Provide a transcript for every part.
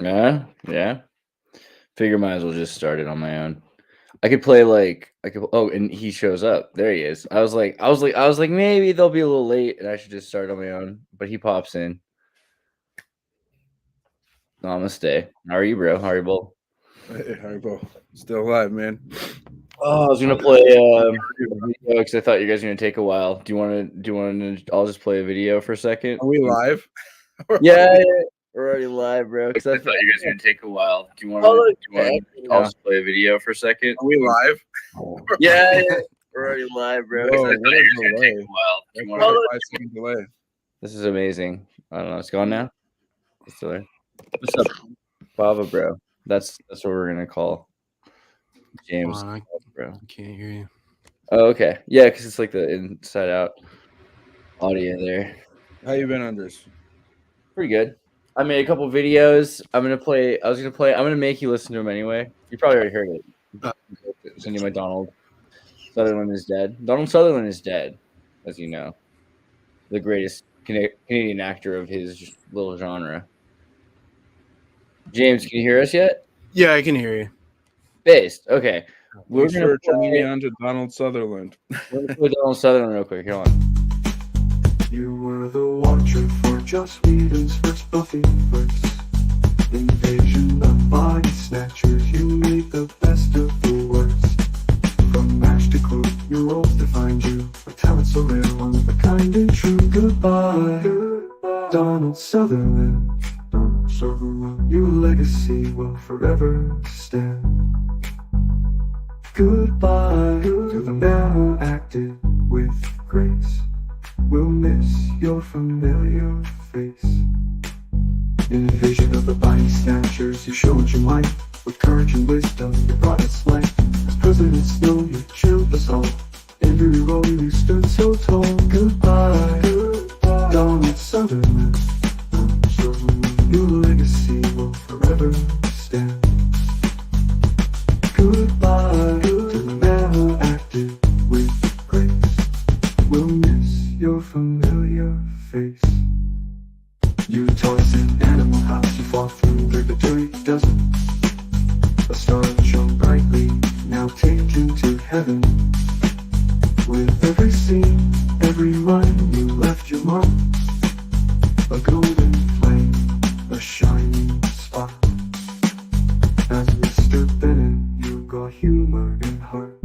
Yeah. Figure might as well just start it on my own. I could play oh, and he shows up. There he is. I was like, maybe they'll be a little late and I should just start on my own. But he pops in. Namaste. How are you, bro? How are you both? Hey, Haribo. Still alive, man. Oh, I was gonna play a video because I thought you guys were gonna take a while. Do you want to? I'll just play a video for a second. Are we live? Yeah, we're already live, bro. Because I thought you guys were gonna take a while. Do you want to? I'll just play a video for a second. Are we live? Yeah, we're already live, bro. Whoa, I thought you guys were gonna take a while. Do you want to? 5-second delay. This is amazing. I don't know. It's gone now. It's still there. What's up, Bava, bro? That's what we're gonna call James, bro. I can't hear you. Oh, okay. Yeah, because it's like the inside out audio there. How you been, Andreas? Pretty good. I made a couple videos. I'm gonna make you listen to them anyway. You probably already heard it. Send you my Donald Sutherland is dead. Donald Sutherland is dead, as you know. The greatest Canadian actor of his little genre. James, can you hear us yet? Yeah, I can hear you. Based. Okay. We're going to turn me on to Donald Sutherland. We're going to play Donald Sutherland real quick. Come on. You were the watcher for Joss Whedon's first Buffy verse. Invasion of body snatchers, you made the best of the worst. From match to clue, your roles defined you. A talent so rare, one of a kind and true. Goodbye, Donald Sutherland. Donald Sutherland, your legacy will forever stand. Goodbye to the man who acted with grace. We'll miss your familiar face. Invasion of the body snatchers, you showed your might. With courage and wisdom, you brought us light. As President Snow, you chilled us all. In your role, you stood so tall. Goodbye, Donald Sutherland. Your legacy will forever stand. Goodbye to the man who acted with grace. We'll miss your familiar face. You taught us in Animal House, you fought through the dirty desert. A star shone brightly, now taken to heaven. With every scene, every rhyme, you left your mark. A golden flame, a shining spot. As Mr. Bennett, you got humor and heart.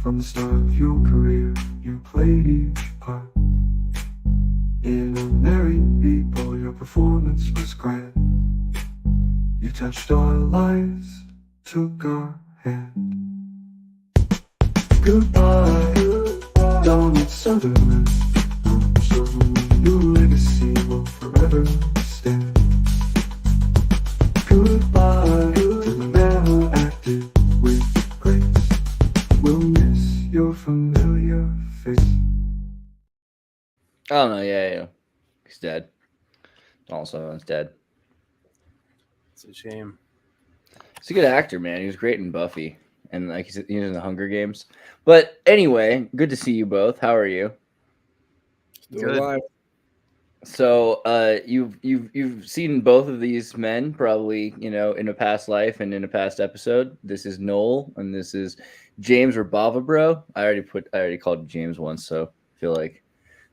From the start of your career, you played each part. In Ordinary People, your performance was grand. You touched our lives, took our hand. Goodbye, Donald Sutherland. Your legacy will forever stand. Goodbye to the man who acted with grace. We'll miss your familiar face. Oh no, yeah. He's dead. Donald Sutherland's dead. It's a shame. He's a good actor, man. He was great in Buffy, and like he was in the Hunger Games. But anyway, good to see you both. How are you? Still alive. So, you've seen both of these men probably, in a past life and in a past episode. This is Nowl and this is James or Bava, bro. I already called you James once, so I feel like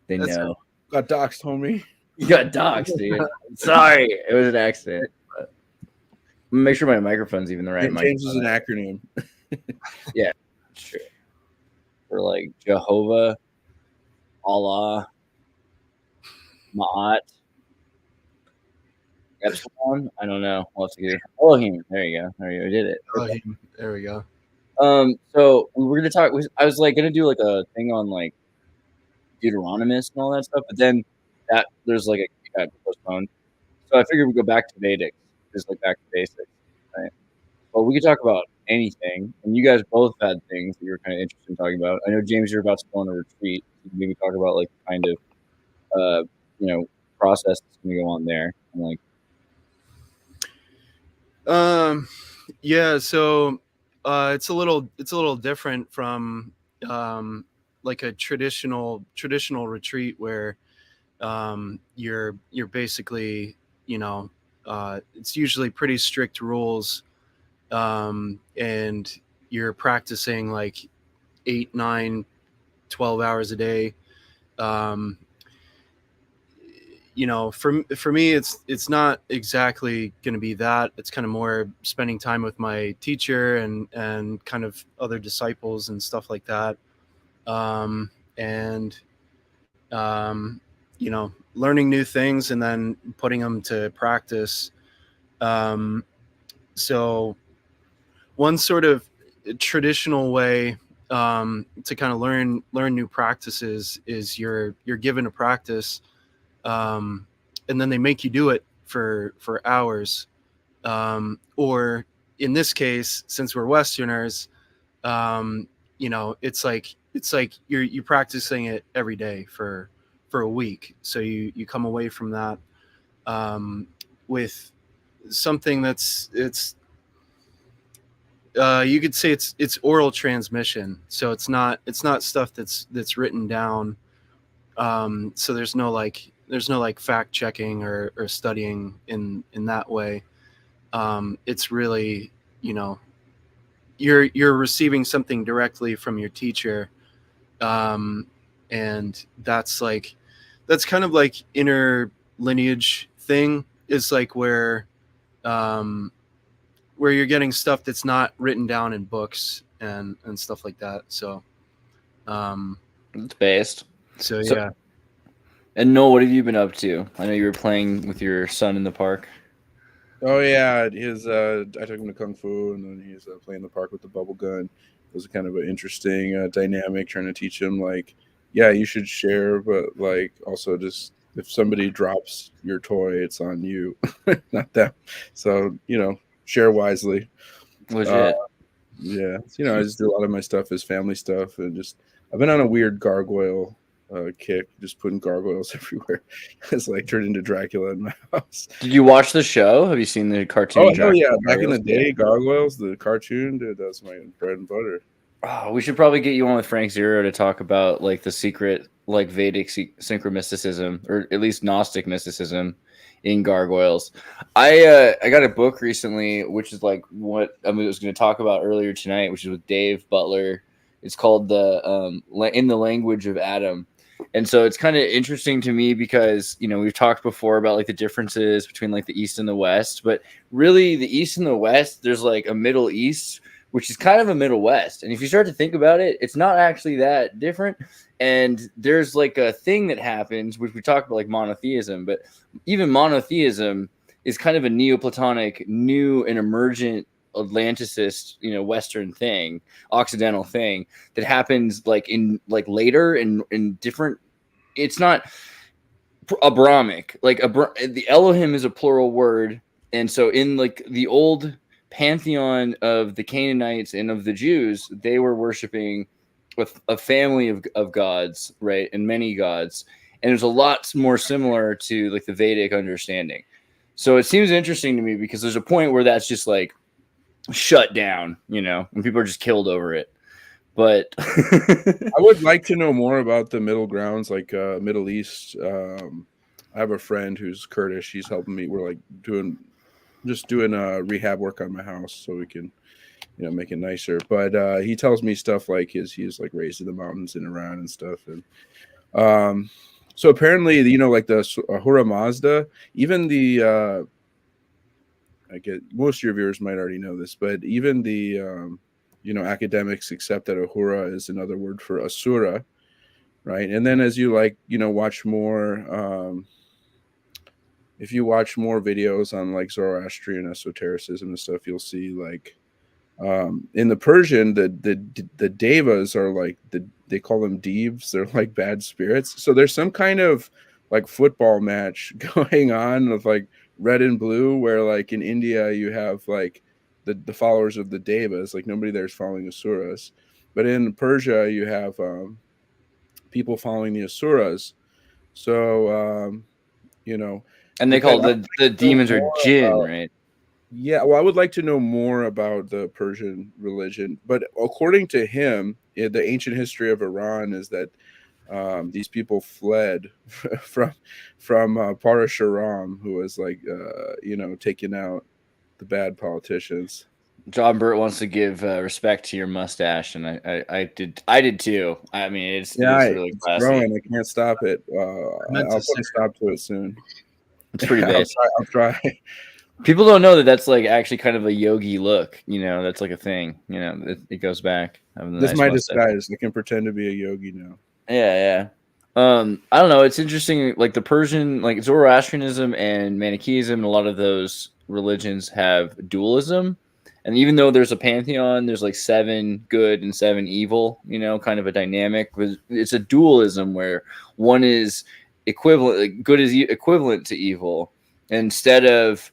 they know. Got doxxed, homie. You got doxxed, dude. Sorry, it was an accident. But I'm gonna make sure my microphone's even the right mic. James is an acronym. Yeah, sure. For like Jehovah, Allah, Ma'at, Epsilon. I don't know. We'll have to get it. Elohim. There you go. I did it. Elohim. There we go. So we were gonna talk. I was like gonna do like a thing on like Deuteronomist and all that stuff, but then there's like a got postponed. So I figured we'd go back to Vedics, just like back to basics, right? Well, we could talk about anything, and you guys both had things that you were kind of interested in talking about. I know James, you're about to go on a retreat. So maybe talk about like kind of process that's going to go on there. And like, yeah. So it's a little different from like a traditional retreat where you're basically it's usually pretty strict rules, and you're practicing like 8, 9, 12 hours a day. You know, for me, it's not exactly going to be that. It's kind of more spending time with my teacher and kind of other disciples and stuff like that, and you know, learning new things and then putting them to practice. So one sort of traditional way to kind of learn new practices is you're given a practice, and then they make you do it for hours, or in this case, since we're Westerners, you know, it's like you're practicing it every day for a week. So you come away from that with something that's you could say it's oral transmission. So it's not stuff that's written down. So there's no like fact checking or studying in that way. It's really, you know, you're receiving something directly from your teacher, and that's kind of like inner lineage thing, is like where you're getting stuff that's not written down in books and stuff like that. So It's based. So So- yeah. And Noel, what have you been up to? I know you were playing with your son in the park. Oh yeah, his I took him to Kung Fu, and then he's playing in the park with the bubble gun. It was kind of an interesting dynamic, trying to teach him like, yeah, you should share, but like also just if somebody drops your toy, it's on you, not them. So you know, share wisely. Legit. Yeah, you know, I just do a lot of my stuff as family stuff, and just I've been on a weird gargoyle kick, just putting gargoyles everywhere. It's like turned into Dracula in my house. Did you watch the show? Have you seen the cartoon? Oh hell Dracula yeah! Back in the Gargoyles? day, Gargoyles, the cartoon, dude, that's my bread and butter. Oh, we should probably get you on with Frank Zero to talk about like the secret, like Vedic synchromysticism, or at least Gnostic mysticism in gargoyles. I got a book recently, which is like what I was going to talk about earlier tonight, which is with Dave Butler. It's called the In the Language of Adam. And so it's kind of interesting to me because, you know, we've talked before about like the differences between like the East and the West, but really the East and the West, there's like a Middle East, which is kind of a Middle West. And if you start to think about it, it's not actually that different. And there's like a thing that happens, which we talk about like monotheism, but even monotheism is kind of a Neoplatonic, new and emergent Atlanticist, you know, Western thing, Occidental thing that happens like in like later in different. It's not Abrahamic, like the Elohim is a plural word, and so in like the old pantheon of the Canaanites and of the Jews, they were worshiping a family of gods, right, and many gods, and there's a lot more similar to like the Vedic understanding. So it seems interesting to me because there's a point where that's just like shut down, you know, and people are just killed over it. But I would like to know more about the middle grounds, like Middle East. I have a friend who's Kurdish. He's helping me. We're like doing rehab work on my house so we can, you know, make it nicer. But he tells me stuff like he's like raised in the mountains in Iran and stuff. And so apparently, you know, like the Ahura Mazda, even the I get most of your viewers might already know this, but even the you know, academics accept that Ahura is another word for Asura, right? And then as you like, you know, watch more, if you watch more videos on like Zoroastrian esotericism and stuff, you'll see like in the Persian, the devas are like they call them devs. They're like bad spirits. So there's some kind of like football match going on with like red and blue, where like in India you have like the followers of the devas, like nobody there's following asuras, but in Persia you have people following the asuras. So you know, and they call the demons are jinn, right? Yeah, well, I would like to know more about the Persian religion, but according to him, the ancient history of Iran is that these people fled from Parashuram, who was like taking out the bad politicians. John Burt wants to give respect to your mustache, and I did too. I mean, it is really classy. Growing. I can't stop it. I'll put a stop to it soon. It's pretty big. I'll try. People don't know that that's like actually kind of a yogi look. That's like a thing. It goes back. This is my disguise. I can pretend to be a yogi now. Yeah. I don't know. It's interesting. Like the Persian, like Zoroastrianism and Manichaeism, and a lot of those religions have dualism. And even though there's a pantheon, there's like 7 good and 7 evil, kind of a dynamic. It's a dualism where one is equivalent, like good is equivalent to evil, instead of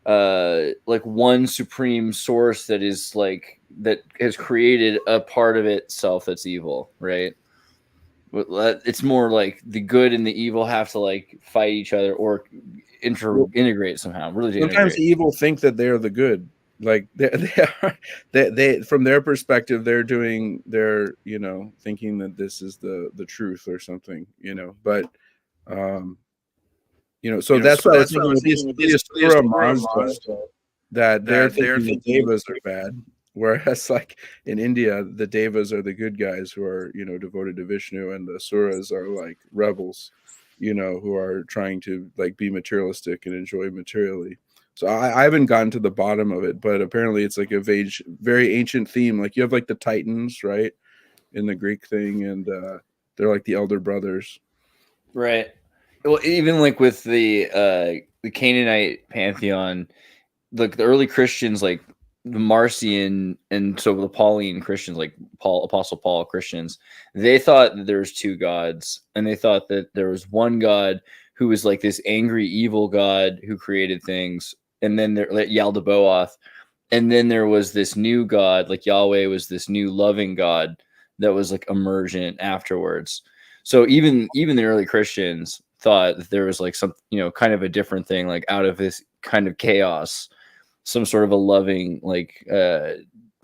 like one supreme source that is like that has created a part of itself that's evil, right? It's more like the good and the evil have to like fight each other or integrate somehow. Really, sometimes the evil think that they're the good. Like they from their perspective, they're thinking that this is the truth or something, but so that's what I was thinking with the Asura monster, that they're thinking the devas are bad, whereas like in India the devas are the good guys who are devoted to Vishnu, and the Asuras are like rebels, who are trying to like be materialistic and enjoy materially. So I haven't gotten to the bottom of it, but apparently it's like a very ancient theme. Like you have like the Titans, right, in the Greek thing, and they're like the elder brothers, right? Well, even like with the Canaanite pantheon, like the early Christians, like the Marcion and so the Pauline Christians, like Apostle Paul Christians, they thought that there was 2 gods, and they thought that there was one God who was like this angry, evil God who created things. And then there, like Yaldabaoth, and then there was this new God, like Yahweh was this new loving God that was like emergent afterwards. So even the early Christians thought that there was like some, kind of a different thing, like out of this kind of chaos, some sort of a loving like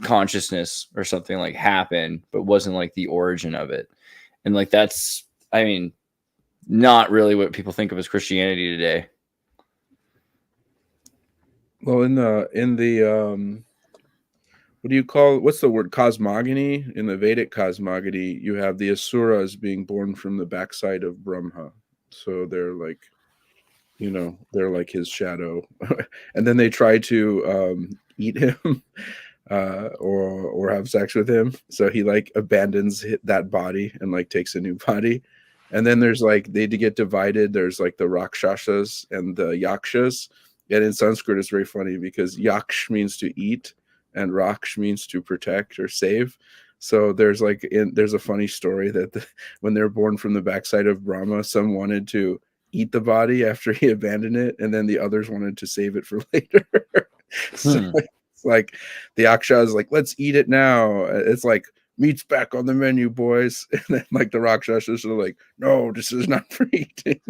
consciousness or something like happened, but wasn't like the origin of it. And like that's, I mean, not really what people think of as Christianity today. Well, in the what's the word, cosmogony? In the Vedic cosmogony, you have the Asuras being born from the backside of Brahma. So they're like, they're like his shadow. And then they try to eat him or have sex with him. So he like abandons that body and like takes a new body. And then there's like, they get divided. There's like the Rakshasas and the Yakshas. And in Sanskrit, it's very funny because Yaksh means to eat and Raksh means to protect or save. So there's a funny story that when they're born from the backside of Brahma, some wanted to eat the body after he abandoned it, and then the others wanted to save it for later. So it's like the Yaksha is like, let's eat it now. It's like, meat's back on the menu, boys. And then like the Rakshasas are like, no, this is not for eating.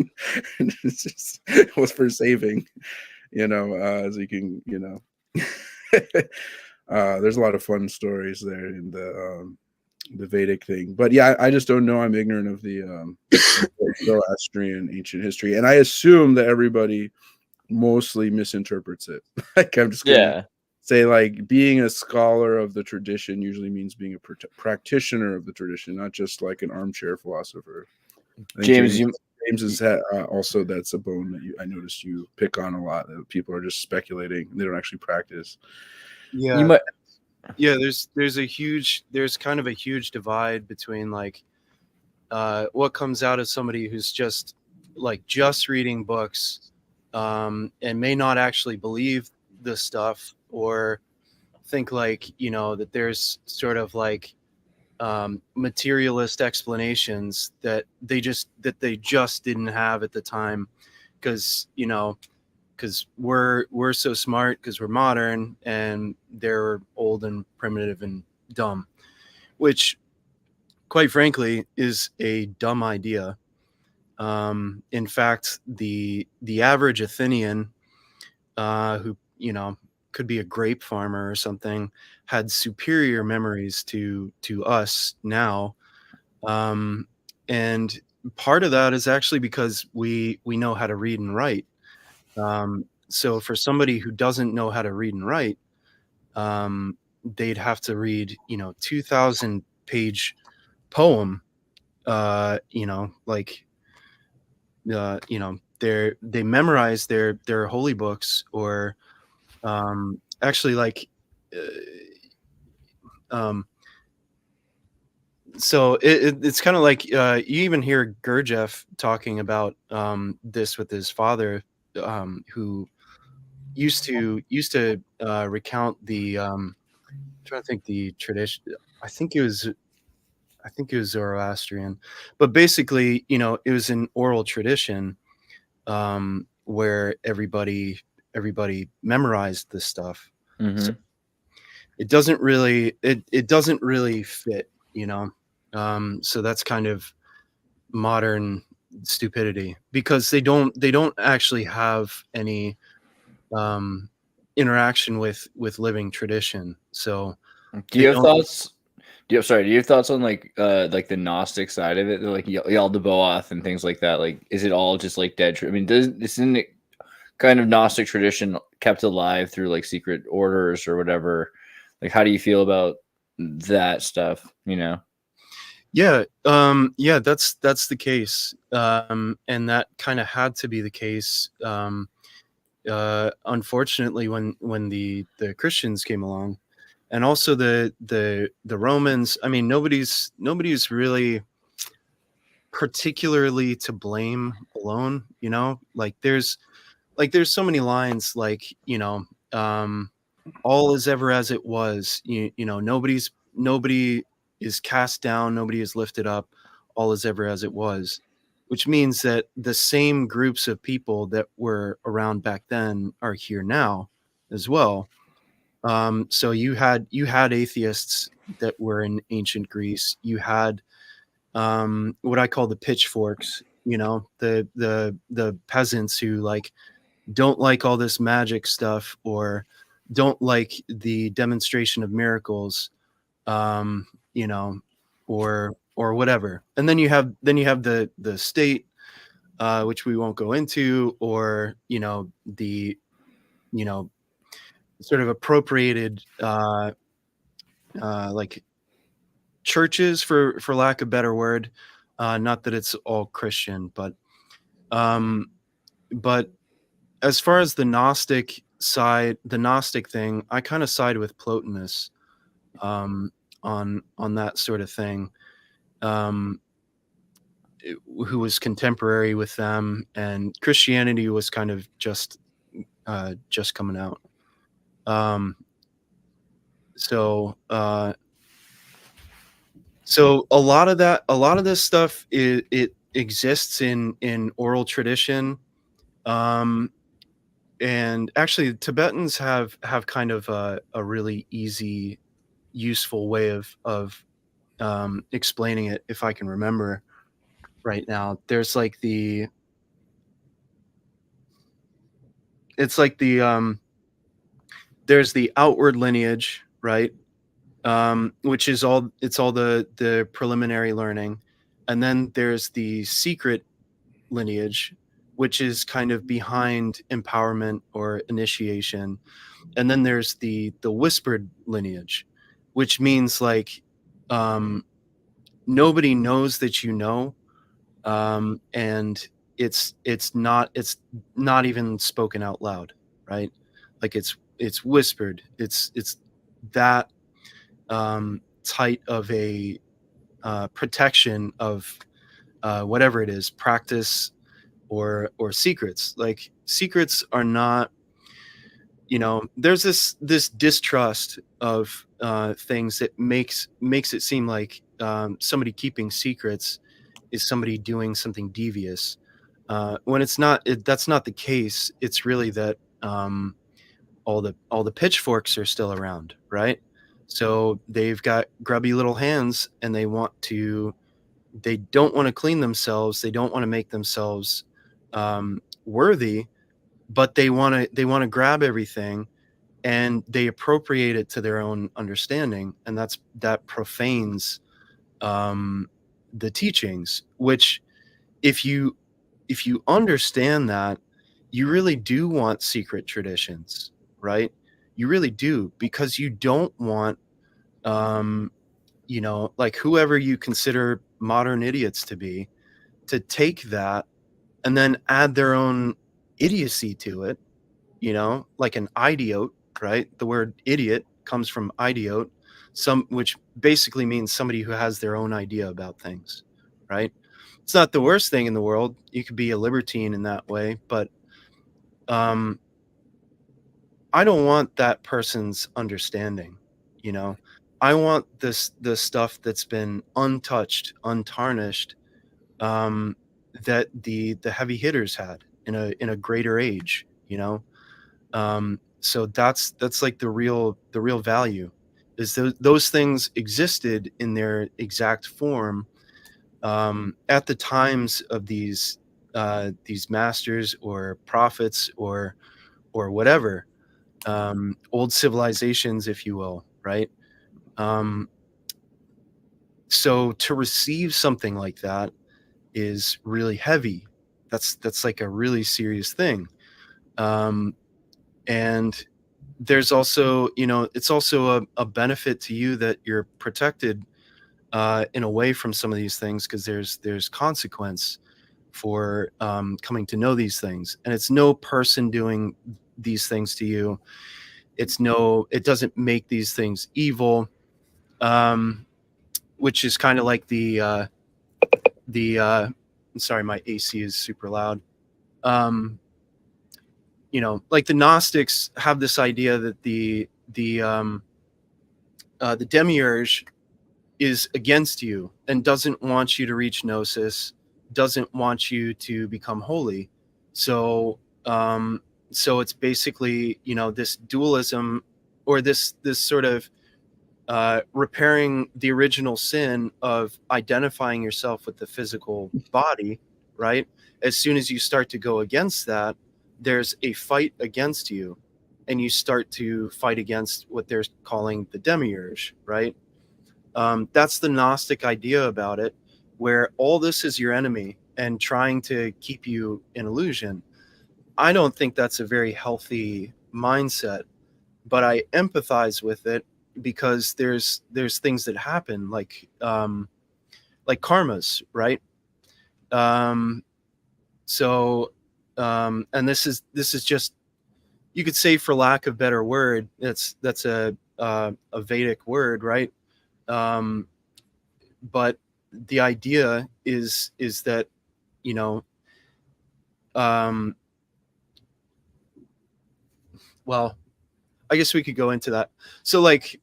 And it was for saving. As you can, there's a lot of fun stories there in the Vedic thing. But yeah, I just don't know. I'm ignorant of the Zoroastrian ancient history, and I assume that everybody mostly misinterprets it. Like I'm just gonna say, like, being a scholar of the tradition usually means being a practitioner of the tradition, not just like an armchair philosopher. James is also, that's a bone that I noticed you pick on a lot, that people are just speculating and they don't actually practice. Yeah, there's kind of a huge divide between like what comes out of somebody who's just reading books and may not actually believe this stuff, or think like that there's sort of like materialist explanations that they just didn't have at the time, because we're so smart because we're modern, and they're old and primitive and dumb, which quite frankly is a dumb idea. In fact, the average Athenian who could be a grape farmer or something had superior memories to us now, And part of that is actually because we know how to read and write. So for somebody who doesn't know how to read and write, they'd have to read, 2,000 page poem, like, they memorize their holy books, or actually, like, um, so it's kind of like, you even hear Gurdjieff talking about this with his father, who used to recount the trying to think the tradition. I think it was I think it was Zoroastrian, but basically, it was an oral tradition, where everybody memorized this stuff. So Mhm. it doesn't really fit, so that's kind of modern stupidity, because they don't actually have any um interaction with living tradition. So Do they you have don't. thoughts? Do you have thoughts on like the Gnostic side of it, like Yaldabaoth and things like that? Like, is it all just like dead? I mean, isn't it kind of Gnostic tradition kept alive through like secret orders or whatever? Like, how do you feel about that stuff? You know? Yeah, that's the case, and that kind of had to be the case. Unfortunately, when the Christians came along, and also the Romans. I mean, nobody's really particularly to blame alone. Like there's so many lines, like, all is ever as it was. Nobody is cast down, nobody is lifted up, all is ever as it was, which means that the same groups of people that were around back then are here now as well. So you had atheists that were in ancient Greece. You had what I call the pitchforks, the peasants who, like, don't like all this magic stuff, or don't like the demonstration of miracles, um, you know, or whatever. And then you have the state, which we won't go into, or the you know sort of appropriated, like, churches, for lack of a better word. Not that it's all Christian, um, but as far as the Gnostic thing, I kind of side with Plotinus, um, on that sort of thing, um, who was contemporary with them, and Christianity was kind of just coming out. Um, so so a lot of this stuff, it exists in oral tradition. Um, and actually, Tibetans have kind of a really easy, useful way of explaining it, if I can remember right now. It's like there's the outward lineage, right? Which is all the preliminary learning, and then there's the secret lineage, which is kind of behind empowerment or initiation. And then there's the whispered lineage, which means, like, um, nobody knows that you know, and it's not even spoken out loud, right? Like, it's whispered. It's that tight of a protection of whatever it is, practice, or secrets. Like, secrets are not, there's this distrust of things that makes it seem like somebody keeping secrets is somebody doing something devious, when it's not. That's not the case. It's really that all the pitchforks are still around, right? So they've got grubby little hands, and they don't want to clean themselves. They don't want to make themselves worthy, but they want to grab everything, and they appropriate it to their own understanding, and that profanes um, the teachings, which if you understand that, you really do want secret traditions, right? You really do, because you don't want like whoever you consider modern idiots to be, to take that and then add their own idiocy to it, like an idiot, right? The word idiot comes from idiot, which basically means somebody who has their own idea about things, right? It's not the worst thing in the world. You could be a libertine in that way, but I don't want that person's understanding, I want the stuff that's been untouched, untarnished, that the heavy hitters had in a greater age, so that's like the real value, is those things existed in their exact form at the times of these masters or prophets or whatever, old civilizations, if you will, right? So to receive something like that is really heavy. That's like a really serious thing. And there's also, it's also a benefit to you that you're protected in a way from some of these things, because there's consequence for coming to know these things. And it's no person doing these things to you. It doesn't make these things evil, which is kind of like the sorry, my AC is super loud. Like the Gnostics have this idea that the demiurge is against you and doesn't want you to reach gnosis, doesn't want you to become holy. So it's basically, this dualism, or this sort of repairing the original sin of identifying yourself with the physical body, right? As soon as you start to go against that, there's a fight against you, and you start to fight against what they're calling the demiurge, right? That's the Gnostic idea about it, where all this is your enemy and trying to keep you in illusion. I don't think that's a very healthy mindset, but I empathize with it, because there's things that happen, like karmas, right? And this is just, you could say, for lack of better word, that's a Vedic word, right? But the idea is that, well, I guess we could go into that. So like,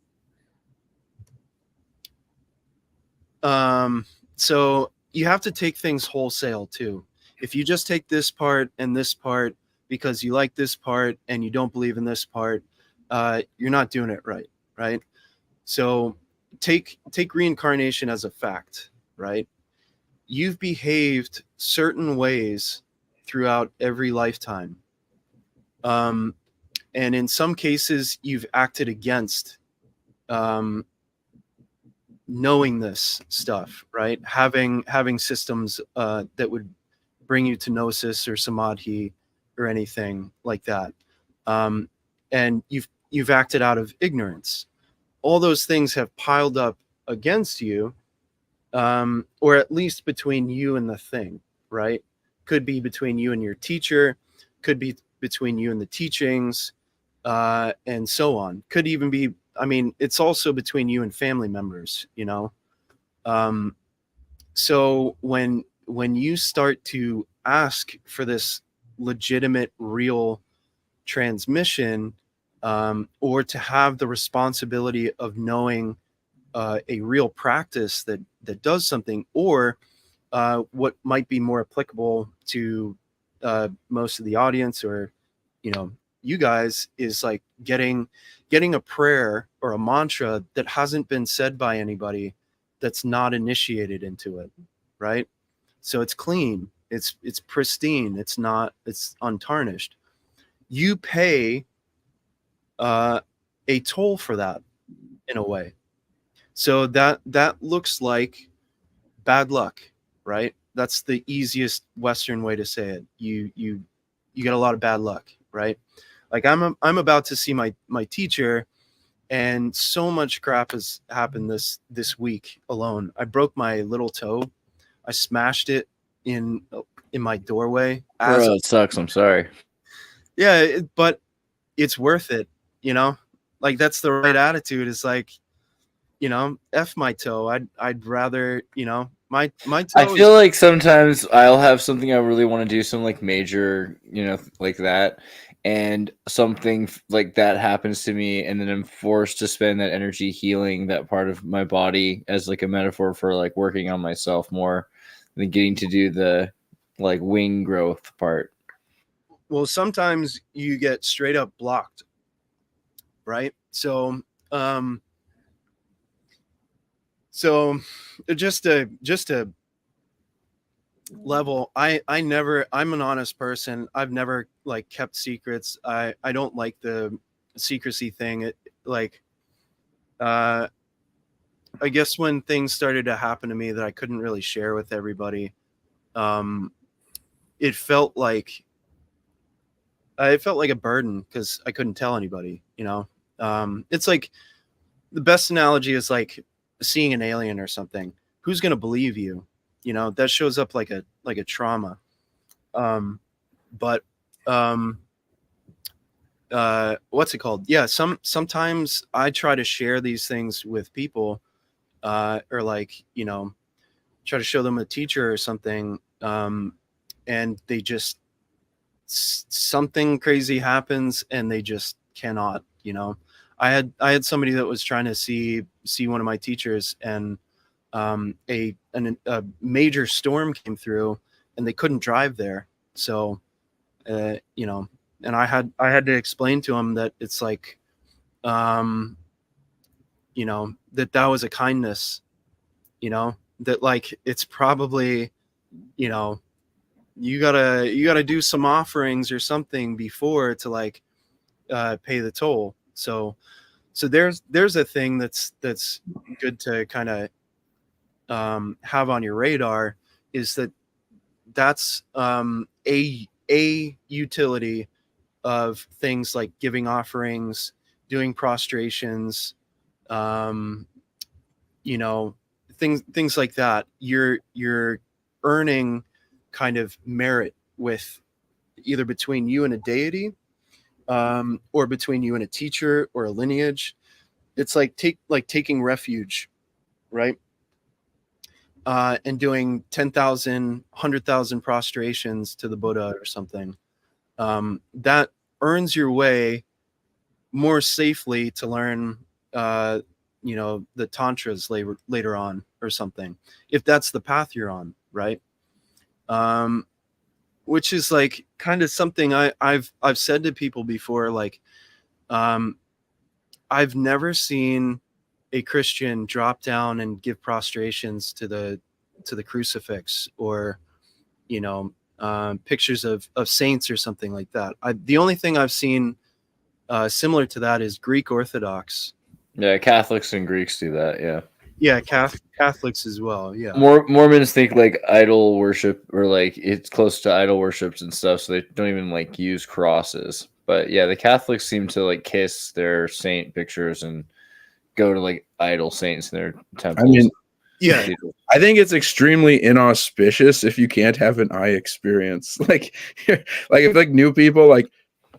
so you have to take things wholesale too. If you just take this part and this part because you like this part and you don't believe in this part, you're not doing it right, right? So take reincarnation as a fact, right? You've behaved certain ways throughout every lifetime. And in some cases, you've acted against knowing this stuff, right? Having systems that would bring you to gnosis or samadhi or anything like that. And you've acted out of ignorance. All those things have piled up against you, or at least between you and the thing, right? Could be between you and your teacher, could be between you and the teachings, and so on. Could even be, I mean, it's also between you and family members, So when you start to ask for this legitimate, real transmission, or to have the responsibility of knowing a real practice that does something, or what might be more applicable to most of the audience, or you guys, is like getting a prayer or a mantra that hasn't been said by anybody that's not initiated into it, right? So it's clean, it's pristine, it's untarnished. You pay a toll for that, in a way. So that looks like bad luck, right? That's the easiest Western way to say it. You get a lot of bad luck, right? Like I'm about to see my teacher, and so much crap has happened this week alone. I broke my little toe. I smashed it in my doorway. Bro, it sucks. I'm sorry. Yeah, but it's worth it, you know? Like that's the right attitude. It's like, you know, F my toe. I'd rather, you know, my toe I feel like sometimes I'll have something I really want to do, some like major, you know, like that, and something like that happens to me, and then I'm forced to spend that energy healing that part of my body as like a metaphor for like working on myself more than getting to do the like wing growth part. well, sometimes you get straight up blocked, right? So just a level, I'm an honest person. I've never like kept secrets. I don't like the secrecy thing. It like I guess when things started to happen to me that I couldn't really share with everybody, it felt like a burden because I couldn't tell anybody, you know. It's like the best analogy is like seeing an alien or something. Who's going to believe you? You know, that shows up like a trauma. But what's it called? Yeah, sometimes I try to share these things with people, or like, you know, try to show them a teacher or something, and they just something crazy happens and they just cannot, you know. I had somebody that was trying to see one of my teachers, and a major storm came through and they couldn't drive there. So you know, and I had to explain to him that it's like, you know, that was a kindness, you know, that like it's probably, you know, you gotta do some offerings or something before to like pay the toll. So there's a thing that's good to kind of have on your radar, is that's a utility of things like giving offerings, doing prostrations, you know, things like that. You're earning kind of merit with either between you and a deity, or between you and a teacher or a lineage. It's like taking refuge, right? And doing 10,000, 100,000 prostrations to the Buddha or something. That earns your way more safely to learn, you know, the tantras later on or something, if that's the path you're on, right? Which is like kind of something I've said to people before, like, I've never seen a Christian drop down and give prostrations to the crucifix, or, you know, pictures of saints or something like that. The only thing I've seen similar to that is Greek Orthodox. Yeah, Catholics and Greeks do that. Yeah. Yeah, Catholics as well. Yeah. Mormons think like idol worship, or like it's close to idol worships and stuff, so they don't even like use crosses. But yeah, the Catholics seem to like kiss their saint pictures and go to like idol saints in their temples. I mean, yeah, I think it's extremely inauspicious if you can't have an eye experience. Like if like new people like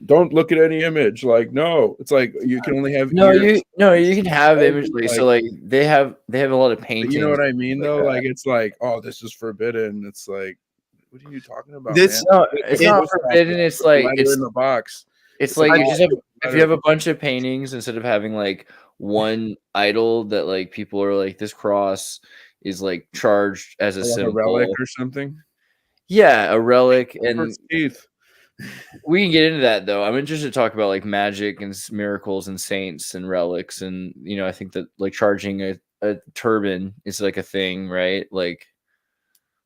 don't look at any image. Like, no, it's like you can only have you can have imagery. So like they have a lot of paintings. You know what I mean, like though? that. Like it's like, oh, this is forbidden. It's like, what are you talking about? This man? It's not forbidden. It's like it's in the box. It's like you just have, if you have a bunch of paintings, instead of having like one idol that like people are like, this cross is like charged as a symbol, relic or something. Yeah, a relic. And teeth. We can get into that though. I'm interested to talk about like magic and miracles and saints and relics, and you know, I think that like charging a turban is like a thing, right? Like,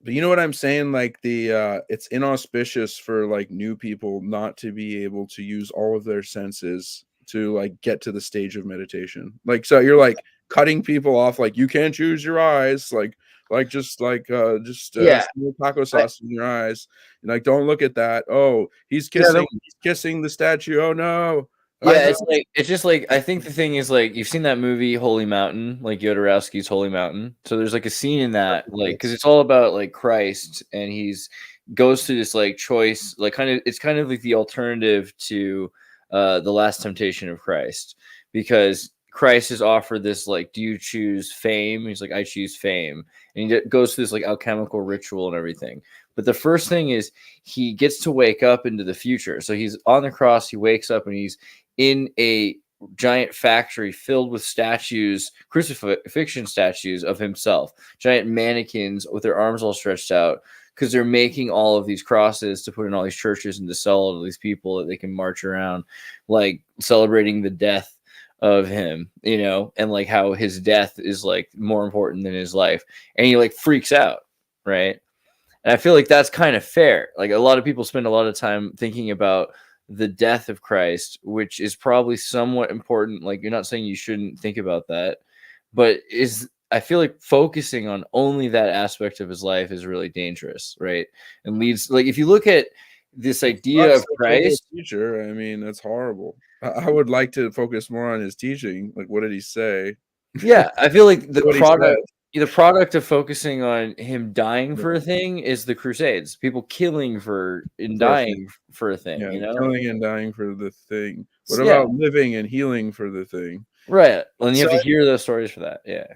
but you know what I'm saying? Like it's inauspicious for like new people not to be able to use all of their senses to like get to the stage of meditation. Like, so you're like cutting people off, like you can't use your eyes. Like, like just Yeah, smear taco I, sauce in your eyes, and like, don't look at that. Oh, he's Yeah, kissing the statue. Oh no, I yeah, know. it's just like I think the thing is like you've seen that movie Holy Mountain, like Jodorowsky's Holy Mountain. So there's like a scene in that, like because it's all about like Christ, and he's goes through this like choice, like it's kind of like the alternative to the Last Temptation of Christ, because Christ is offered this like, do you choose fame? He's like, I choose fame, and he goes through this like alchemical ritual and everything. But the first thing is he gets to wake up into the future. So he's on the cross, he wakes up, and he's in a giant factory filled with statues, crucifixion statues of himself, giant mannequins with their arms all stretched out, because they're making all of these crosses to put in all these churches and to sell all these people that they can march around, like celebrating the death of him, you know, and like how his death is like more important than his life. And he like freaks out, right? And I feel like that's kind of fair. Like a lot of people spend a lot of time thinking about the death of Christ, which is probably somewhat important. Like you're not saying you shouldn't think about that, but I feel like focusing on only that aspect of his life is really dangerous, right? And leads, like if you look at this idea of Christ, teacher, I mean, that's horrible. I would like to focus more on his teaching. Like, what did he say? yeah, I feel like the product of focusing on him dying for a thing is the Crusades. People killing and dying for a thing, yeah, you know? killing and dying for the thing. What about living and healing for the thing? Right. And you have to hear those stories for that. Yeah.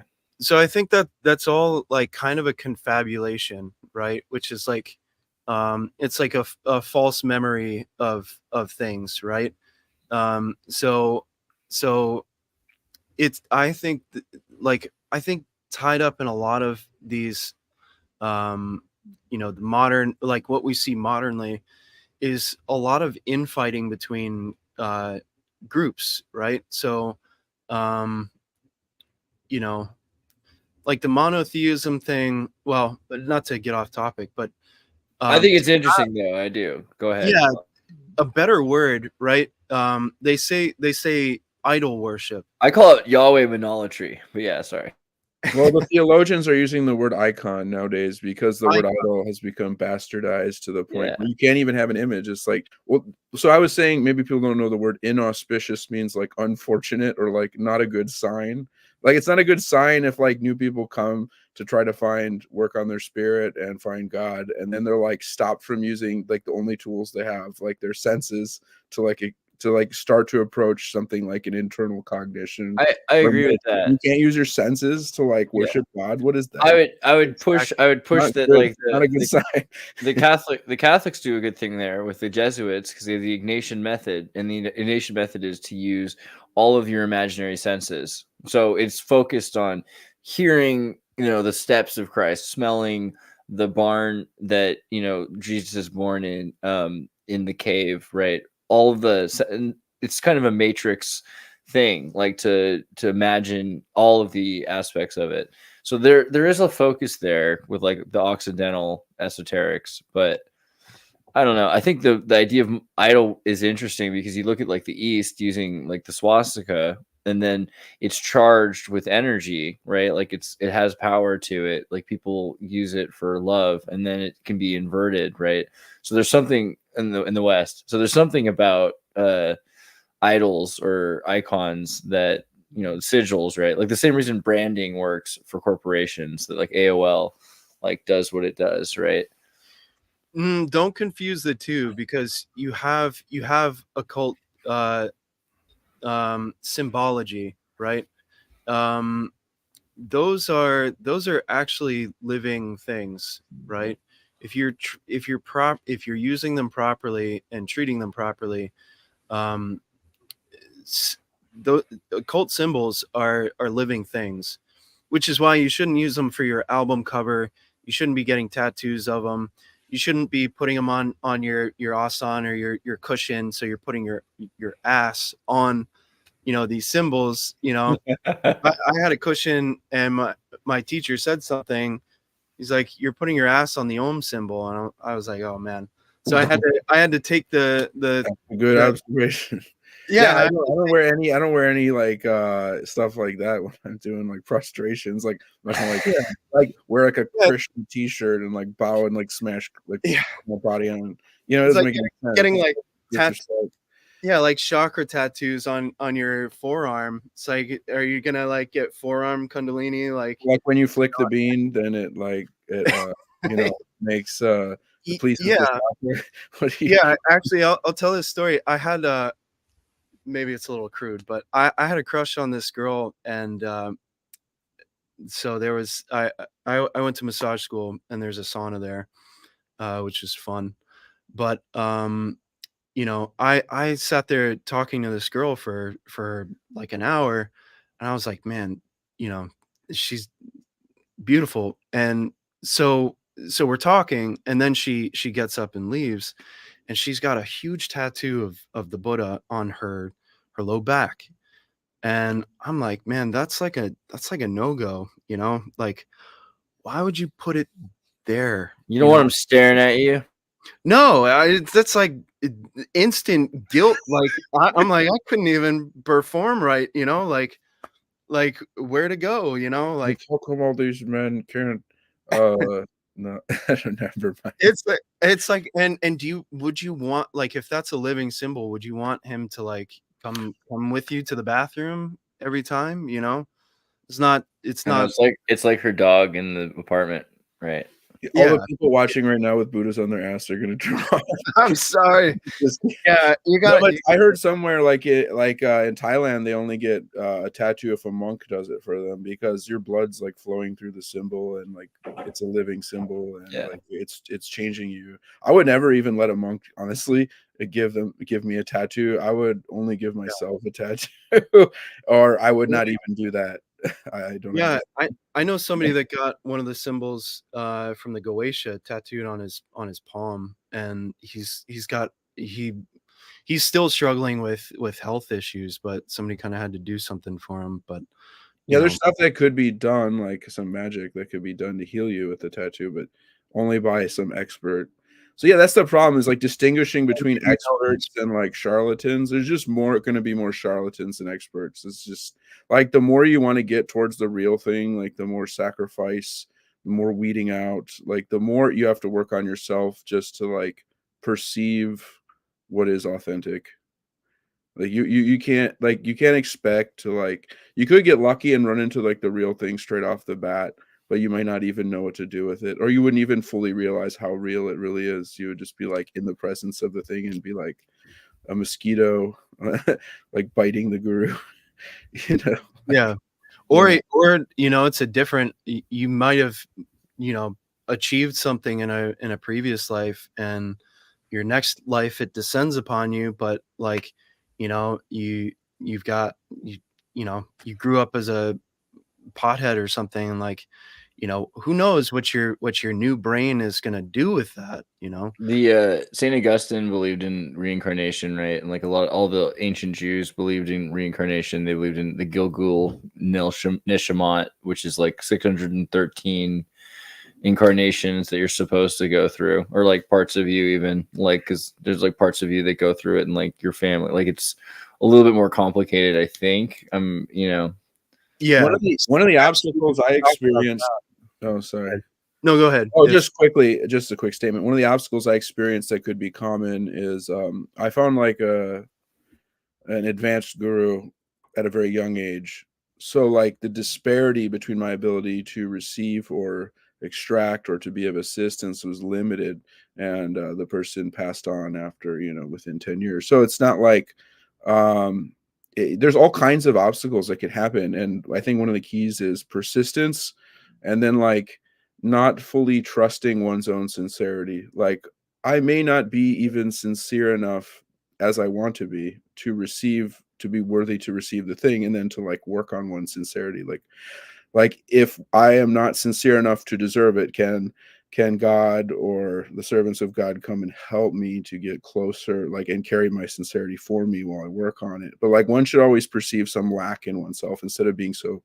So I think that's all like kind of a confabulation, right? Which is like it's like a false memory of things, right? So it's I think tied up in a lot of these you know, the modern, like what we see modernly is a lot of infighting between groups, right? So you know, like the monotheism thing, well, not to get off topic, but I think it's interesting though. I do. Go ahead. Yeah, a better word, right? They say idol worship. I call it Yahweh monolatry, but yeah, sorry. Well, the theologians are using the word icon nowadays because the word idol has become bastardized to the point where you can't even have an image. It's like, well, so I was saying maybe people don't know the word inauspicious means like unfortunate or like not a good sign. Like it's not a good sign if like new people come to try to work on their spirit and find God, and then they're like stopped from using like the only tools they have, like their senses, to start to approach something like an internal cognition. I agree with that. You can't use your senses to like worship God. What is that? I would push not that good. like not a good sign. the Catholics do a good thing there with the Jesuits because they have the Ignatian method, and the Ignatian method is to use all of your imaginary senses. So it's focused on hearing, you know, the steps of Christ, smelling the barn that, you know, Jesus is born in the cave, right? All of and it's kind of a matrix thing, like to imagine all of the aspects of it. So there is a focus there with like the Occidental esoterics, but I don't know. I think the idea of idol is interesting because you look at like the East using like the swastika, and then it's charged with energy, right? Like it has power to it. Like people use it for love, and then it can be inverted, right? So there's something in the West. So there's something about idols or icons that, you know, sigils, right? Like the same reason branding works for corporations, that like AOL like does what it does, right? Don't confuse the two, because you have occult symbology, right? Those are actually living things, right? If you're using them properly and treating them properly, the occult symbols are living things, which is why you shouldn't use them for your album cover. You shouldn't be getting tattoos of them. You shouldn't be putting them on your asan or your cushion. So you're putting your ass on, you know, these symbols. You know, I had a cushion, and my teacher said something. He's like, "You're putting your ass on the Om symbol," and I was like, "Oh man!" So I had to take the good observation. Yeah, I don't wear any. I don't wear any like stuff like that when I'm doing like prostrations. Like I'm not gonna like wear like a Christian T-shirt and like bow and like smash like my body on. You know, it it's doesn't like make any sense. getting like Disrespect. like chakra tattoos on your forearm. It's like, are you gonna like get forearm kundalini? Like when you flick the bean, then it you know makes the police. Yeah. What do you... Yeah, actually, I'll tell this story. I had maybe it's a little crude, but I had a crush on this girl, and so there was I went to massage school, and there's a sauna there, which is fun. But you know, I sat there talking to this girl for like an hour, and I was like, man, you know, she's beautiful. And so we're talking, and then she gets up and leaves, and she's got a huge tattoo of the Buddha on her low back. And I'm like, man, that's like a no-go, you know? Like, why would you put it there? You don't want him staring at you? No, that's like instant guilt. Like, I'm like, I couldn't even perform right, you know? Like where to go, you know? Like, how come all these men can't no, never mind. It's like, and would you want, like, if that's a living symbol, would you want him to like come with you to the bathroom every time, you know? It's not It's like her dog in the apartment, right? All the people watching right now with Buddhas on their ass are gonna draw. I'm sorry. Yeah, you got it. I heard somewhere like in Thailand they only get a tattoo if a monk does it for them, because your blood's like flowing through the symbol, and like it's a living symbol, and like it's changing you. I would never even let a monk, honestly, give me a tattoo. I would only give myself a tattoo, or I would not even do that. I don't know. I know somebody that got one of the symbols from the Goetia tattooed on his palm, and he's still struggling with health issues, but somebody kind of had to do something for him. But there's stuff that could be done, like some magic that could be done to heal you with the tattoo, but only by some expert. So that's the problem, is like distinguishing between experts and like charlatans. There's just going to be more charlatans than experts. It's just like the more you want to get towards the real thing, like the more sacrifice, the more weeding out, like the more you have to work on yourself just to like perceive what is authentic. Like you can't expect to, like, you could get lucky and run into like the real thing straight off the bat, but you might not even know what to do with it, or you wouldn't even fully realize how real it really is. You would just be like in the presence of the thing and be like a mosquito like biting the guru, you know? Yeah. Or you know, it's a different, you might have, you know, achieved something in a previous life, and your next life it descends upon you, but like, you know, you know, you grew up as a pothead or something, and like, you know, who knows what your new brain is going to do with that, you know? The Saint Augustine believed in reincarnation, right? And like all the ancient Jews believed in reincarnation. They believed in the Gilgul Nishamat, which is like 613 incarnations that you're supposed to go through, or like parts of you, even, like, because there's like parts of you that go through it, and like your family, like it's a little bit more complicated, I think. You know, one of the obstacles I experienced. Oh, sorry. No, go ahead. Oh, just quickly, just a quick statement. One of the obstacles I experienced that could be common is I found like an advanced guru at a very young age. So like the disparity between my ability to receive or extract or to be of assistance was limited, and the person passed on after, you know, within 10 years. So it's not like there's all kinds of obstacles that could happen, and I think one of the keys is persistence, and then like not fully trusting one's own sincerity. Like, I may not be even sincere enough as I want to be worthy to receive the thing, and then to like work on one's sincerity. Like if I am not sincere enough to deserve it, can can God or the servants of God come and help me to get closer, like, and carry my sincerity for me while I work on it? But like, one should always perceive some lack in oneself instead of being so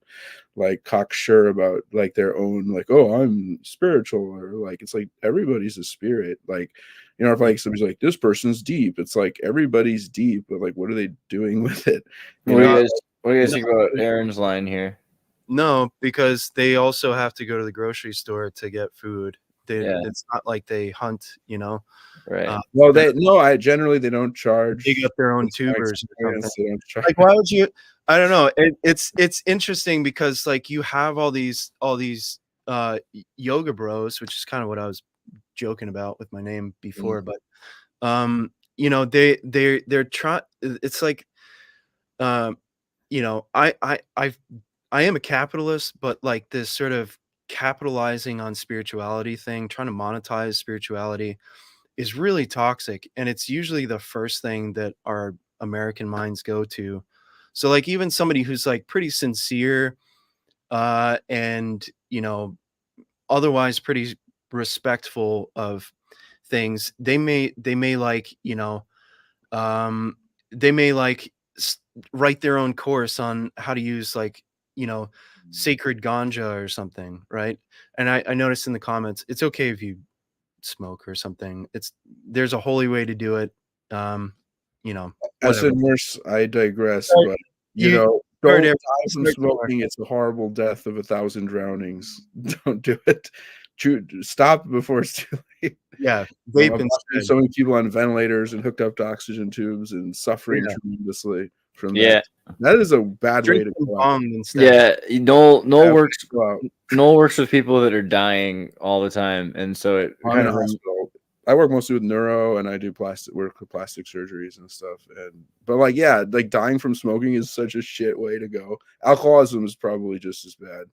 like cocksure about like their own, like, oh, I'm spiritual, or like, it's like everybody's a spirit. Like, you know, if like somebody's like, this person's deep, it's like everybody's deep, but like, what are they doing with it? What do you guys think about Aaron's line here? No, because they also have to go to the grocery store to get food. It's not like they hunt, you know. Right. Well, I generally they don't charge. They got their own tubers or something. They don't charge. Like, why would you? I don't know. It's interesting because like you have all these yoga bros, which is kind of what I was joking about with my name before, but you know, they're trying. It's like, you know, I am a capitalist, but like this sort of capitalizing on spirituality thing, trying to monetize spirituality, is really toxic, and it's usually the first thing that our American minds go to. So like even somebody who's like pretty sincere and you know otherwise pretty respectful of things, they may like, you know, they may like write their own course on how to use like, you know, sacred ganja or something, right? And I noticed in the comments, it's okay if you smoke or something. There's a holy way to do it. You know, As whatever. in worse, I digress, Right. but you know, heard don't it. die from smoking. It's a horrible death of 1,000 drownings. Don't do it. Stop before it's too late. Yeah, I've vape seen instead. so many people on ventilators and hooked up to oxygen tubes and suffering Yeah. tremendously from Yeah. that. That is a bad way Drink to some go out. bong instead. Yeah, Nowl Bad way works. to go out. Nowl works with people that are dying all the time, and so it I'm kind in of a hospital. I work mostly with neuro, and I do plastic surgeries and stuff. But like, yeah, like dying from smoking is such a shit way to go. Alcoholism is probably just as bad.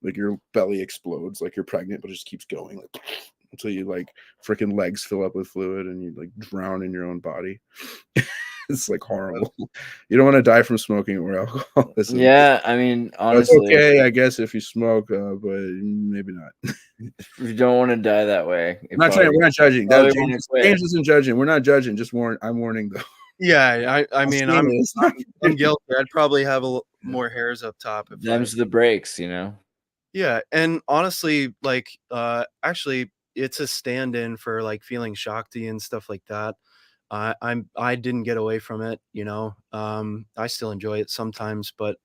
Like your belly explodes, like you're pregnant, but it just keeps going like until you like freaking legs fill up with fluid and you like drown in your own body. It's like horrible. You don't want to die from smoking or alcoholism. Yeah, I mean, It's honestly, okay, I guess, if you smoke, but maybe not. if you don't want to die that way, We're not judging. probably James, wanna quit. James isn't judging. We're not judging. I'm warning though. Yeah, I mean, I'm I'm guilty. I'd probably have more hairs up top. If them's the breaks, you know. yeah, and honestly, like, actually, it's a stand-in for like feeling Shakti and stuff like that. I didn't get away from it, you know. I still enjoy it sometimes, but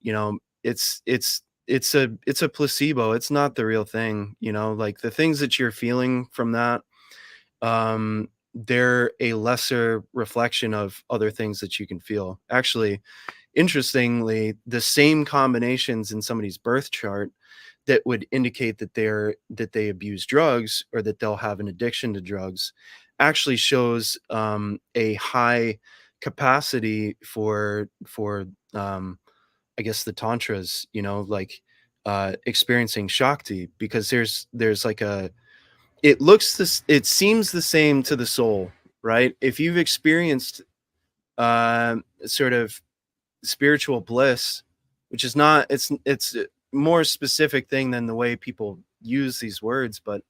you know, it's a placebo. It's not the real thing, you know. Like the things that you're feeling from that, they're a lesser reflection of other things that you can feel. Actually, interestingly, the same combinations in somebody's birth chart that would indicate that they abuse drugs or that they'll have an addiction to drugs actually shows a high capacity for I guess the tantras, you know, like experiencing Shakti, because there's like it seems the same to the soul, right? If you've experienced sort of spiritual bliss, which is not, it's a more specific thing than the way people use these words, but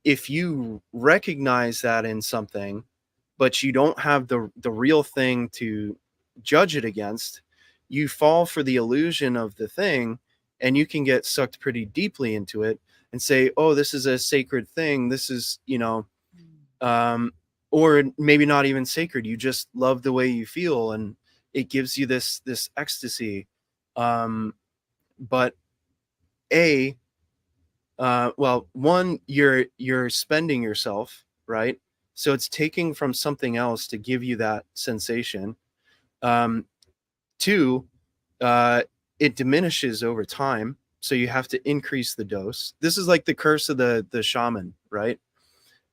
if you recognize that in something, but you don't have the real thing to judge it against, you fall for the illusion of the thing, and you can get sucked pretty deeply into it and say, oh, this is a sacred thing, this is, you know, or maybe not even sacred, you just love the way you feel and it gives you this ecstasy. But well, one, you're spending yourself, right? So it's taking from something else to give you that sensation. Two, it diminishes over time, so you have to increase the dose. This is like the curse of the shaman, right?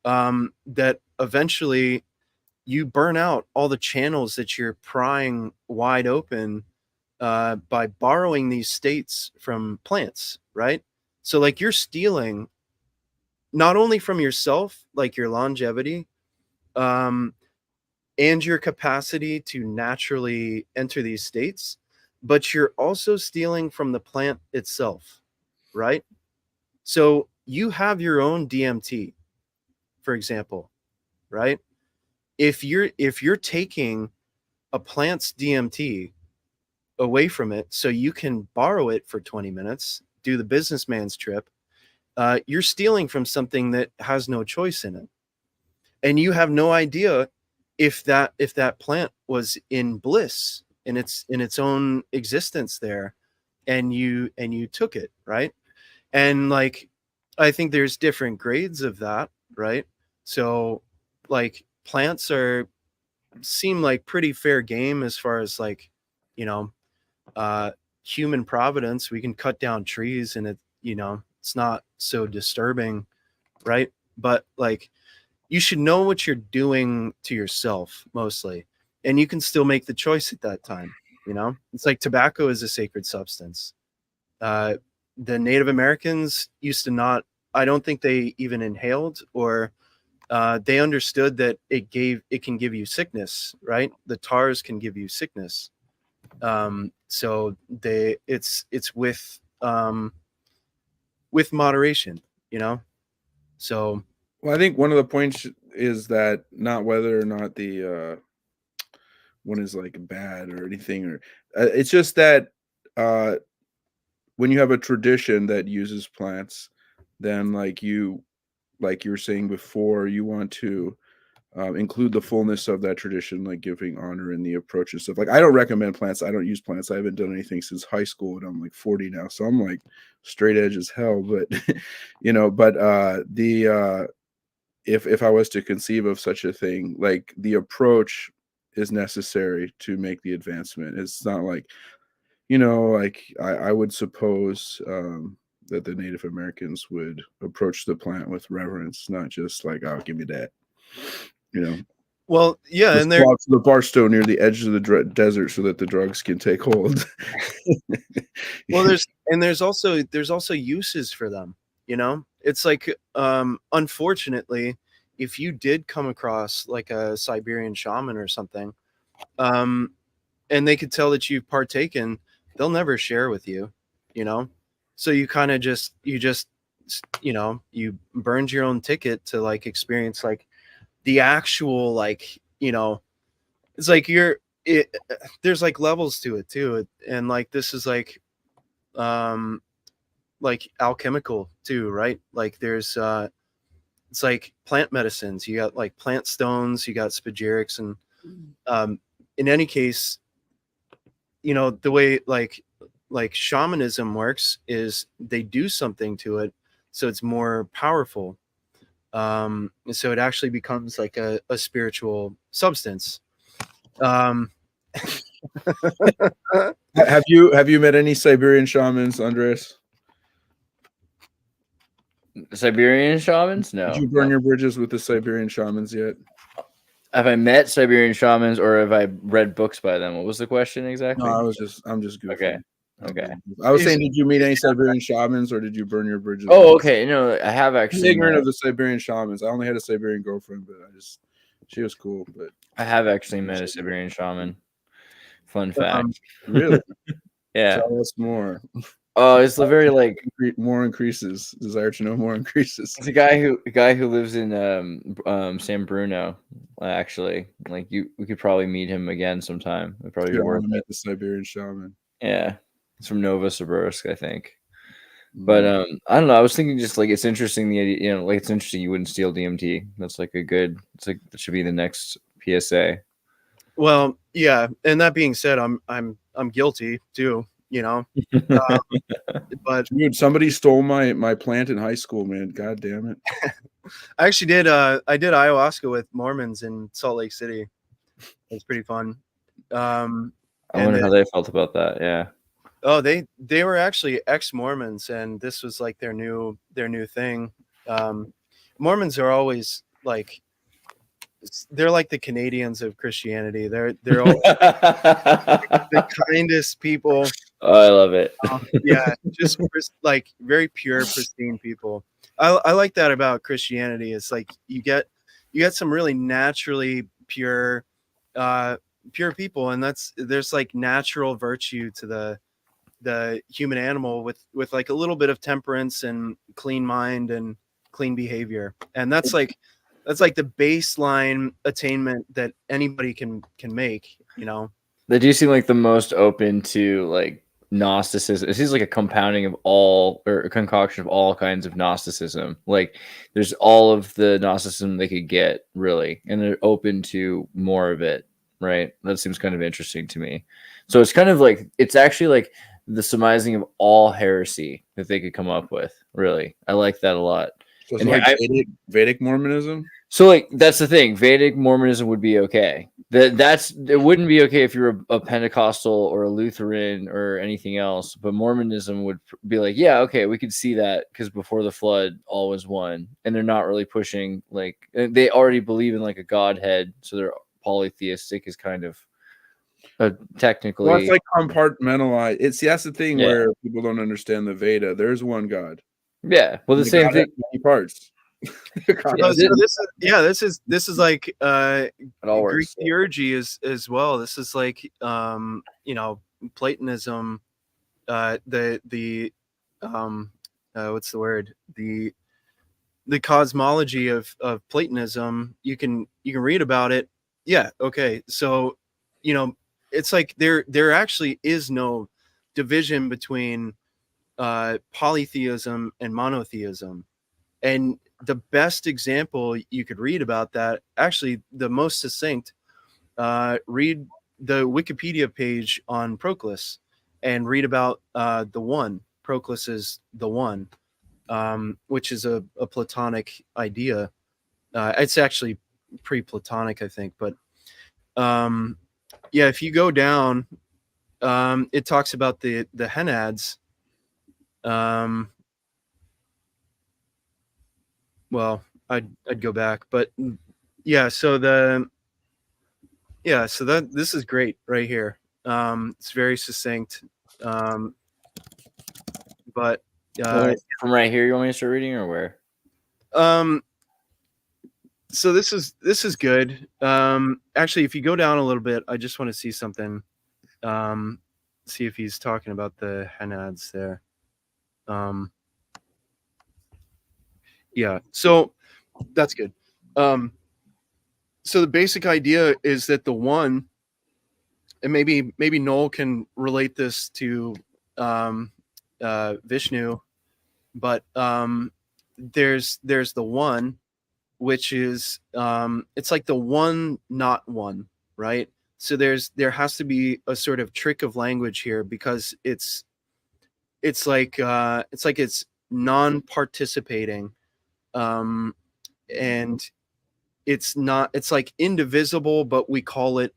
That eventually you burn out all the channels that you're prying wide open by borrowing these states from plants, right? So like you're stealing not only from yourself, like your longevity, and your capacity to naturally enter these states, but you're also stealing from the plant itself, right? So you have your own DMT, for example, right? If you're taking a plant's DMT away from it so you can borrow it for 20 minutes, do the businessman's trip, you're stealing from something that has no choice in it. And you have no idea if that plant was in bliss in its own existence there, and you took it, right? And like, I think there's different grades of that, right? So like plants seem like pretty fair game as far as like, you know, human providence. We can cut down trees and it's not so disturbing, right? But like, you should know what you're doing to yourself mostly, and you can still make the choice at that time. It's like tobacco is a sacred substance. The Native Americans used to not, I don't think they even inhaled, or they understood that it can give you sickness, right? The tars can give you sickness. So it's with moderation, so. Well, I think one of the points is that not whether or not the one is like bad or anything, or it's just that when you have a tradition that uses plants, then like you were saying before, you want to include the fullness of that tradition, like giving honor in the approach and stuff. Like, I don't recommend plants. I don't use plants. I haven't done anything since high school, and I'm like 40 now, so I'm like straight edge as hell. But if I was to conceive of such a thing, like the approach is necessary to make the advancement. It's not like, like I would suppose that the Native Americans would approach the plant with reverence, not just like, oh, give me that, Well, yeah, Let's and there. go out to the barstow near the edge of the desert so that the drugs can take hold. Well, there's also uses for them. It's like, unfortunately, if you did come across like a Siberian shaman or something, and they could tell that you've partaken, they'll never share with you. So you kind of you burned your own ticket to like experience like the actual, like, it's like there's like levels to it too, and like this is like alchemical too, right? Like there's it's like plant medicines. You got like plant stones, you got spagyrics, and in any case, the way like shamanism works is they do something to it so it's more powerful. So it actually becomes like a spiritual substance. Have you met any Siberian shamans, Andreas? Siberian shamans? No. Did you burn your bridges with the Siberian shamans yet? Have I met Siberian shamans, or have I read books by them? What was the question exactly? No, I'm just goofing. Okay. I was saying, did you meet any Siberian shamans, or did you burn your bridges? Oh, okay. No, I have actually. I'm ignorant of the Siberian shamans. I only had a Siberian girlfriend, but she was cool. But I have actually met a Siberian shaman. Fun fact. Really? Yeah. Tell us more. Oh, it's the very like more increases. Desire to know more increases. It's a guy who lives in San Bruno. Actually, like we could probably meet him again sometime. It'd probably be worth it. Meet the Siberian shaman. Yeah, it's from Novosibirsk, I think. But I don't know. I was thinking just like it's interesting the idea. Like it's interesting you wouldn't steal DMT. That's like it's like that should be the next PSA. Well, yeah, and that being said, I'm guilty too. But dude, somebody stole my plant in high school, man. God damn it. I actually did I did ayahuasca with Mormons in Salt Lake City. It was pretty fun. I wonder how they felt about that. Yeah. Oh, they were actually ex-Mormons, and this was like their new thing. Mormons are always like, they're like the Canadians of Christianity. They're all the kindest people. Oh, I love it. Yeah, just like very pure, pristine people. I like that about Christianity. It's like you get some really naturally pure people, and there's like natural virtue to the human animal with like a little bit of temperance and clean mind and clean behavior. And that's like the baseline attainment that anybody can make, you know. They do seem like the most open to like Gnosticism. It seems like a compounding of all, or a concoction of all kinds of Gnosticism. Like there's all of the Gnosticism they could get, really, and they're open to more of it, right? That seems kind of interesting to me. So it's kind of like, it's actually like the surmising of all heresy that they could come up with, really. I like that a lot. So it's And like I- Vedic Mormonism. So like that's the thing. Vedic Mormonism would be okay. It wouldn't be okay if you're a Pentecostal or a Lutheran or anything else. But Mormonism would be like, yeah, okay, we could see that because before the flood, all was one, and they're not really pushing like they already believe in like a godhead, so they're polytheistic is kind of technically. Well, it's like compartmentalized. That's the thing Yeah. where people don't understand the Veda. There's one God. Yeah, well, the And same God thing. has many parts. This is like It all Greek works. theurgy as well. This is like you know, Platonism, the what's the word, the cosmology of Platonism. You can read about it. Yeah, okay. So, you know, it's like there actually is no division between polytheism and monotheism. And the best example you could read about that, actually the most succinct, read the Wikipedia page on Proclus and read about the one. Proclus is the one, which is a Platonic idea. It's actually pre-Platonic, I think. But yeah, if you go down, it talks about the Henads. Well, I'd go back, but yeah. So that this is great right here. It's very succinct. But From right here, you want me to start reading, or where? So this is good. Actually, if you go down a little bit, I just want to see something. See if he's talking about the Henads there. Yeah, so that's good. So the basic idea is that the one, and maybe Nowl can relate this to Vishnu, but there's the one, which is it's like the one not one, right? So there has to be a sort of trick of language here, because it's like it's non-participating, and it's like indivisible, but we call it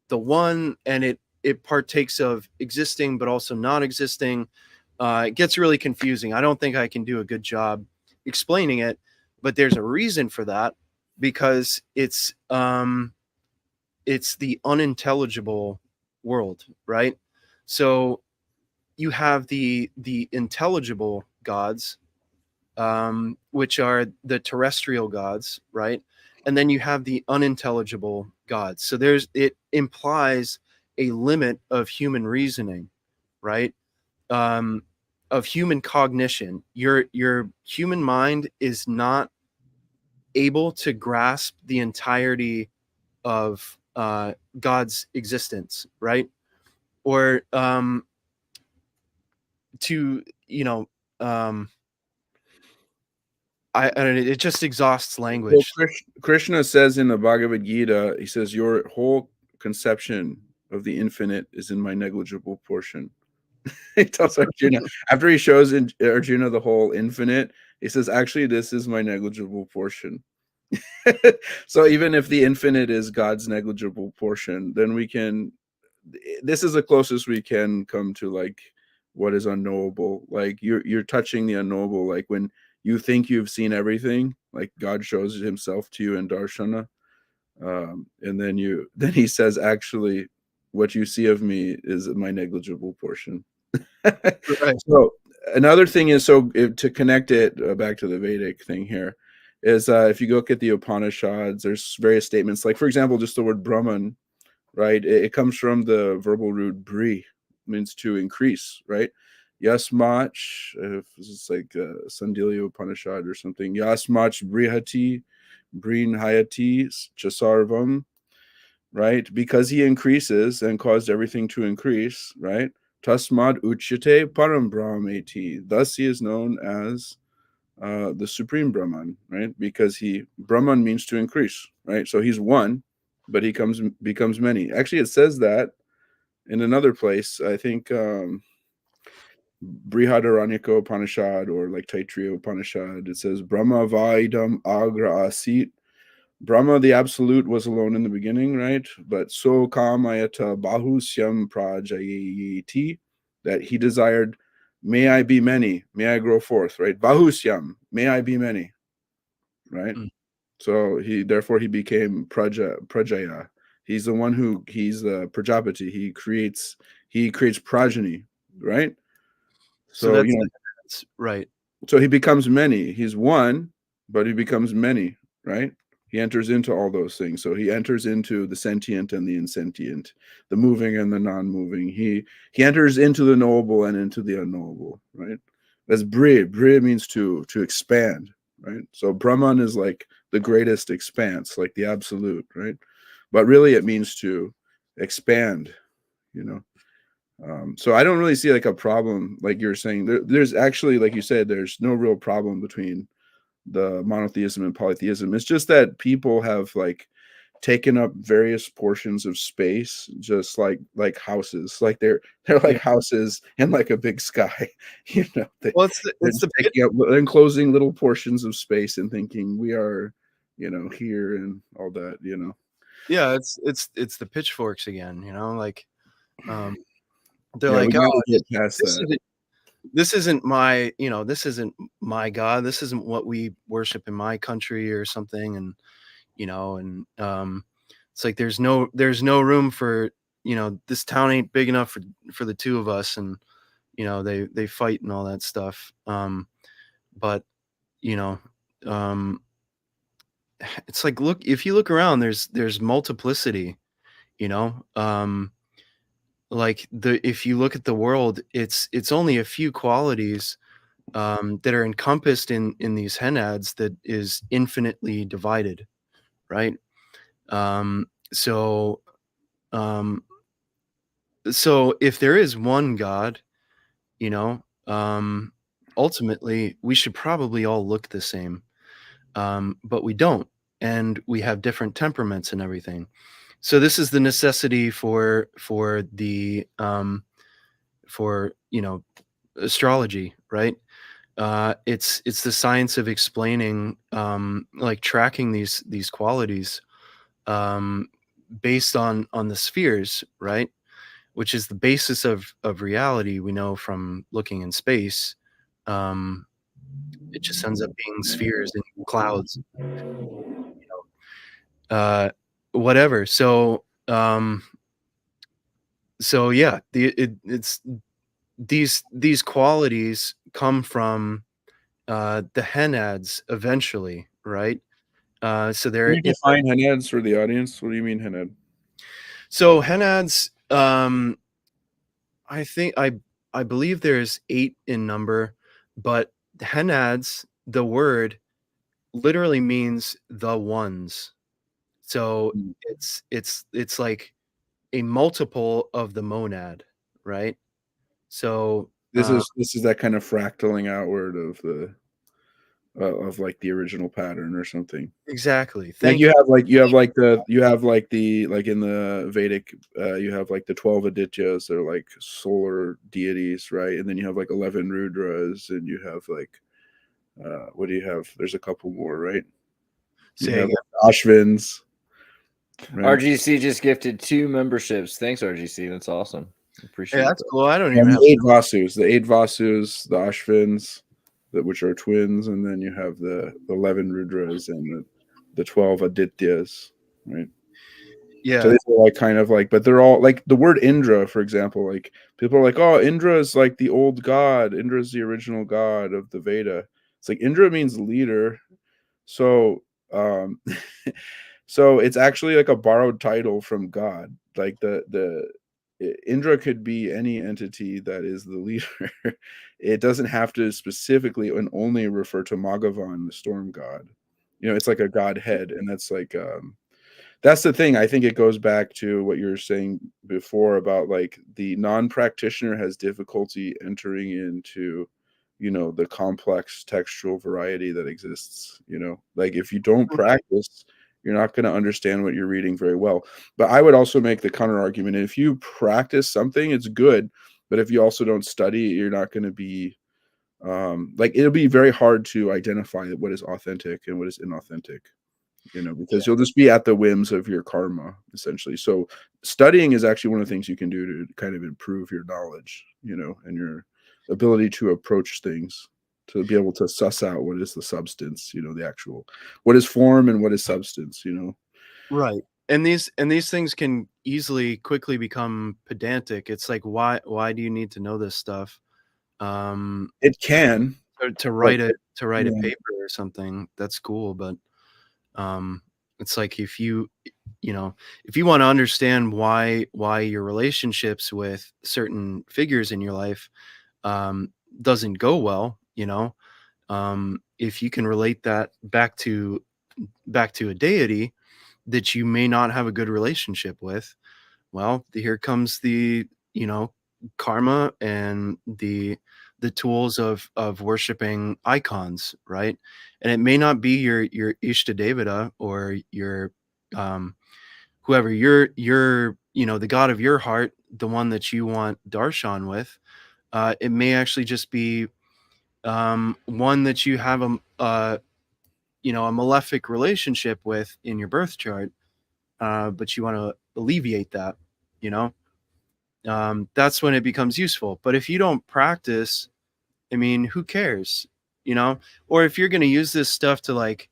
the one, and it partakes of existing but also non-existing. It gets really confusing. I don't think I can do a good job explaining it, but there's a reason for that, because it's the unintelligible world, right? So you have the intelligible gods, which are the terrestrial gods, right? And then you have the unintelligible gods. So it implies a limit of human reasoning, right? Of human cognition. Your human mind is not able to grasp the entirety of God's existence, right? Or to, you know, I don't know, it just exhausts language. Well, Krishna says in the Bhagavad Gita, he says, your whole conception of the infinite is in my negligible portion. He tells Arjuna, after he shows Arjuna the whole infinite, he says, actually, this is my negligible portion. So even if the infinite is God's negligible portion, then this is the closest we can come to like what is unknowable. Like you're touching the unknowable. Like when you think you've seen everything, like God shows himself to you in Darshana. And then he says, actually, what you see of me is my negligible portion. Right. So another thing is, to connect it back to the Vedic thing here, is if you look at the Upanishads, there's various statements. Like, for example, just the word Brahman, right? It comes from the verbal root bri, means to increase, right? Yasmach, if it's like Sandilya Upanishad or something. Yasmach brihati, brin hayati chasarvam, right? Because he increases and caused everything to increase, right? Tasmad uchyate param brahmeti. Thus he is known as the supreme Brahman, right? Because Brahman means to increase, right? So he's one, but he becomes many. Actually, it says that in another place. I think Brihadaranyaka Upanishad or like Taittiriya Upanishad. It says Brahma Vaidam Agra Asit. Brahma, the absolute, was alone in the beginning, right? But so kamayata bahusyam prajayeti, that he desired, may I be many, may I grow forth, right? Bahusyam, may I be many, right? So therefore he became prajaya. He's the one he's the Prajapati. He creates progeny, right? So So that's right. So he becomes many. He's one, but he becomes many, right? He enters into all those things. So he enters into the sentient and the insentient, the moving and the non-moving. He enters into the knowable and into the unknowable, right? That's Bri. Bri means to expand, right? So Brahman is like the greatest expanse, like the absolute, right? But really it means to expand, you know. So I don't really see like a problem, like you're saying. There's actually, like you said, there's no real problem between the monotheism and polytheism. It's just that people have like taken up various portions of space, just like houses. Like they're like houses in like a big sky. You know, Well, they're just taking up, enclosing little portions of space and thinking we are, you know, here and all that. You know. Yeah, it's the pitchforks again. You know, like they're Yeah, like, we gotta oh, get past that. this isn't my, you know, this isn't my God. This isn't what we worship in my country or something. And, you know, and it's like there's no room for, you know, this town ain't big enough for the two of us. And, you know, they fight and all that stuff. But, you know, it's like, look, if you look around, there's multiplicity, you know. Like if you look at the world, it's only a few qualities that are encompassed in these Henads that is infinitely divided, right? So if there is one God, you know, ultimately we should probably all look the same, but we don't, and we have different temperaments and everything. So this is the necessity for the for, you know, astrology, right? It's the science of explaining, like tracking these qualities based on the spheres, right? Which is the basis of reality. We know from looking in space. It just ends up being spheres and clouds, whatever. So yeah, it's these qualities come from the Henads eventually, right? So Can they're you define Henads for the audience? What do you mean Henad? so Henads. I think I believe there's 8 in number, but Henads, the word literally means the ones. So it's like a multiple of the monad, right? So This is that kind of fractaling outward of like the original pattern or something. exactly. Like Thank you have like in the Vedic you have like the 12 Adityas, they're like solar deities, right? And then you have like 11 Rudras, and you have like what do you have? There's a couple more, right? You have like Ashvins. Right? RGC just gifted 2 memberships. Thanks, RGC. That's awesome. Appreciate that's that. cool. I don't And even have the 8 Vasus, the Ashvins, which are twins, and then you have the 11 Rudras and the 12 Adityas, right? Yeah. So these are like kind of like, but they're all like the word Indra, for example. Like people are like, oh, Indra is like the old god. Indra is the original god of the Veda. It's like Indra means leader. So so it's actually like a borrowed title from God. Like Indra could be any entity that is the leader. It doesn't have to specifically and only refer to Magavan, the storm god. You know, it's like a godhead, and that's like that's the thing. I think it goes back to what you were saying before about like the non-practitioner has difficulty entering into, you know, the complex textual variety that exists. You know, like if you don't practice, you're not going to understand what you're reading very well. But I would also make the counter argument: if you practice something, it's good. But if you also don't study, you're not going to be like, it'll be very hard to identify what is authentic and what is inauthentic, you know, because you'll just be at the whims of your karma, essentially. So studying is actually one of the things you can do to kind of improve your knowledge, you know, and your ability to approach things, to be able to suss out what is the substance, you know, the actual, what is form and what is substance, you know. Right. And these things can quickly become pedantic. It's like, why do you need to know this stuff? It can To write but a yeah. paper or something, that's cool, but it's like, if you want to understand why your relationships with certain figures in your life doesn't go well, you know, if you can relate that back to a deity that you may not have a good relationship with, well, here comes the, karma and the tools of worshiping icons, right? And it may not be your Ishtadevata or your whoever your the god of your heart, the one that you want darshan with. It may actually just be one that you have a malefic relationship with in your birth chart, but you want to alleviate that, you know. That's when it becomes useful. But if you don't practice, I mean, who cares, you know? Or if you're going to use this stuff to like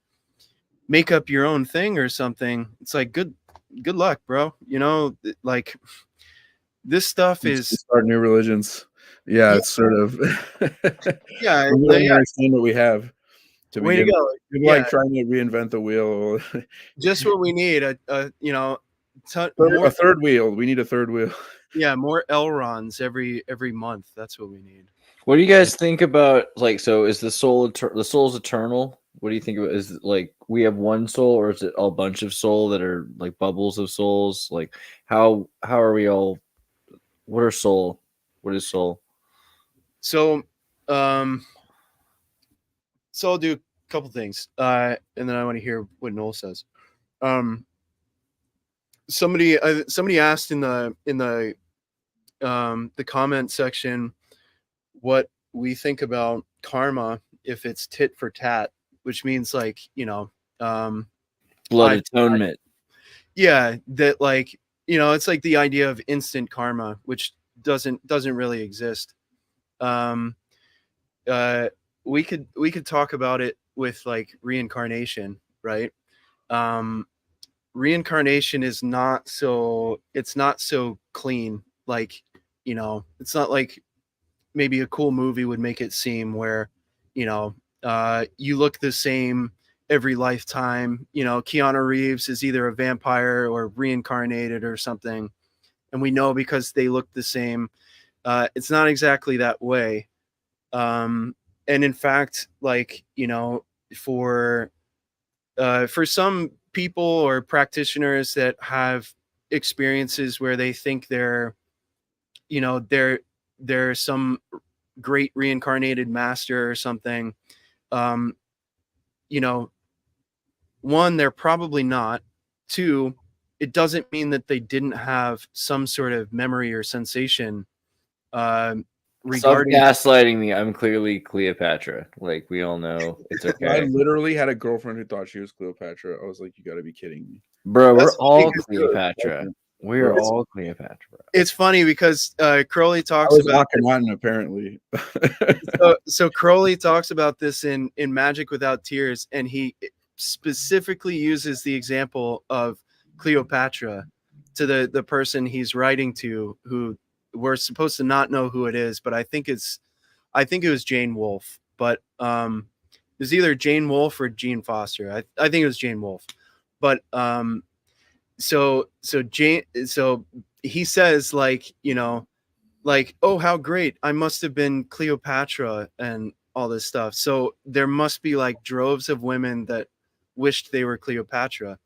make up your own thing or something, it's like, good luck, bro. You know, like, this stuff is, start new religions. Yeah, yeah, it's sort of yeah, we don't understand what we have to way to begin with. go. People Yeah, like trying to reinvent the wheel. just what we need. A More, third wheel. We need a third wheel. yeah, more Elrons every month. That's what we need. What do you guys think about, like, so is the soul the soul's eternal? What do you think about, is it like we have one soul, or is it a bunch of soul that are like bubbles of souls? Like how are we all, what are soul? What is soul? So, I'll do a couple things, and then I want to hear what Nowl says. Somebody asked in the comment section what we think about karma if it's tit for tat, which means, like, Blood atonement. Yeah, that, like, it's like the idea of instant karma, which doesn't really exist. We could talk about it with like reincarnation, right? Reincarnation is not so clean. Like, it's not like maybe a cool movie would make it seem, where you look the same every lifetime. Keanu Reeves is either a vampire or reincarnated or something, and we know because they look the same. It's not exactly that way. And in fact, like, for some people or practitioners that have experiences where they think they're some great reincarnated master or something, one, they're probably not. Two, it doesn't mean that they didn't have some sort of memory or sensation regarding. Stop gaslighting me. I'm clearly Cleopatra. Like, we all know it's okay. I literally had a girlfriend who thought she was Cleopatra. I was like, you got to be kidding me. Bro, That's we're all funny. Cleopatra. We're all Cleopatra. It's funny because Crowley I talks was about Akhenaten, apparently. so Crowley talks about this in Magic Without Tears, and he specifically uses the example of Cleopatra to the person he's writing to, who we're supposed to not know who it is, but I think it was Jane Wolfe, but it was either Jane Wolfe or Jean Foster. I think it was Jane Wolfe, but so he says, like, you know, like, oh, how great, I must have been Cleopatra and all this stuff. So there must be like droves of women that wished they were Cleopatra.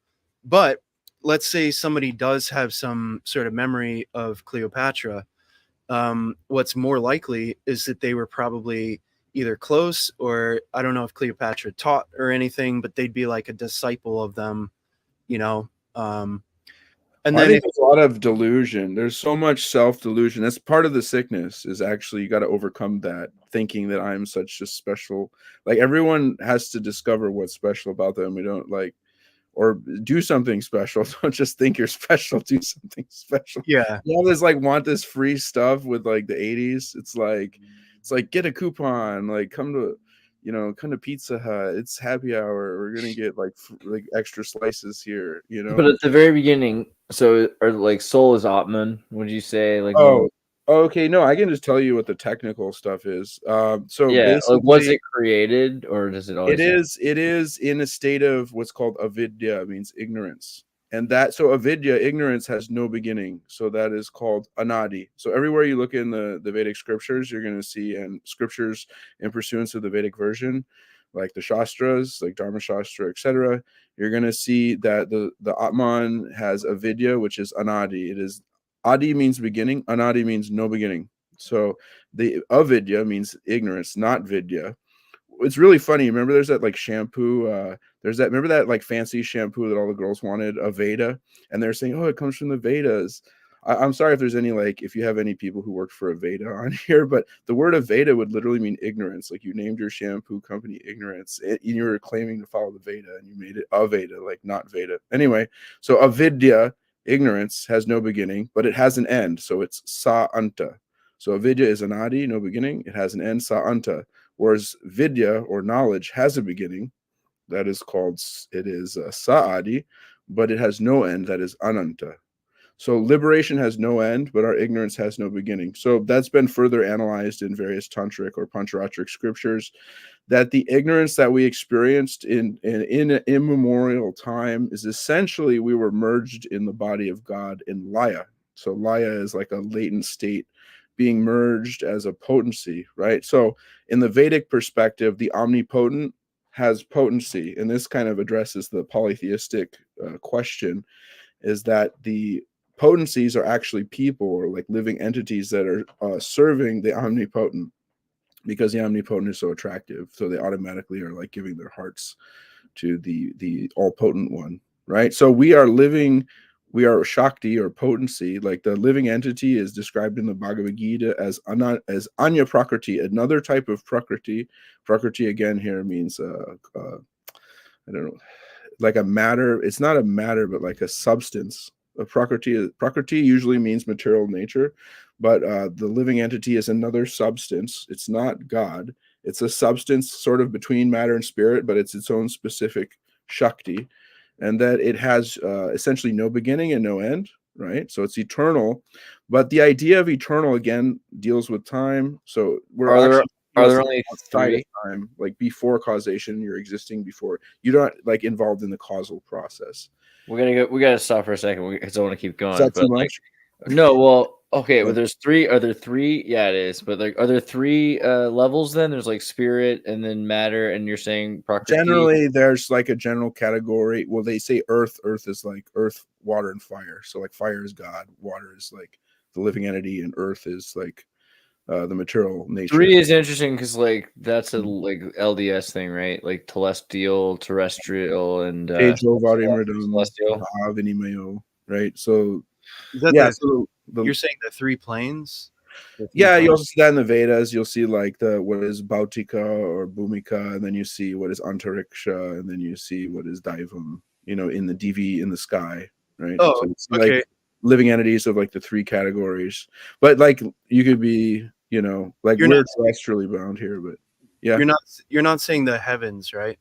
But let's say somebody does have some sort of memory of Cleopatra. What's more likely is that they were probably either close, or I don't know if Cleopatra taught or anything, but they'd be like a disciple of them, you know. And I then think there's a lot of delusion. There's so much self-delusion. That's part of the sickness, is actually you got to overcome that, thinking that I'm such a special. Like, everyone has to discover what's special about them. We don't like, or do something special. Don't just think you're special. Do something special. yeah, You always like want this free stuff with like the 80s. It's like get a coupon, like come to Pizza Hut. It's happy hour. We're gonna get like extra slices here. You know. But at the very beginning, so or like soul is Atman. Would you say like Oh, okay. No, I can just tell you what the technical stuff is. So yeah, like was basically, it created or does it always? it is in a state of what's called avidya, means ignorance. And that, so avidya, ignorance, has no beginning. So that is called anadi. So everywhere you look in the Vedic scriptures, you're going to see, and scriptures in pursuance of the Vedic version, like the Shastras, like Dharma Shastra, etc., you're going to see that the Atman has avidya, which is anadi. It is, adi means beginning, anadi means no beginning. So the avidya means ignorance, not vidya. It's really funny. Remember, there's that like shampoo. Remember that like fancy shampoo that all the girls wanted, a Veda, and they're saying, "Oh, it comes from the Vedas." I'm sorry if there's any if you have any people who work for a Veda on here, but the word of Veda would literally mean ignorance. Like, you named your shampoo company ignorance, and you were claiming to follow the Veda, and you made it a Veda, like not Veda. Anyway, so avidya, ignorance, has no beginning, but it has an end. So it's sa anta. So avidya is anadi, no beginning. It has an end, sa anta. Whereas vidya, or knowledge, has a beginning. That is called, it is sa'adi, but it has no end. That is ananta. So liberation has no end, but our ignorance has no beginning. So that's been further analyzed in various tantric or pancharatric scriptures, that the ignorance that we experienced in immemorial time is essentially we were merged in the body of God in Laya. So Laya is like a latent state being merged as a potency, right? So in the Vedic perspective, the omnipotent has potency, and this kind of addresses the polytheistic question, is that the potencies are actually people, or like living entities that are serving the omnipotent, because the omnipotent is so attractive. So they automatically are like giving their hearts to the all potent one, right? So we are Shakti, or potency. Like, the living entity is described in the Bhagavad Gita as Anya Prakriti, another type of Prakriti. Prakriti again here means I don't know, like a matter. It's not a matter, but like a substance. A Prakriti usually means material nature, but the living entity is another substance. It's not God. It's a substance sort of between matter and spirit, but it's its own specific Shakti, and that it has essentially no beginning and no end, right? So it's eternal, but the idea of eternal again deals with time. So we're Are there only outside three? of time, like before causation, you're existing before. You're not like involved in the causal process. We gotta stop for a second because I want to keep going. Is that but too like, much? no, well, okay, Yeah. but there's three. Are there three? Yeah, it is. But like, are there three levels then? There's like spirit and then matter, and you're saying Prakriti. Generally, there's like a general category. Well, they say earth. Earth is like earth, water, and fire. So like fire is God, water is like the living entity, and earth is like the material nature. Three is interesting because like that's a like LDS thing, right? Like terrestrial, and celestial. Right. So is that yeah, the, so you're saying the three planes? The three yeah, you planes? also see that in the Vedas. You'll see like what is Bhautika or Bhumika, and then you see what is Antariksha, and then you see what is Daivam, in the DV, in the sky, right? Oh, so it's okay. like living entities of like the three categories. But like you could be, like You're we're not- terrestrially bound here, but yeah. You're not saying the heavens, right?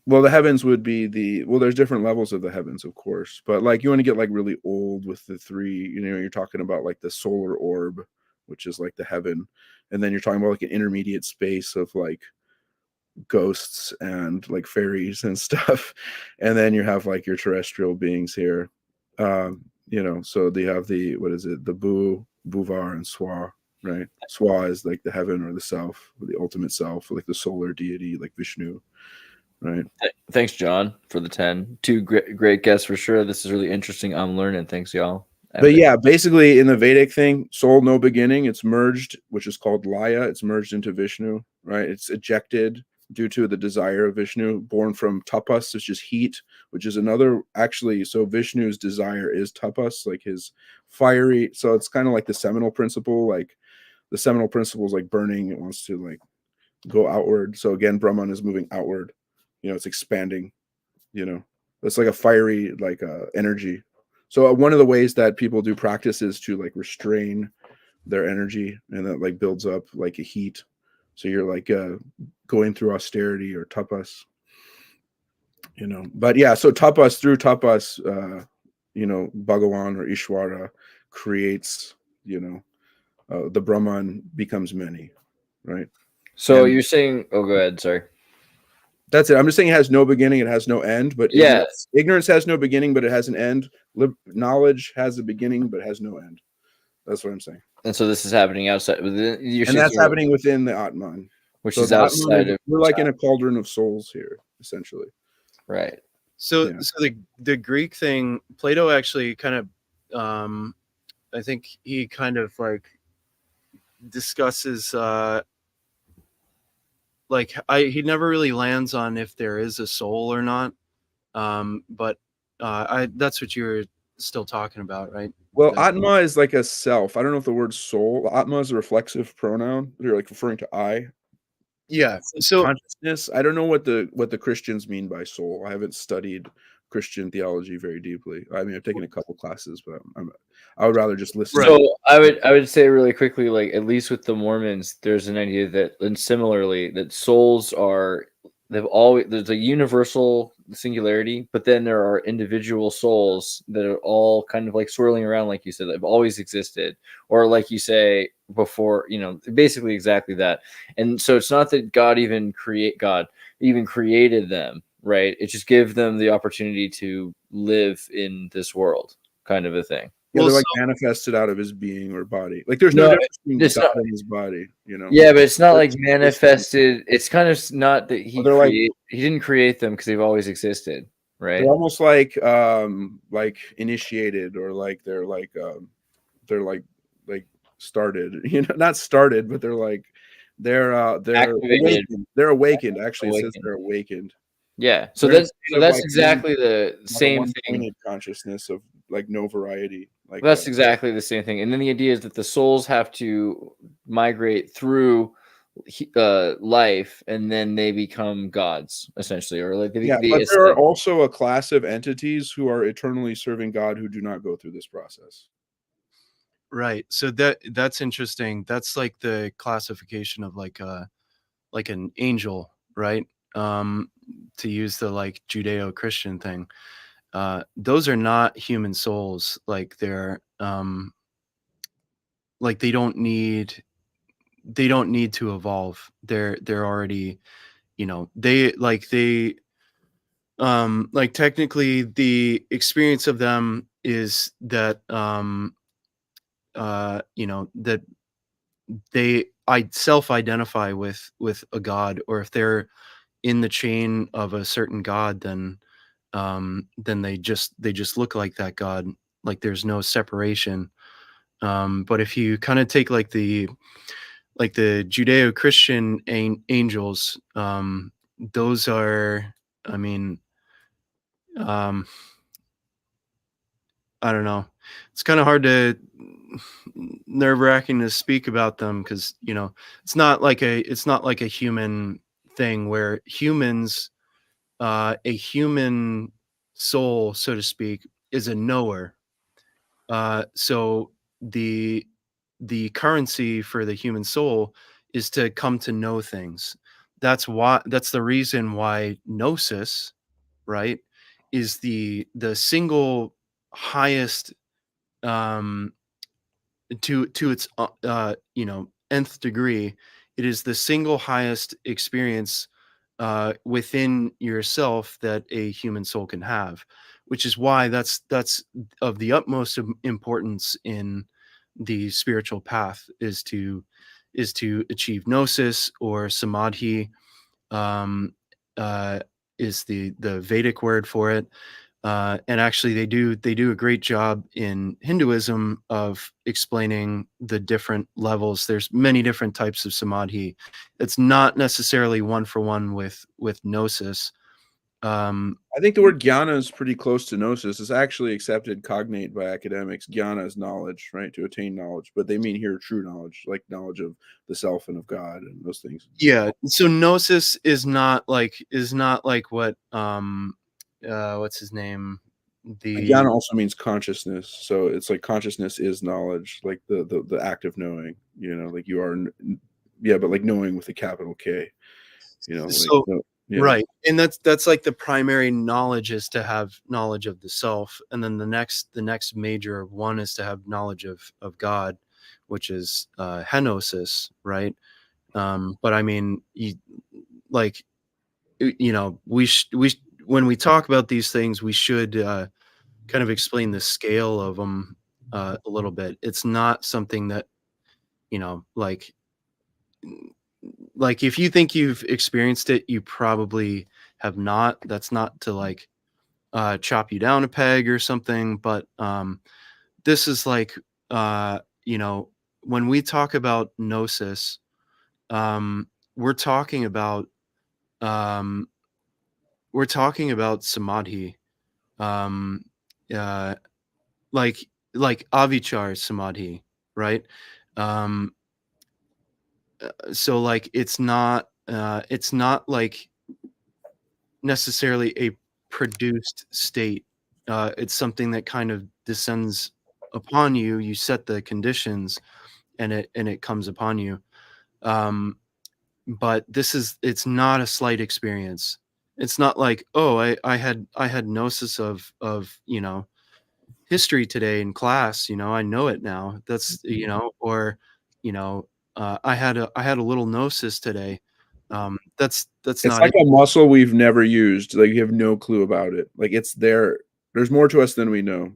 Well, the heavens would be there's different levels of the heavens, of course, but like you want to get like really old with the three, you're talking about like the solar orb, which is like the heaven, and then you're talking about like an intermediate space of like ghosts and like fairies and stuff, and then you have like your terrestrial beings here. You know, so they have the, what is it, the Buvar, and Swa, right? Swa is like the heaven or the self, or the ultimate self, like the solar deity, like Vishnu, right? Thanks, John, for the 10. Two great guests for sure. This is really interesting. I'm learning. Thanks, y'all. But yeah, basically in the Vedic thing, soul no beginning, it's merged, which is called Laya. It's merged into Vishnu, right? It's ejected due to the desire of Vishnu, born from tapas, which is heat, which is another, actually, so Vishnu's desire is tapas, like his fiery. So it's kind of like the seminal principle, like the seminal principle is like burning. It wants to like go outward. So again, Brahman is moving outward, you know, it's expanding, you know, it's like a fiery, like energy. So one of the ways that people do practice is to like restrain their energy, and that like builds up like a heat. So you're like going through austerity or tapas, you know. But yeah, so tapas, through tapas, you know, Bhagawan or Ishwara creates, you know, the Brahman becomes many, right? So And you're saying, oh, go ahead. Sorry. that's it. I'm just saying it has no beginning, it has no end, but Yeah. ignorance has no beginning, but it has an end. Knowledge has a beginning, but has no end. That's what I'm saying. And so this is happening outside. And that's happening within the Atman. Which So is the outside Atman, of. we're like in a cauldron of souls here, essentially. Right. So Yeah. so the Greek thing, Plato actually kind of I think he kind of like discusses like he never really lands on if there is a soul or not. But that's what you were still talking about, right? Well, Atma is like a self. I don't know if the word soul, Atma is a reflexive pronoun. You're like referring to I. Yeah. So Consciousness. I don't know what the Christians mean by soul. I haven't studied Christian theology very deeply. I mean, I've taken a couple classes, but I would rather just listen. So I would say really quickly, like at least with the Mormons, there's an idea that, and similarly, that souls are, there's a universal singularity, but then there are individual souls that are all kind of like swirling around, like you said, that have always existed, or like you say before, you know, basically exactly that. And so it's not that God even created them, right? It just gives them the opportunity to live in this world, kind of a thing. Yeah, Well, they're like so- manifested out of his being or body. Like there's No, no difference between it's God not- and his body, you know. Yeah, but it's not like It's- manifested. It's kind of not that he They're like- he didn't create them because they've always existed, right? They're almost like initiated, or like they're like started, you know, not started, but they're Activated. awakened. They're awakened. Actually, it says Awakened. they're awakened. Yeah. So They're in a that's state of, like, exactly the Like a same thing. one-pointed consciousness of like no variety. Like That's exactly the same thing. And then the idea is that the souls have to migrate through life, and then they become gods, essentially, or like yeah, but there are also a class of entities who are eternally serving God who do not go through this process. right. So that's interesting. That's like the classification of like an angel, right? To use the like Judeo-Christian thing. Those are not human souls. Like they're like they don't need to evolve. They're already, you know, like technically the experience of them is that you know, that I self-identify with a god, or if they're in the chain of a certain god, then they just look like that god. Like there's no separation. But if you kind of take like the Judeo-Christian angels, those are, I mean, I don't know. It's kind of hard to, nerve-wracking to speak about them, because you know it's not like a human thing where humans, a human soul, so to speak, is a knower. So the currency for the human soul is to come to know things. That's the reason why gnosis, right, is the single highest, um to its you know, nth degree. It is the single highest experience within yourself that a human soul can have, which is why that's of the utmost importance in the spiritual path, is to achieve gnosis or samadhi. um, uh, is the Vedic word for it. And actually, they do a great job in Hinduism of explaining the different levels. There's many different types of samadhi. It's not necessarily one for one with gnosis. I think the word jnana is pretty close to gnosis. It's actually accepted cognate by academics. Jnana is knowledge, right? To attain knowledge, but they mean here true knowledge, like knowledge of the self and of God and those things. Yeah. So gnosis is not like what what's his name? Jnana also means consciousness, so it's like consciousness is knowledge, like the act of knowing. You know, like you are, yeah, but like knowing with a capital K. You know, So like, yeah. right, and that's like the primary knowledge is to have knowledge of the self, and then the next major one is to have knowledge of God, which is henosis, right? But I mean, like we when we talk about these things, we should kind of explain the scale of them a little bit. It's not something that like if you think you've experienced it, you probably have not. That's not to like chop you down a peg or something, but this is like when we talk about gnosis, we're talking about um, samadhi, um, uh, like avichar samadhi, right? Um, so like it's not like necessarily a produced state. It's something that kind of descends upon you. You set the conditions, and it comes upon you. But it's not a slight experience. It's not like, oh, I had gnosis of history today in class. I know it now. That's or I had a little gnosis today. That's It's not like it. a muscle we've never used. Like you have no clue about it. Like it's there. There's more to us than we know.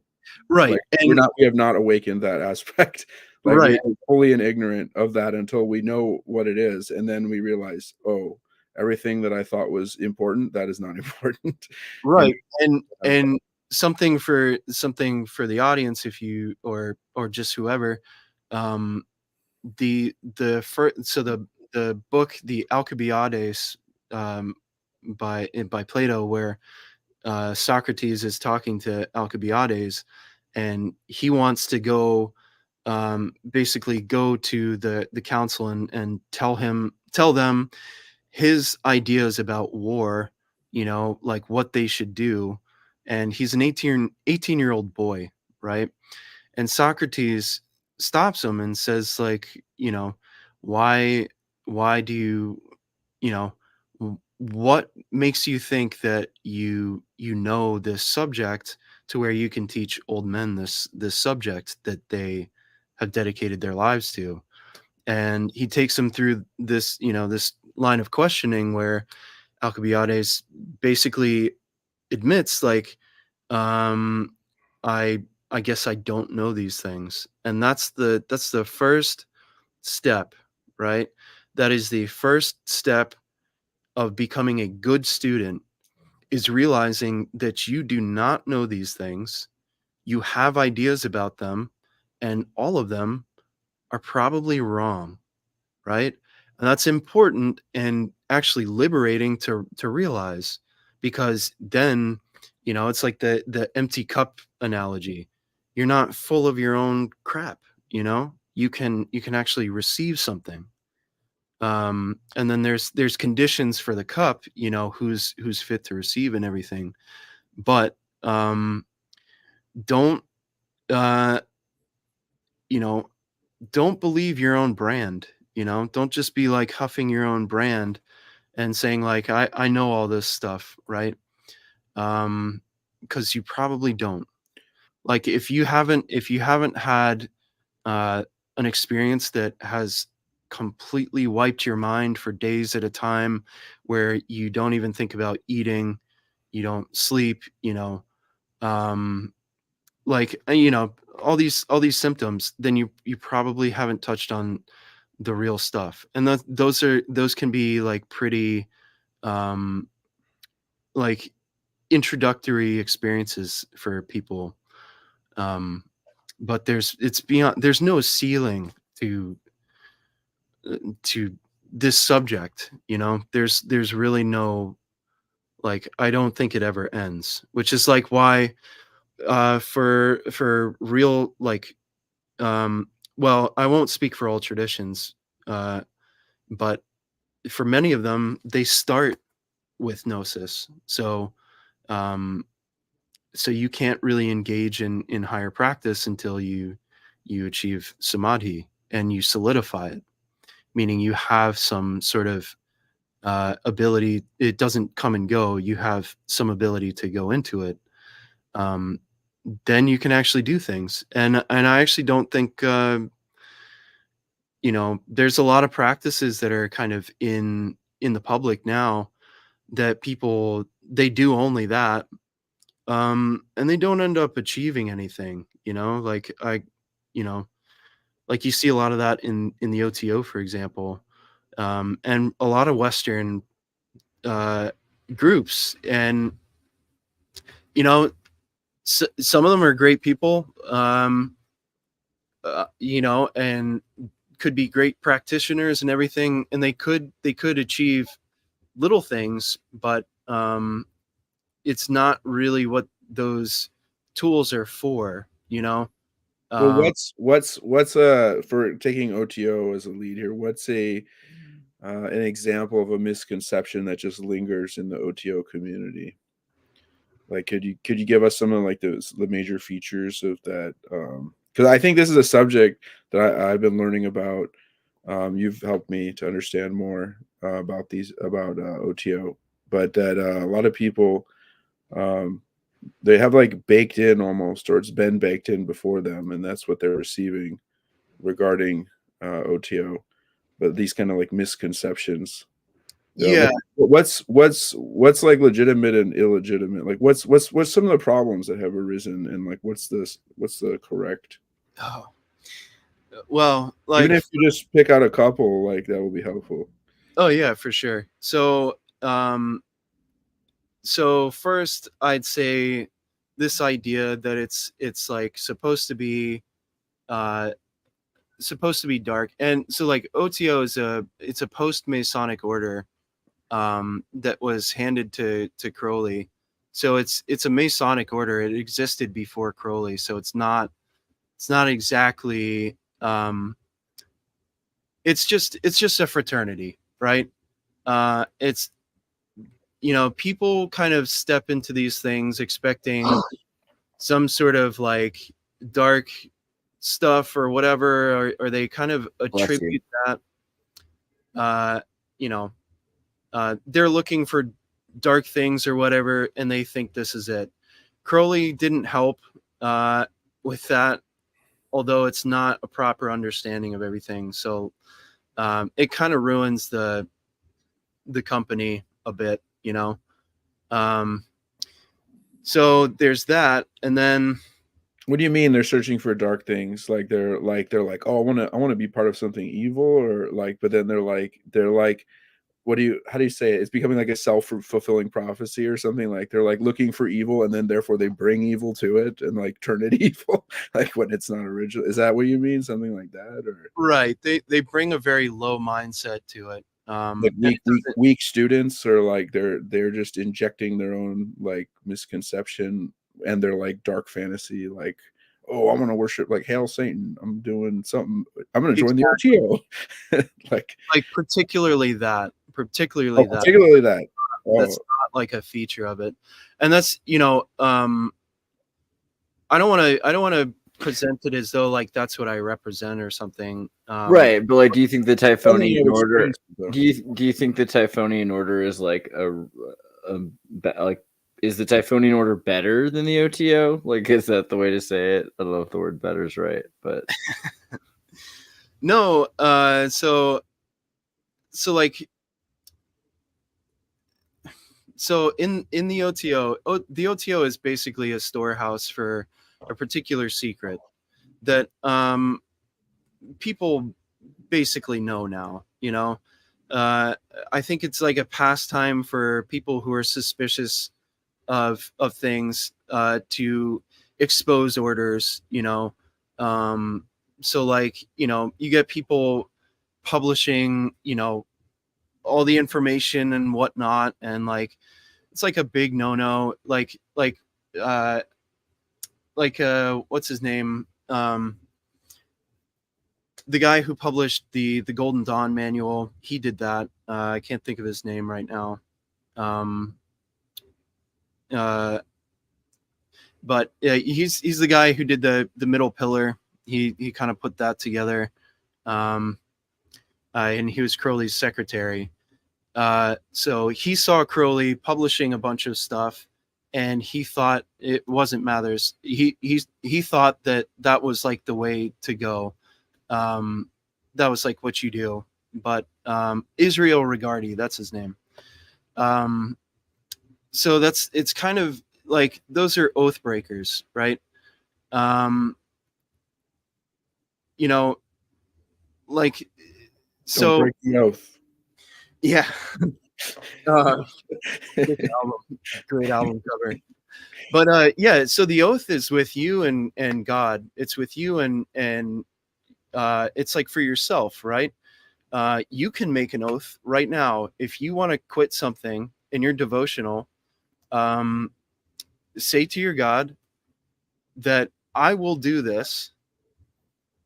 Right. Like And we have not awakened that aspect. Like we right. are fully ignorant of that until we know what it is, and then we realize, oh, everything that I thought was important, that is not important. Right. And And something for the audience, if you or just whoever, um so the book, the Alcibiades, by Plato, where Socrates is talking to Alcibiades, and he wants to go basically go to the council and tell them his ideas about war, like what they should do. And he's an 18-year-old boy, right? And Socrates stops him and says, like, why do you know what makes you think that you know this subject to where you can teach old men this subject that they have dedicated their lives to? And he takes them through this this line of questioning where Alcibiades basically admits, like, um I guess I don't know these things. And that's the first step, right? That is the first step of becoming a good student, is realizing that you do not know these things. You have ideas about them, and all of them are probably wrong, right? And that's important and actually liberating to realize, because then, it's like the empty cup analogy. You're not full of your own crap, you can actually receive something. And then there's conditions for the cup, who's fit to receive and everything. But don't uh you know don't believe your own brand. Don't just be like huffing your own brand and saying, like, I know all this stuff, right? Because you probably don't. Like, if you haven't had an experience that has completely wiped your mind for days at a time, where you don't even think about eating, you don't sleep, like, you know, all these symptoms, then you probably haven't touched on the real stuff. And those can be like pretty like introductory experiences for people. But there's no ceiling to this subject, you know. There's really no, like, I don't think it ever ends, which is like why for real, like, well, I won't speak for all traditions, but for many of them, they start with gnosis. So so you can't really engage in higher practice until you achieve samadhi and you solidify it, meaning you have some sort of ability. It doesn't come and go. You have some ability to go into it. Then you can actually do things. And I actually don't think, you know, there's a lot of practices that are kind of in the public now that people, they do only that, and they don't end up achieving anything, you know. Like, you know, like you see a lot of that in the O.T.O, for example, and a lot of Western groups. And you know, some of them are great people, you know, and could be great practitioners and everything, and they could achieve little things, but it's not really what those tools are for, you know. Well, what's for taking OTO as a lead here? What's an example of a misconception that just lingers in the OTO community? Like, could you give us some of like the major features of that? Because I think this is a subject that I've been learning about. You've helped me to understand more about OTO, but that a lot of people they have like baked in almost, or it's been baked in before them, and that's what they're receiving regarding OTO. But these kind of like misconceptions. Yeah. What's like legitimate and illegitimate? Like what's some of the problems that have arisen, and like what's the correct? Oh. Well, like, Even if you just pick out a couple, like that will be helpful. oh yeah, for sure. So so first I'd say this idea that it's like supposed to be dark. And so like OTO is it's a post-Masonic order that was handed to Crowley. So it's a Masonic order. It existed before Crowley, so it's not exactly it's just a fraternity, right? It's, you know, people kind of step into these things expecting some sort of like dark stuff or whatever, or they kind of attribute that, you know, they're looking for dark things or whatever, and they think this is it. Crowley didn't help with that, although it's not a proper understanding of everything. So it kind of ruins the company a bit, you know. So there's that. And then What do you mean they're searching for dark things? Like they're like, oh, I want to be part of something evil, or like, but then they're like how do you say it? It's becoming like a self-fulfilling prophecy or something. Like they're like looking for evil, and then therefore they bring evil to it and like turn it evil, like when it's not original. Is that what you mean? Something like that? Or right, they bring a very low mindset to it. like weak students, or like they're just injecting their own like misconception, and they're like dark fantasy, like, oh, I'm gonna worship like Hail Satan, I'm doing something, I'm gonna join the OTO. like particularly that particularly that. that's not like a feature of it. And that's, you know, I don't want to present it as though like that's what I represent or something. Right, but like, do you think the Typhonian order? Do you think the Typhonian order is like like, is the Typhonian order better than the OTO? Like, is that the way to say it? I don't know if the word "better" is right, but no. So like, so in the OTO, the OTO is basically a storehouse for a particular secret that people basically know now. You know, I think it's like a pastime for people who are suspicious of things to expose orders. You know, so like, you know, you get people publishing, you know, all the information and whatnot, and like it's like a big no-no. Uh what's his name, the guy who published the Golden Dawn manual, he did that. I can't think of his name right now. But he's the guy who did the middle pillar. He kind of put that together. And he was Crowley's secretary. So he saw Crowley publishing a bunch of stuff, and he thought it wasn't Mathers. He thought that was like the way to go. That was like what you do. But Israel Regardi, that's his name. So it's kind of like those are oath breakers, right? You know, like so. Don't break the oath. Yeah. Great album cover. But yeah, so the oath is with you and God. It's with you and it's like for yourself, right? You can make an oath right now if you want to quit something in your devotional. Say to your God that I will do this.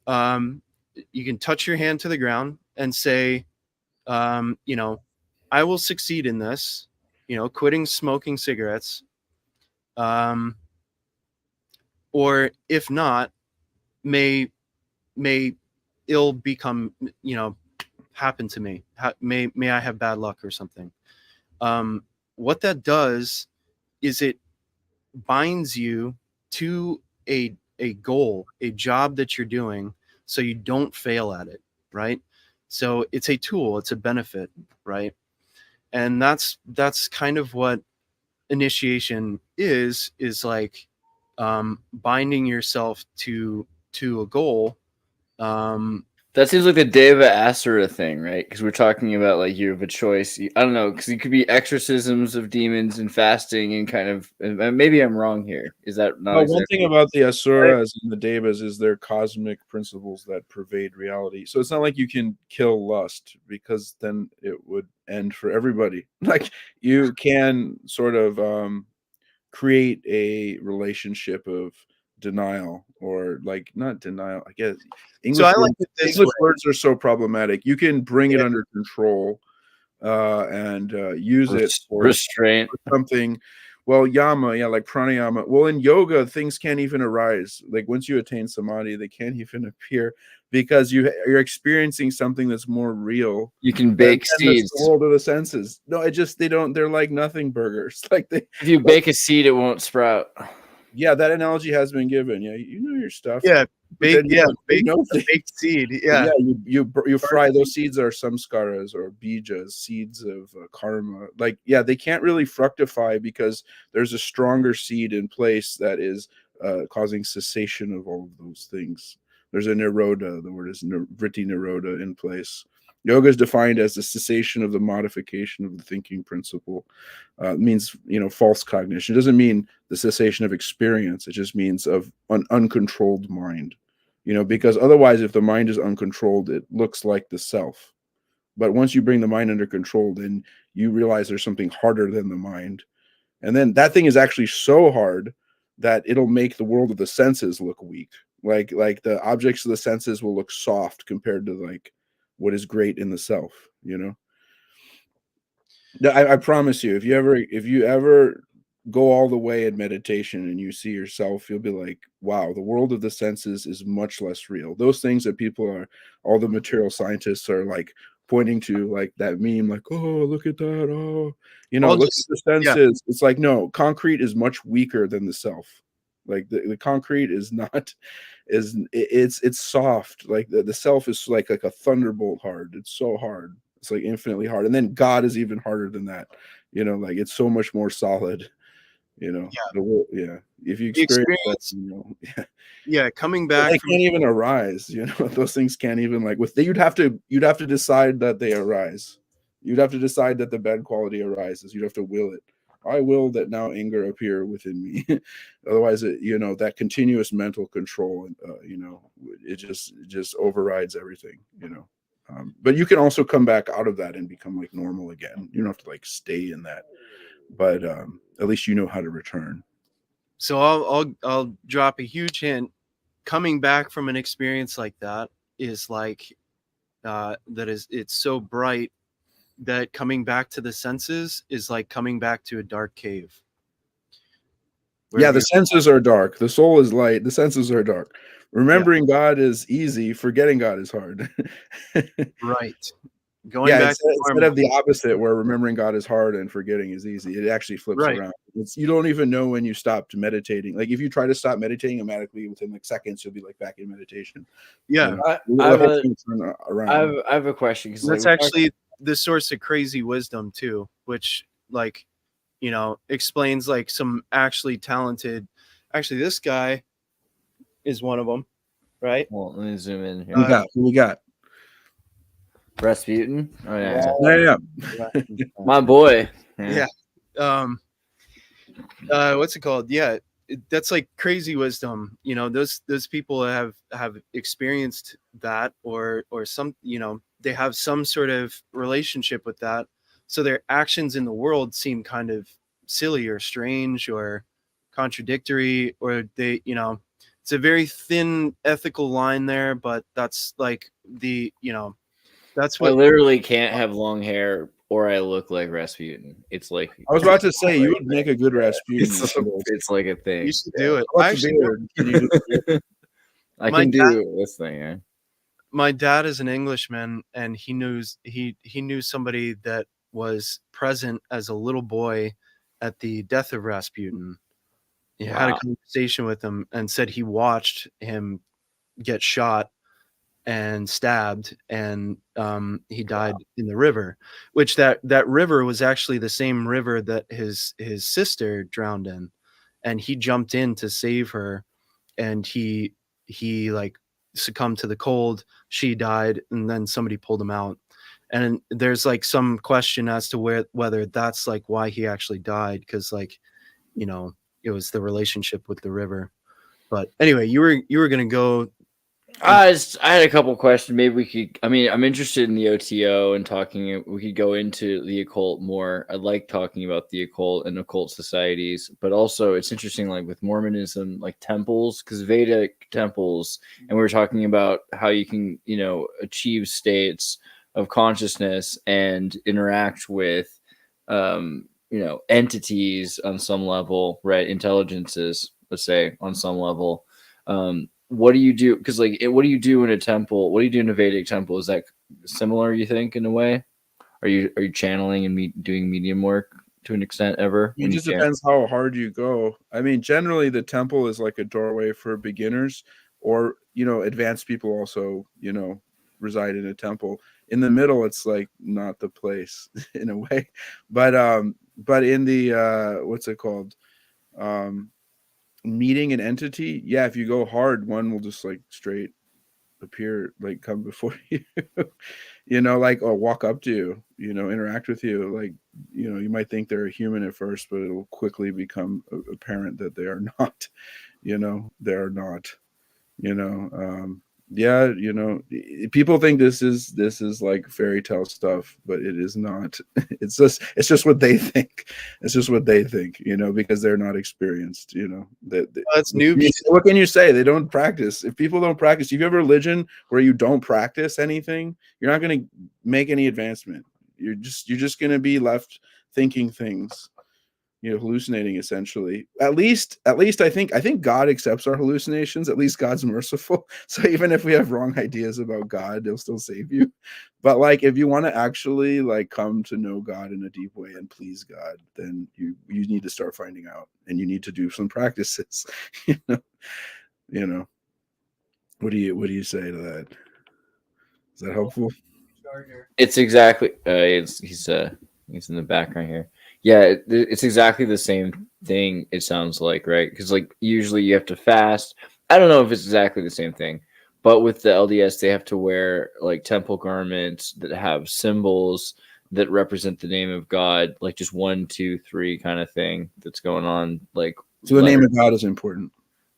You can touch your hand to the ground and say, you know, I will succeed in this, you know, quitting smoking cigarettes. Or if not, may ill become, you know, happen to me. May I have bad luck or something. What that does is it binds you to a goal, a job that you're doing, so you don't fail at it, right? So it's a tool, it's a benefit, right? And that's kind of what initiation is like, binding yourself to a goal. That seems like the Deva Asura thing, right? Because we're talking about like you have a choice. I don't know, because it could be exorcisms of demons and fasting and kind of. And maybe I'm wrong here. Is that not? Well, exactly one thing about the Asuras and the Devas is they're cosmic principles that pervade reality. So it's not like you can kill lust, because then it would end for everybody. Like you can sort of create a relationship of denial, or like not denial, I guess. English words are so problematic. You can bring it under control and use it for restraint or something. Well, yama, yeah, like pranayama. Well, in yoga, things can't even arise. Like once you attain samadhi, they can't even appear, because you're experiencing something that's more real. You can bake seeds. The world of the senses. No, they're like nothing burgers. Like if you bake a seed, it won't sprout. Yeah, that analogy has been given. Yeah, you know your stuff. Yeah, baked seed. Yeah, you fry those seeds are samskaras or bijas, seeds of karma. Like, yeah, they can't really fructify because there's a stronger seed in place that is causing cessation of all of those things. There's a nirodha. The word is vritti nirodha in place. Yoga is defined as the cessation of the modification of the thinking principle. It means, false cognition. It doesn't mean the cessation of experience. It just means of an uncontrolled mind. Because otherwise, if the mind is uncontrolled, it looks like the self. But once you bring the mind under control, then you realize there's something harder than the mind. And then that thing is actually so hard that it'll make the world of the senses look weak. Like the objects of the senses will look soft compared to like what is great in the self. I promise you, if you ever go all the way in meditation and you see yourself, you'll be like, wow, the world of the senses is much less real. Those things that all the material scientists are like pointing to, like that meme, like, oh, look at that, oh, look at the senses. Yeah. It's like, no, concrete is much weaker than the self. Like the concrete is not, it's soft. Like the self is like a thunderbolt hard. It's so hard. It's like infinitely hard. And then God is even harder than that. You know, like it's so much more solid. You know, if you The experience that, experience, you know, yeah, coming they back from can't even arise. You know, those things can't even like you'd have to decide that they arise. You'd have to decide that the bad quality arises. You'd have to will it. I will that now anger appear within me. Otherwise, you know, that continuous mental control, you know, it just overrides everything. You know, but you can also come back out of that and become like normal again. You don't have to like stay in that, but at least you know how to return. So I'll drop a huge hint. Coming back from an experience like that is like it's so bright that coming back to the senses is like coming back to a dark cave. Yeah, the senses are dark. The soul is light. The senses are dark. Remembering God is easy. Forgetting God is hard. Right. Going back instead of the opposite, where remembering God is hard and forgetting is easy, it actually flips around. You don't even know when you stopped meditating. Like if you try to stop meditating, automatically within like seconds, you'll be like back in meditation. Yeah, you know? I have a question because that's actually the source of crazy wisdom too, which like, you know, explains like some actually talented. Actually, this guy is one of them, right? Well, let me zoom in here. Who we got? Rasputin. Oh yeah. My boy. Yeah. What's it called? Yeah, that's like crazy wisdom. You know, those people have experienced that, or some, you know, they have some sort of relationship with that, so their actions in the world seem kind of silly or strange or contradictory, or they, you know, it's a very thin ethical line there, but that's like the, you know, that's what I literally can't have long hair or I look like Rasputin. It's like I was about to say you would make a good Rasputin. It's like a thing. you should do it. I actually I can do this thing. Yeah. My dad is an Englishman, and he knew somebody that was present as a little boy at the death of Rasputin. He had a conversation with him and said he watched him get shot and stabbed, and he died in the river, which that river was actually the same river that his sister drowned in, and he jumped in to save her, and he like succumbed to the cold. She died, and then somebody pulled him out. And there's like some question as to whether that's like why he actually died, because like, you know, it was the relationship with the river. But anyway, you were gonna go. I had a couple questions. Maybe we could. I mean, I'm interested in the O.T.O and talking. We could go into the occult more. I like talking about the occult and occult societies, but also it's interesting, like with Mormonism, like temples, because Vedic temples, and we were talking about how you can, you know, achieve states of consciousness and interact with, you know, entities on some level, right? Intelligences, let's say, on some level. What do you do? Because like, what do you do in a temple? What do you do in a Vedic temple? Is that similar, you think, in a way? Are you channeling and doing medium work to an extent ever? It just depends how hard you go. I mean, generally the temple is like a doorway for beginners, or, you know, advanced people also, you know, reside in a temple. In the middle, it's like not the place in a way, but in the what's it called? Meeting an entity, yeah, if you go hard, one will just like straight appear, like come before you, you know, like, or walk up to you, you know, interact with you. Like, you know, you might think they're a human at first, but it'll quickly become apparent that they are not, you know, they're not, you know. Yeah, you know, people think this is like fairy tale stuff, but it is not. It's just what they think. It's just what they think, you know, because they're not experienced, you know. That's newbie. What can you say? They don't practice. If people don't practice, if you have a religion where you don't practice anything, you're not going to make any advancement. You're just going to be left thinking things, you know, hallucinating essentially. At least I think God accepts our hallucinations. At least God's merciful. So even if we have wrong ideas about God, he'll still save you. But like, if you want to actually like come to know God in a deep way and please God, then you need to start finding out, and you need to do some practices. You know. What do you say to that? Is that helpful? It's exactly he's in the background here. Yeah, it's exactly the same thing. It sounds like, right? Because like usually you have to fast. I don't know if it's exactly the same thing, but with the LDS they have to wear like temple garments that have symbols that represent the name of God, like just 1, 2, 3 kind of thing that's going on. Like So the name of God is important.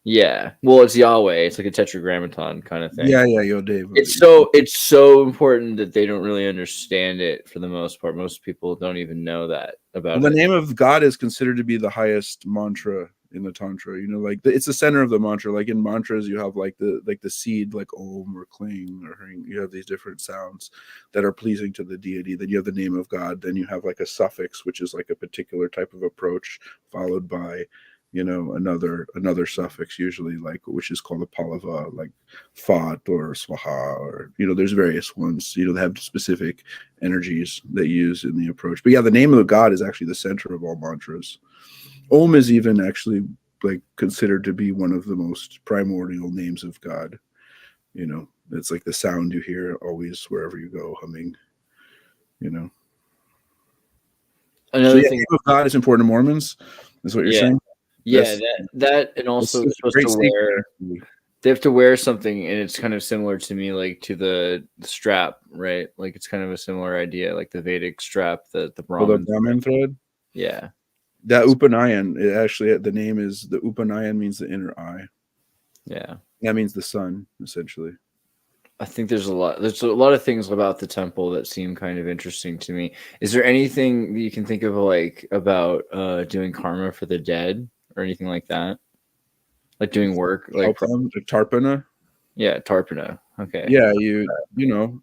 yeah, well, it's Yahweh. It's like a tetragrammaton kind of thing. Yeah, yo, Dave. It's so important that they don't really understand it for the most part. Most people don't even know that about the it. name of God is considered to be the highest mantra in the tantra. You know, like it's the center of the mantra. Like in mantras, you have like the seed, like om or kling, or you have these different sounds that are pleasing to the deity. Then you have the name of God. Then you have like a suffix, which is like a particular type of approach, followed by another suffix, usually like which is called a palava, like fat or swaha, or there's various ones that have specific energies that you use in the approach. But yeah, the name of God is actually the center of all mantras. Om is even actually like considered to be one of the most primordial names of God. It's like the sound you hear always wherever you go, humming. Another so, thing, name of God is important to Mormons. Is what you're saying? Yeah, that and also they're supposed to wear. They have to wear something, and it's kind of similar to me, like to the strap, right? Like it's kind of a similar idea, like the Vedic strap, the Brahman thread. Yeah, that Upanayan. It actually, the name is the Upanayan means the inner eye. Yeah, that means the sun, essentially. I think there's a lot of things about the temple that seem kind of interesting to me. Is there anything that you can think of like about doing karma for the dead or anything like that? Like doing work, like Tarpana. Yeah, Tarpana. Okay. Yeah,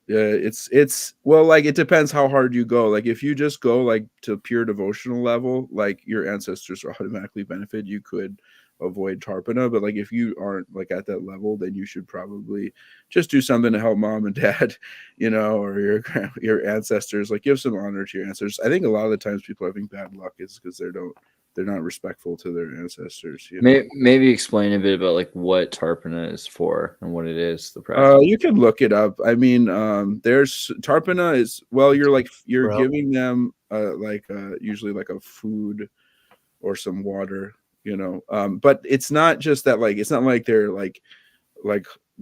it's well, like it depends how hard you go. Like if you just go like to pure devotional level, like your ancestors automatically benefit. You could avoid Tarpana, but like if you aren't like at that level, then you should probably just do something to help mom and dad, or your ancestors. Like give some honor to your ancestors. I think a lot of the times people having bad luck is because they're not respectful to their ancestors. Maybe explain a bit about like what Tarpana is for and what it is. The practice. You can look it up. I mean, there's Tarpana is you're giving them usually like a food or some water, but it's not just that. Like it's not like they're like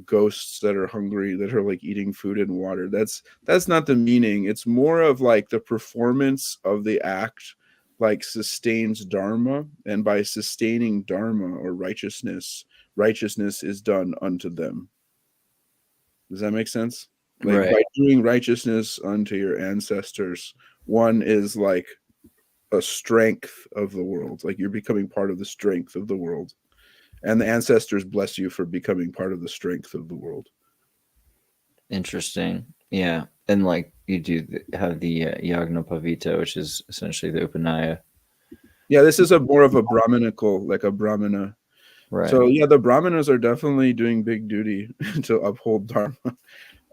ghosts that are hungry that are like eating food and water. That's not the meaning. It's more of like the performance of the act like sustains dharma, and by sustaining dharma or righteousness is done unto them. Does that make sense? Like right. By doing righteousness unto your ancestors, one is like a strength of the world. Like you're becoming part of the strength of the world, and the ancestors bless you for becoming part of the strength of the world. Interesting. Yeah. And like you do have the Yagnopavita, which is essentially the Upanaya. Yeah, this is more of a Brahminical, like a Brahmana. Right. So yeah, the Brahmanas are definitely doing big duty to uphold Dharma.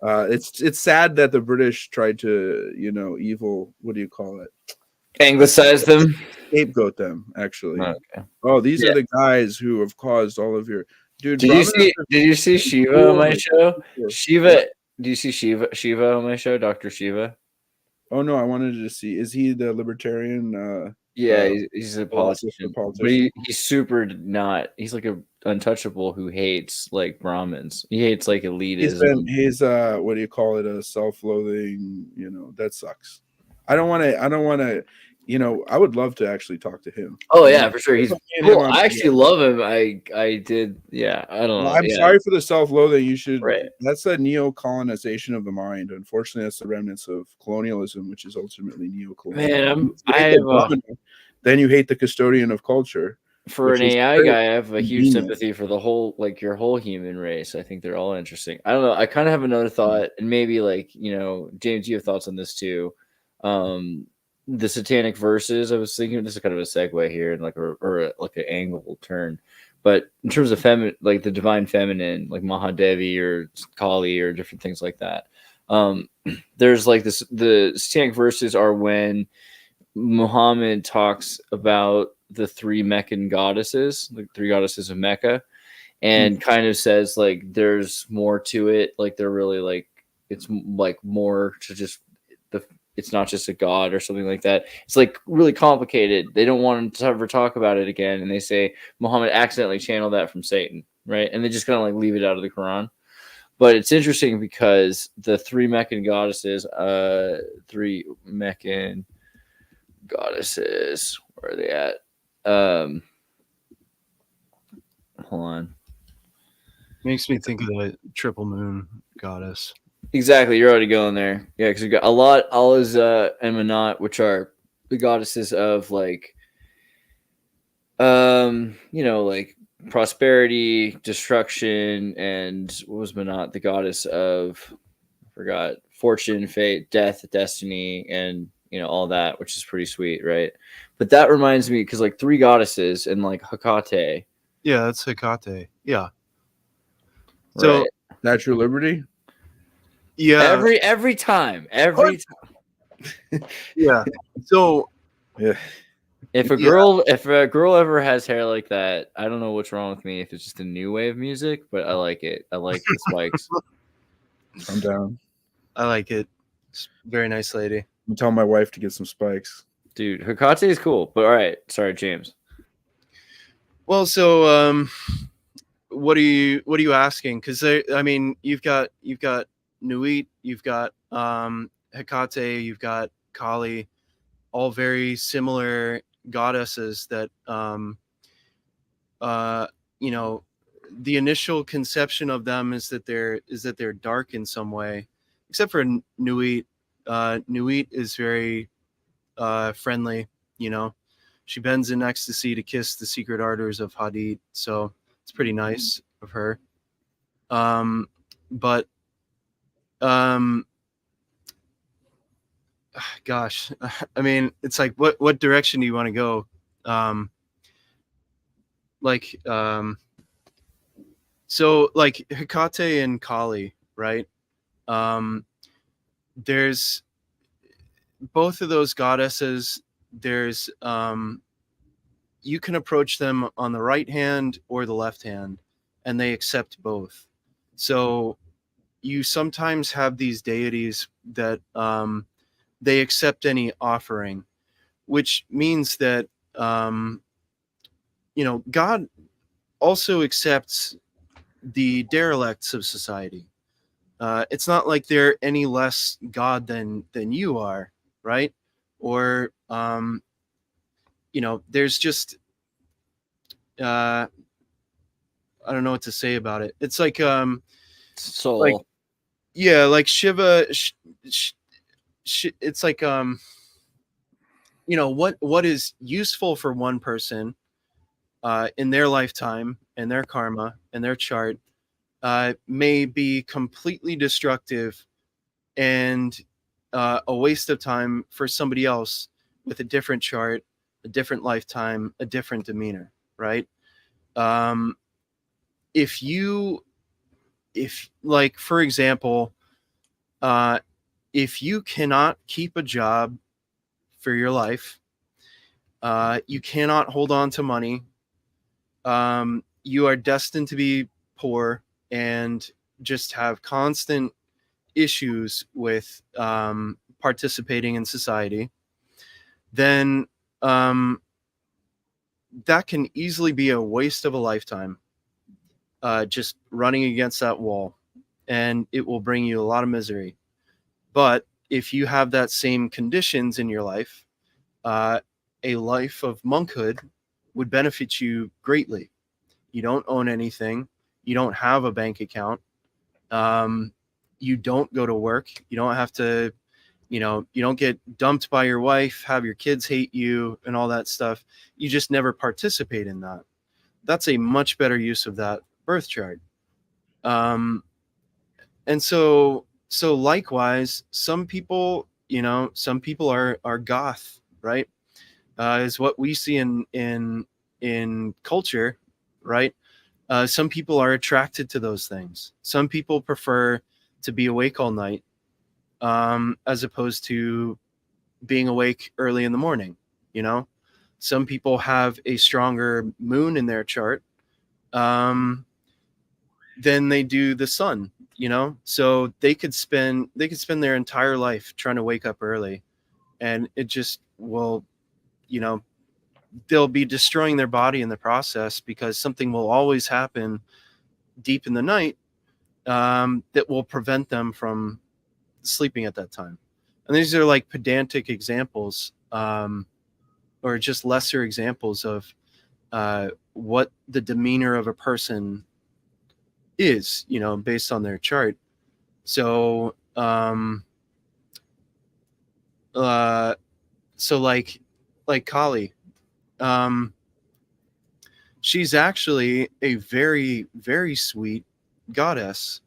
It's sad that the British tried to, evil, what do you call it? Anglicize them? Scapegoat them, actually. Okay. Oh, these are the guys who have caused all of your... Dude, did you see Shiva on my show? Shiva... Do you see Shiva on my show, Dr. Shiva? Oh, no, I wanted to see. Is he the libertarian? Yeah, he's a politician. But he's super not... He's like a untouchable who hates like Brahmins. He hates like elitism. He's what do you call it? A self-loathing, that sucks. I don't want to, I would love to actually talk to him. Oh yeah, for sure. He's cool. I actually love him. I did. Yeah, I don't know. I'm sorry for the self-loathing. You should. Right. That's a neo-colonization of the mind. Unfortunately, that's the remnants of colonialism, which is ultimately neo-colonialism. Man, then you hate the custodian of culture. For an AI guy, I have a huge sympathy for the whole, like your whole human race. I think they're all interesting. I don't know. I kind of have another thought, and maybe like James, you have thoughts on this too. The satanic verses. I was thinking this is kind of a segue here, and like an angle turn. But in terms of like the divine feminine, like Mahadevi or Kali or different things like that, there's like this. The satanic verses are when Muhammad talks about the 3 Meccan goddesses, the 3 goddesses of Mecca, and kind of says like there's more to it. Like they're really like it's like more to just it's not just a god or something like that. It's like really complicated. They don't want to ever talk about it again, and they say Muhammad accidentally channeled that from Satan, right? And they just kind of like leave it out of the Quran. But it's interesting because the three Meccan goddesses, where are they at? Hold on. Makes me think of the triple moon goddess. Exactly, you're already going there. Yeah, because you got Allah and Manat, which are the goddesses of like, like prosperity, destruction, and what was Manat? The goddess of, I forgot, fortune, fate, death, destiny, and all that, which is pretty sweet, right? But that reminds me, because like three goddesses and like Hecate. Yeah, that's Hecate. Yeah. So right. Statue of Liberty. Yeah. Every time. Yeah. So yeah. If a girl ever has hair like that, I don't know what's wrong with me. If it's just a new wave music, but I like it. I like the spikes. I'm down. I like it. It's a very nice lady. I'm telling my wife to get some spikes. Dude, Hecate is cool. But all right, sorry, James. Well, so what are you asking? Because I mean, you've got Nuit, you've got Hecate, you've got Kali, all very similar goddesses that the initial conception of them is that they're dark in some way, except for Nuit. Nuit is very friendly, she bends in ecstasy to kiss the secret ardors of Hadid, so it's pretty nice of her. But gosh, I mean, it's like what direction do you want to go? So like Hecate and Kali, right? There's both of those goddesses. There's you can approach them on the right hand or the left hand, and they accept both. So you sometimes have these deities that they accept any offering, which means that God also accepts the derelicts of society. It's not like they're any less God than you are, right? Or there's just I don't know what to say about it. It's like Soul. like Shiva. It's like what is useful for one person in their lifetime and their karma and their chart may be completely destructive and a waste of time for somebody else with a different chart, a different lifetime, a different demeanor, right? If like, for example, if you cannot keep a job for your life, you cannot hold on to money, you are destined to be poor and just have constant issues with participating in society, then that can easily be a waste of a lifetime, just running against that wall, and it will bring you a lot of misery. But if you have that same conditions in your life, a life of monkhood would benefit you greatly. You don't own anything. You don't have a bank account. You don't go to work. You don't have to, you don't get dumped by your wife, have your kids hate you and all that stuff. You just never participate in that. That's a much better use of that birth chart. And so likewise, some people are goth, right? Is what we see in culture, right? Some people are attracted to those things. Some people prefer to be awake all night, as opposed to being awake early in the morning. Some people have a stronger moon in their chart than they do the sun. you know, so they could spend their entire life trying to wake up early, and it just will, you know, they'll be destroying their body in the process, because something will always happen deep in the night that will prevent them from sleeping at that time. And these are like pedantic examples, or just lesser examples of what the demeanor of a person is, you know, based on their chart. So so like Kali, she's actually a very, very sweet goddess,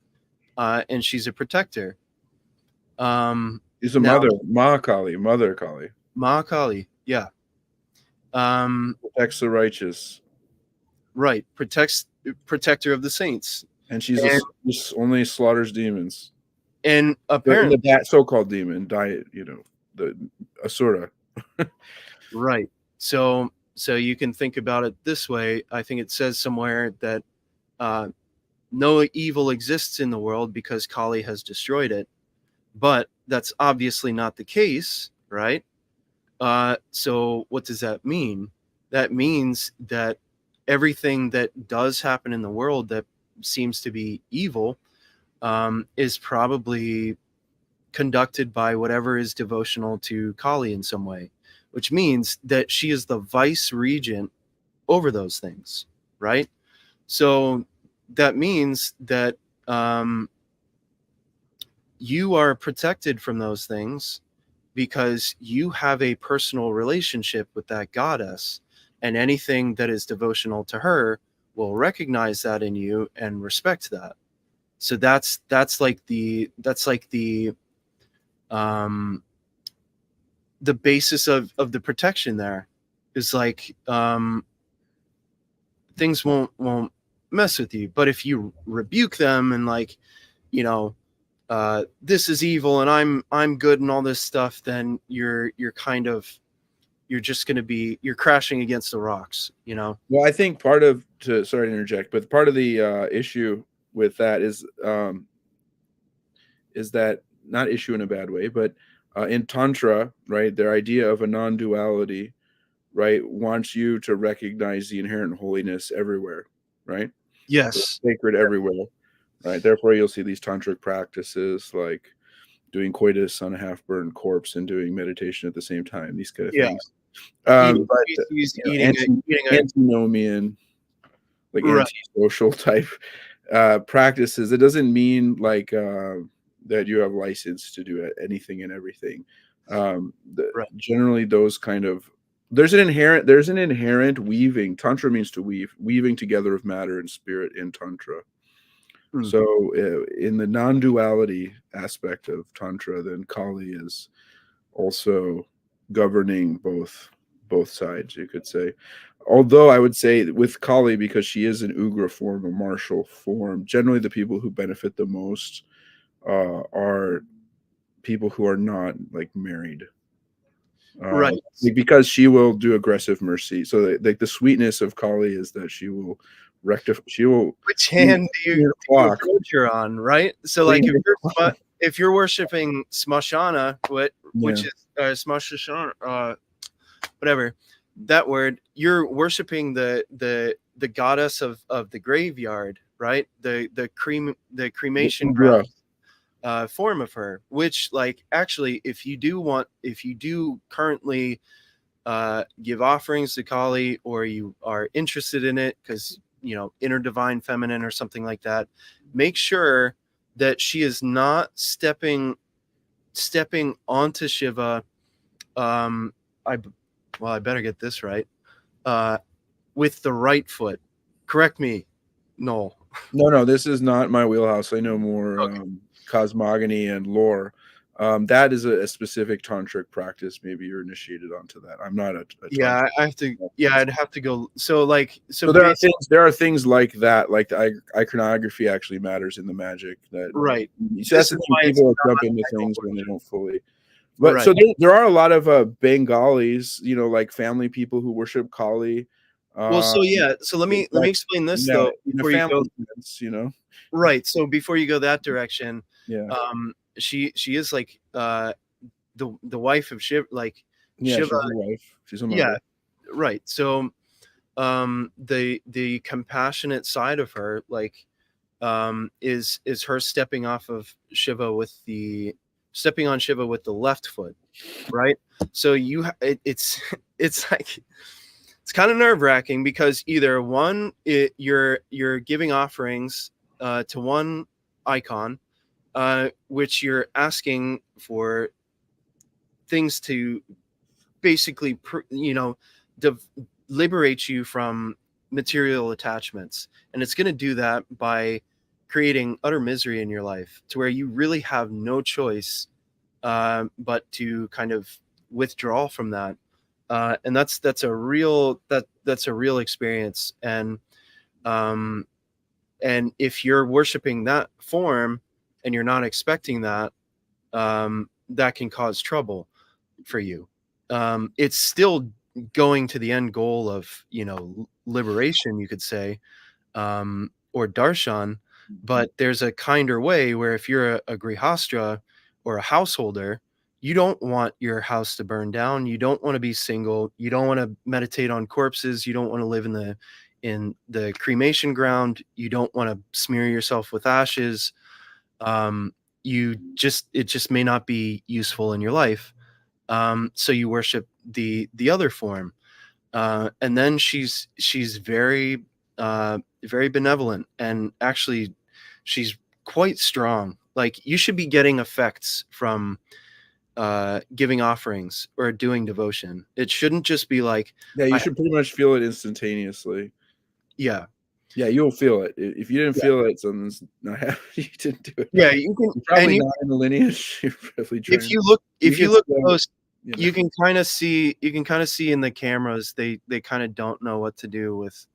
and she's a protector. She's a mother, Mahakali, Mother Kali. Mahakali, yeah. Protects the righteous. Right, protector of the saints. And she's only slaughters demons. And apparently that so-called demon diet, you know, the Asura. Right. So you can think about it this way. I think it says somewhere that no evil exists in the world because Kali has destroyed it. But that's obviously not the case, right? So what does that mean? That means that everything that does happen in the world that seems to be evil is probably conducted by whatever is devotional to Kali in some way, which means that she is the vice regent over those things, right? So that means that you are protected from those things because you have a personal relationship with that goddess, and anything that is devotional to her will recognize that in you and respect that. So that's like the basis of the protection there is like things won't mess with you. But if you rebuke them and like, you know, this is evil and I'm good and all this stuff, then you're just going to be, you're crashing against the rocks, you know? Well, I think part of, sorry to interject, but part of the issue with that is that, not issue in a bad way, but in Tantra, right, their idea of a non-duality, right, wants you to recognize the inherent holiness everywhere, right? Yes. It's sacred everywhere, right? Therefore, you'll see these tantric practices like doing coitus on a half-burned corpse and doing meditation at the same time, these kind of things. Antinomian, like right. antisocial type practices. It doesn't mean like that you have license to do anything and everything. Generally, those kind of there's an inherent weaving. Tantra means to weaving together of matter and spirit in Tantra. So in the non-duality aspect of Tantra, then Kali is also governing both sides, you could say. Although I would say with Kali, because she is an Ugra form, a martial form, generally the people who benefit the most are people who are not like married. Right. Because she will do aggressive mercy. So like the sweetness of Kali is that she will rectify. She will. Which hand do you approach her on, right? So like if you're worshiping Smashana, which is Smashana, whatever that word, you're worshiping the goddess of the graveyard, right? The cremation ground form of her, which like actually if you do currently give offerings to Kali, or you are interested in it because you know inner divine feminine or something like that, make sure that she is not stepping onto Shiva. I better get this right. With the right foot. Correct me, Nowl. No, this is not my wheelhouse. I know more cosmogony and lore. That is a specific tantric practice. Maybe you're initiated onto that. I'm not a yeah. I have to. Yeah, I'd have to go. So there are things like that. Like the iconography actually matters in the magic. That right. So that's why people jump into things when they don't fully. But so there are a lot of Bengalis, you know, like family people who worship Kali. Well, so yeah, so let me like, explain this yeah, though in a before you go. family sense, you know. Right. So before you go that direction, Yeah, she is like the wife of Shiva, like yeah, Shiva. she's a wife. She's a Yeah. mother. Right. So the compassionate side of her, like, is her stepping off of Shiva with the stepping on Shiva with the left foot, right? So it's it's like it's kind of nerve-wracking because either one, you're giving offerings to one icon, which you're asking for things to basically liberate you from material attachments, and it's going to do that by creating utter misery in your life to where you really have no choice but to kind of withdraw from that, and that's a real that's a real experience. Um and if you're worshiping that form and you're not expecting that, that can cause trouble for you. It's still going to the end goal of, liberation, you could say, or darshan, but there's a kinder way where if you're a grihastra or a householder, you don't want your house to burn down. You don't want to be single. You don't want to meditate on corpses. You don't want to live in the cremation ground. You don't want to smear yourself with ashes. It just may not be useful in your life. So you worship the other form, and then she's very very benevolent, and actually she's quite strong. Like, you should be getting effects from giving offerings or doing devotion. It shouldn't just be like, Yeah, you should pretty much feel it instantaneously. yeah, you'll feel it. If you didn't feel it, something's not happening. You didn't do it. yeah, you can. You're probably not in the lineage. You're probably trying. If you look close, you know. you can kind of see in the cameras, they kind of don't know what to do with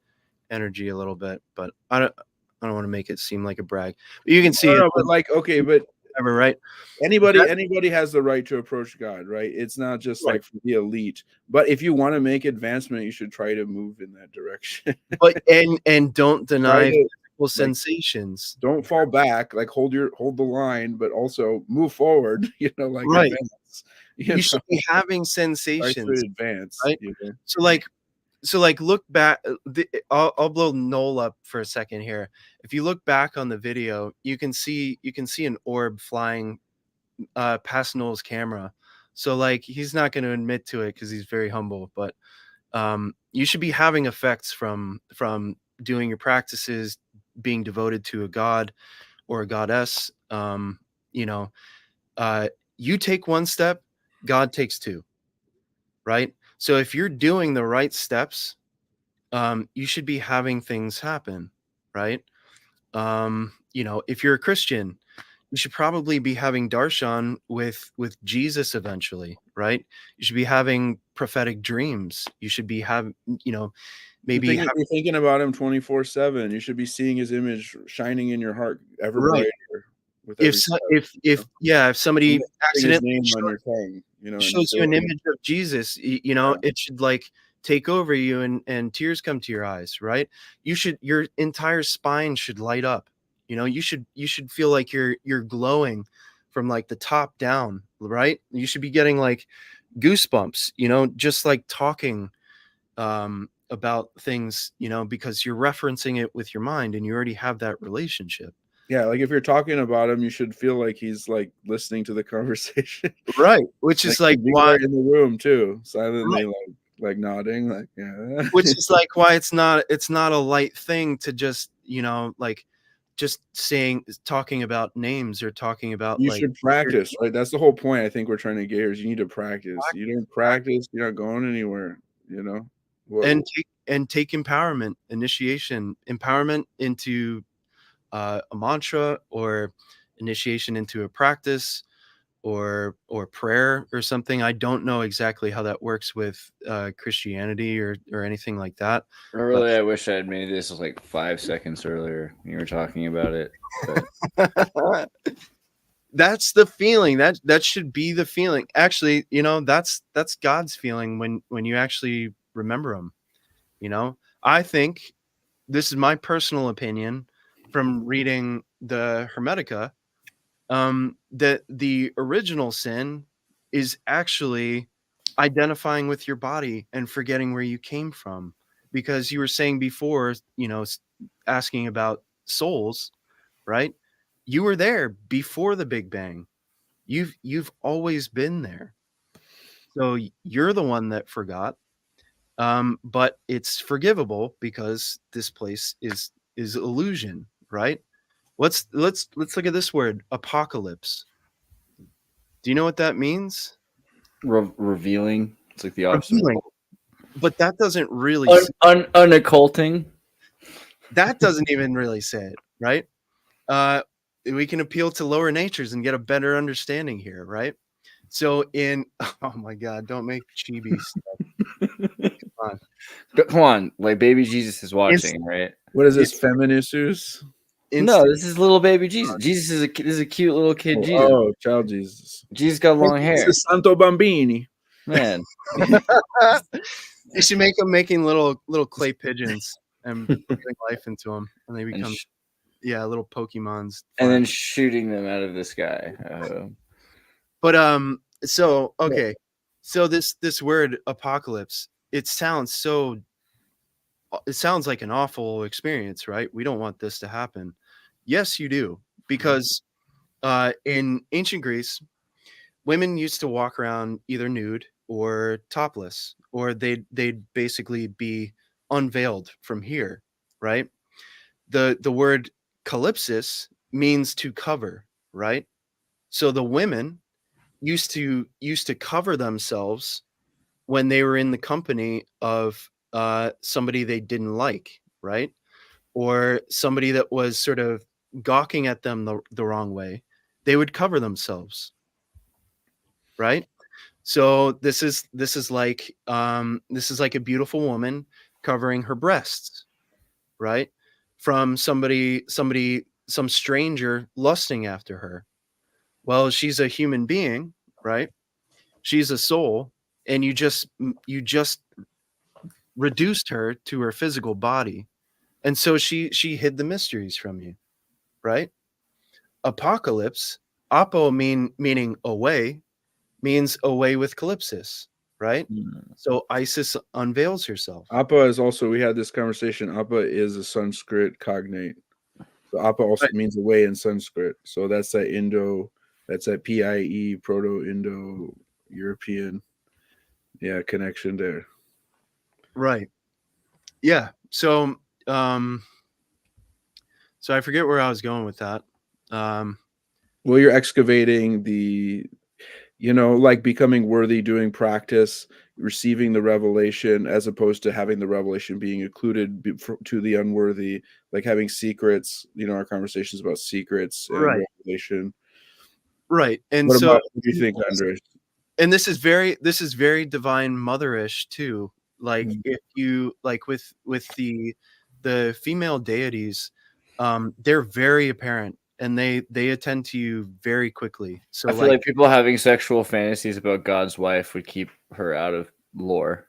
energy a little bit, but I don't want to make it seem like a brag, but you can see it. But like, okay, but Whatever, right? anybody has the right to approach God, right? It's not just Right. like for the elite. But if you want to make advancement, you should try to move in that direction. But and don't deny to, physical sensations. Don't fall back, like hold the line, but also move forward, like Right. advance. You should be having sensations. Advance, right? So like look back. I'll blow Nowl up for a second here. If you look back on the video, you can see an orb flying past Nowl's camera. So like, he's not going to admit to it because he's very humble, but you should be having effects from doing your practices, being devoted to a god or a goddess. You take one step, God takes two, right? So if you're doing the right steps, you should be having things happen, right? If you're a Christian, you should probably be having darshan with Jesus eventually, right? You should be having prophetic dreams. You should be having, maybe you're thinking about him 24/7. You should be seeing his image shining in your heart ever brighter. If somebody accidentally on your tongue, shows you an image of Jesus, it should like take over you, and tears come to your eyes, right? Your entire spine should light up. You should feel like you're glowing from like the top down, right? You should be getting like goosebumps, just like talking about things, because you're referencing it with your mind and you already have that relationship. Yeah, like if you're talking about him, you should feel like he's like listening to the conversation, right? Which is like why in the room too, silently, like nodding, like yeah. Which is like why it's not a light thing to just just talking about names or talking about. You should practice, right? That's the whole point. I think we're trying to get here is you need to practice. You don't practice, you're not going anywhere. And take empowerment into a mantra or initiation into a practice or prayer or something. I don't know exactly how that works with Christianity or anything like that. I wish I had made this like 5 seconds earlier. You were talking about it. But... That's the feeling. That should be the feeling. Actually, that's God's feeling when you actually remember him. I think, this is my personal opinion from reading the Hermetica, that the original sin is actually identifying with your body and forgetting where you came from. Because you were saying before, asking about souls, right? You were there before the Big Bang. You've always been there. So you're the one that forgot. But it's forgivable because this place is illusion, right? Let's look at this word, apocalypse. Do you know what that means? Revealing. It's like the opposite. Revealing. But that doesn't really Unocculting. that doesn't even really say it, right? We can appeal to lower natures and get a better understanding here, right? So oh my God, don't make chibi stuff. Come on, like baby Jesus is watching, right? What is this, Feministus? No, this is little baby Jesus. Jesus is a cute little kid. Jesus. Oh, child Jesus. Jesus got long hair. This is Santo Bambini. Man. You should make them making little clay pigeons and putting life into them, and they become little Pokemons. And then shooting them out of the sky. But so okay, so this word apocalypse, it sounds like an awful experience, right? We don't want this to happen. Yes, you do, because in ancient Greece, women used to walk around either nude or topless, or they'd basically be unveiled from here, right? The word calypsis means to cover, right? So the women used to cover themselves when they were in the company of somebody they didn't like, right? Or somebody that was sort of gawking at them the wrong way. They would cover themselves, right? So this is like a beautiful woman covering her breasts, right? From some stranger lusting after her. Well, she's a human being, right? She's a soul, and you just reduced her to her physical body, and so she hid the mysteries from you, right? Apocalypse, apo meaning away, means away with calypsis, right? So Isis unveils herself. Appa is also, we had this conversation, Appa is a Sanskrit cognate. So Appa also means away in Sanskrit. So that's that PIE, Proto-Indo-European, connection there. Right. Yeah. So I forget where I was going with that. Well, you're excavating like becoming worthy, doing practice, receiving the revelation, as opposed to having the revelation being included to the unworthy, like having secrets, our conversations about secrets and revelation. Right. And what do you think, Andreas? And this is very divine motherish too. Like if you like with the female deities, they're very apparent, and they attend to you very quickly. So I feel like people having sexual fantasies about God's wife would keep her out of lore.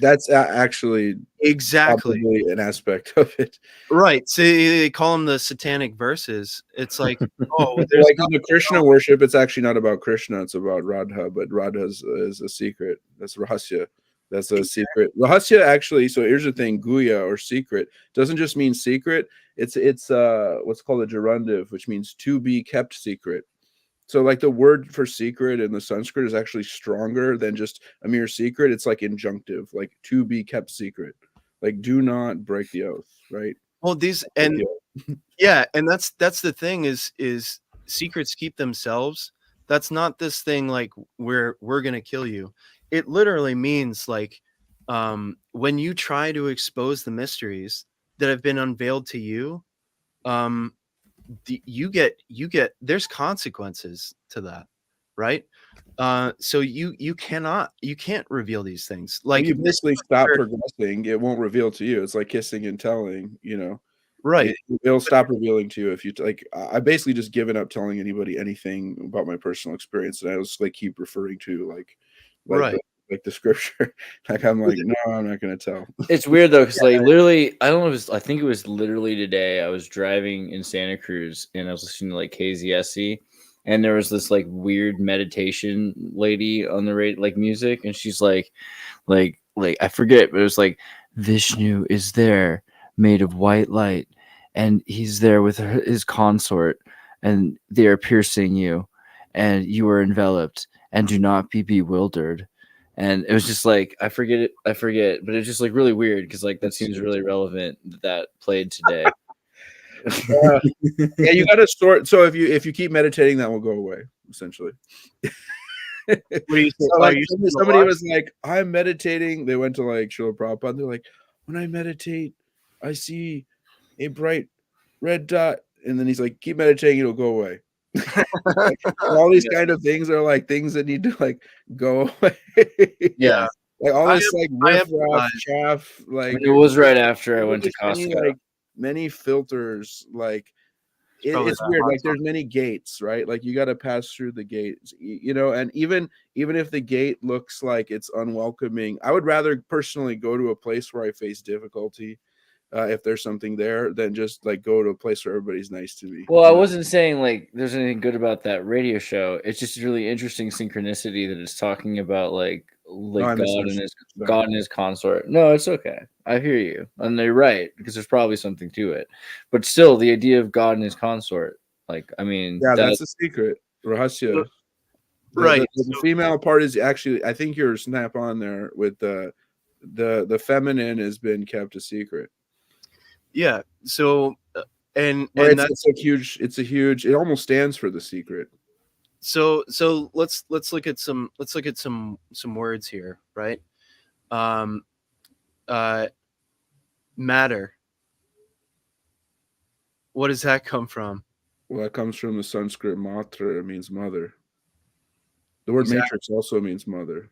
That's actually exactly an aspect of it, right? So they call them the satanic verses. It's like, oh, like in the Krishna worship, it's actually not about Krishna, it's about Radha, but Radha is a secret. That's rahasya. That's a secret. Rahasya, actually, so here's the thing, guya, or secret, doesn't just mean secret. It's what's called a gerundive, which means to be kept secret. So like the word for secret in the Sanskrit is actually stronger than just a mere secret. It's like injunctive, like to be kept secret. Like do not break the oath, right? Well, and that's the thing is secrets keep themselves. That's not this thing like we're gonna kill you. It literally means like when you try to expose the mysteries that have been unveiled to you, you get there's consequences to that, right? So you can't reveal these things. Like you basically stop progressing, it won't reveal to you. It's like kissing and telling, right? It'll stop revealing to you if you like. I basically just given up telling anybody anything about my personal experience, and I just like keep referring to like right. like the scripture. Like I'm like, no, I'm not gonna tell. It's weird though, because like literally, I don't know. I think it was literally today. I was driving in Santa Cruz and I was listening to like KZSC, and there was this like weird meditation lady on the radio, like music, and she's like I forget, but it was like Vishnu is there, made of white light, and he's there with his consort, and they are piercing you, and you are enveloped, and do not be bewildered. And it was just like I forget, but it's just like really weird because like that seems really relevant that played today. Yeah, you got to sort. So if you keep meditating, that will go away essentially. What do you think? So, like, somebody was like, I'm meditating. They went to like Srila Prabhupada. They're like, when I meditate, I see a bright red dot. And then he's like, keep meditating, it'll go away. Like, all these kind of things are like things that need to like go away. Yeah. Like all this like riff-raff, chaff. Like it was right after I went to Costco. Many filters, like it's weird. Like there's many gates, right? Like you got to pass through the gates, you know. And even if the gate looks like it's unwelcoming, I would rather personally go to a place where I face difficulty, if there's something there, than just like go to a place where everybody's nice to me. Well, I wasn't saying like there's anything good about that radio show. It's just really interesting synchronicity that it's talking about like God and his consort. No, it's okay. I hear you, and they're right because there's probably something to it. But still, the idea of God and his consort, like I mean, yeah, that's a secret, rahasya. Right. The female part is actually, I think you're snap on there with the feminine has been kept a secret. Yeah. So and it's a huge. It almost stands for the secret. So let's look at some words here, right? Matter. What does that come from? Well, that comes from the Sanskrit matra. It means mother. The word matrix also means mother.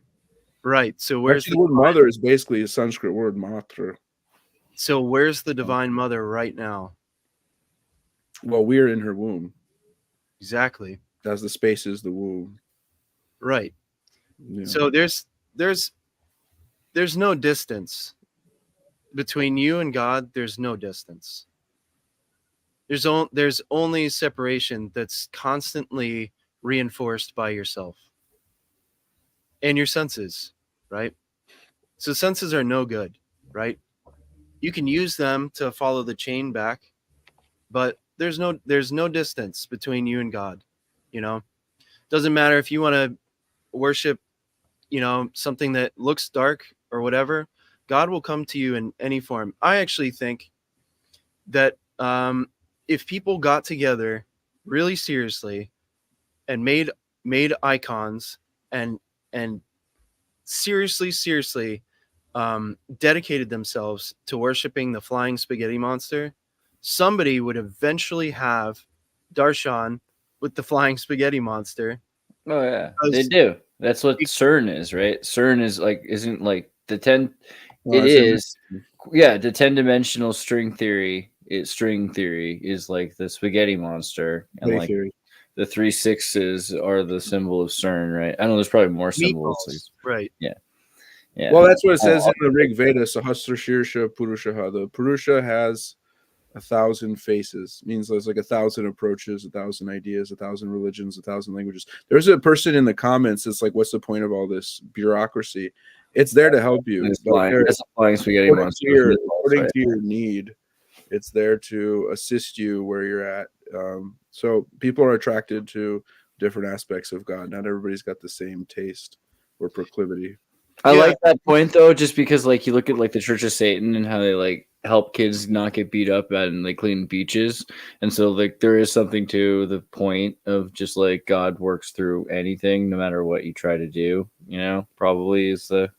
Right. So where's the word mother is basically a Sanskrit word matra. So where's the divine mother right now? Well, we're in her womb. Exactly. As the space is the womb. Right. Yeah. So there's no distance between you and God. There's no distance. There's only separation that's constantly reinforced by yourself and your senses, right? So senses are no good, right? You can use them to follow the chain back, but there's no distance between you and God. You know, doesn't matter if you want to worship, you know, something that looks dark or whatever, God will come to you in any form. I actually think that if people got together really seriously and made icons and seriously dedicated themselves to worshiping the flying spaghetti monster, somebody would eventually have darshan with the flying spaghetti monster. Oh yeah, they do. That's what CERN is, right? CERN is like isn't like the 10. It is, yeah. The 10-dimensional string theory is like the spaghetti monster, and like the 3 6s are the symbol of CERN, right? I know there's probably more symbols, right? Yeah, yeah. Well, that's what it says in the Rig Veda. Sahasra Shirsha Purushaha. The Purusha has 1,000 faces. It means there's like 1,000 approaches, 1,000 ideas, 1,000 religions, 1,000 languages. There's a person in the comments that's like, "What's the point of all this bureaucracy?" It's there to help you. It's a flying spaghetti monster. According to your need, it's there to assist you where you're at. So people are attracted to different aspects of God. Not everybody's got the same taste or proclivity. I like that point though, just because like you look at like the Church of Satan and how they like help kids not get beat up at and they clean beaches, and so like there is something to the point of just like God works through anything, no matter what you try to do. You know, probably is the.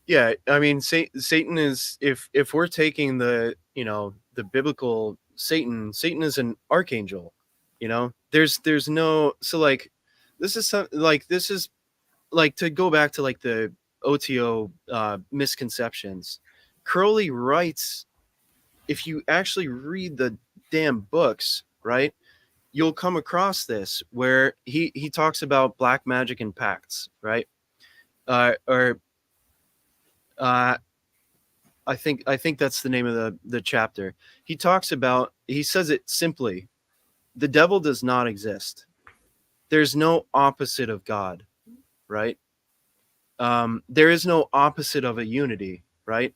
Yeah, I mean, Satan is if we're taking the the biblical Satan is an archangel. You know, there's no like this is like to go back to like the O.T.O misconceptions. Crowley writes, if you actually read the damn books, right, you'll come across this where he talks about black magic and pacts, right? Or I think that's the name of the chapter. He talks about, he says it simply: the devil does not exist. There's no opposite of God, right? There is no opposite of a unity, right?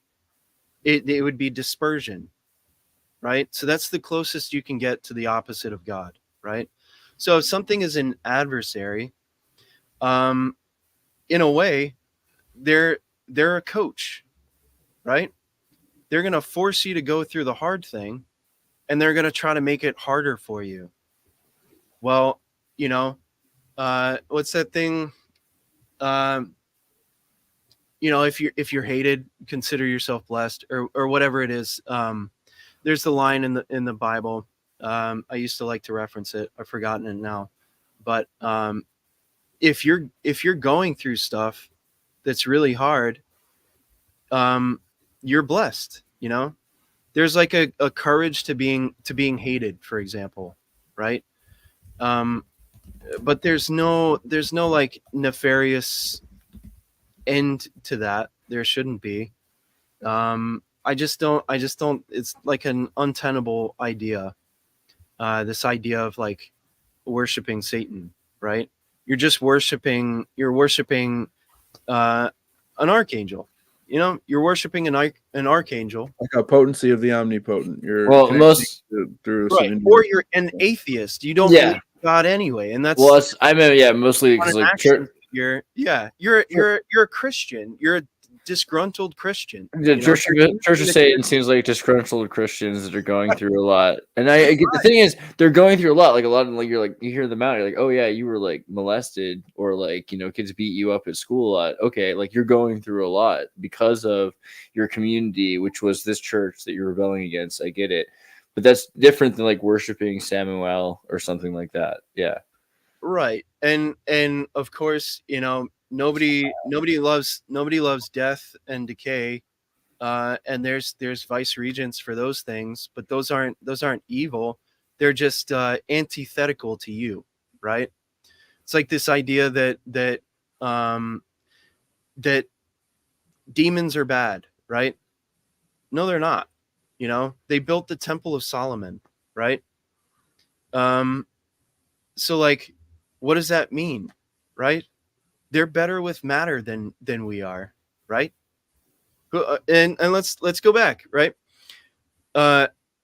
It would be dispersion, right? So that's the closest you can get to the opposite of God, right? So if something is an adversary, in a way, they're a coach, right? They're going to force you to go through the hard thing, and they're going to try to make it harder for you. Well, you know, what's that thing? You know, if you're hated, consider yourself blessed, or whatever it is. There's the line in the Bible. I used to like to reference it. I've forgotten it now. But if you're going through stuff that's really hard, you're blessed. You know, there's like a courage to being hated, for example, right? But there's no like nefarious end to that. There shouldn't be. I just don't, it's like an untenable idea. This idea of like worshiping Satan, right? You're worshiping an archangel. You know, you're worshiping an archangel, like a potency of the omnipotent. You're Well, most through right? some Or you're an atheist. You don't believe in God anyway, and that's I mean, mostly because like church. You're a Christian. You're a disgruntled Christian. The Church of Satan seems like disgruntled Christians that are going through a lot, and I get the thing is they're going through a lot. Like a lot of like you hear them out. You're like, oh yeah, you were like molested, or like kids beat you up at school a lot. Okay, like you're going through a lot because of your community, which was this church that you're rebelling against. I get it, but that's different than like worshiping Samuel or something like that. Yeah, right. And of course, nobody loves death and decay, and there's vice regents for those things, but those aren't evil. They're just antithetical to you, right? It's like this idea that demons are bad, right? No, they're not. They built the Temple of Solomon, right? So like, what does that mean, right? They're better with matter than we are, right? And let's go back, right?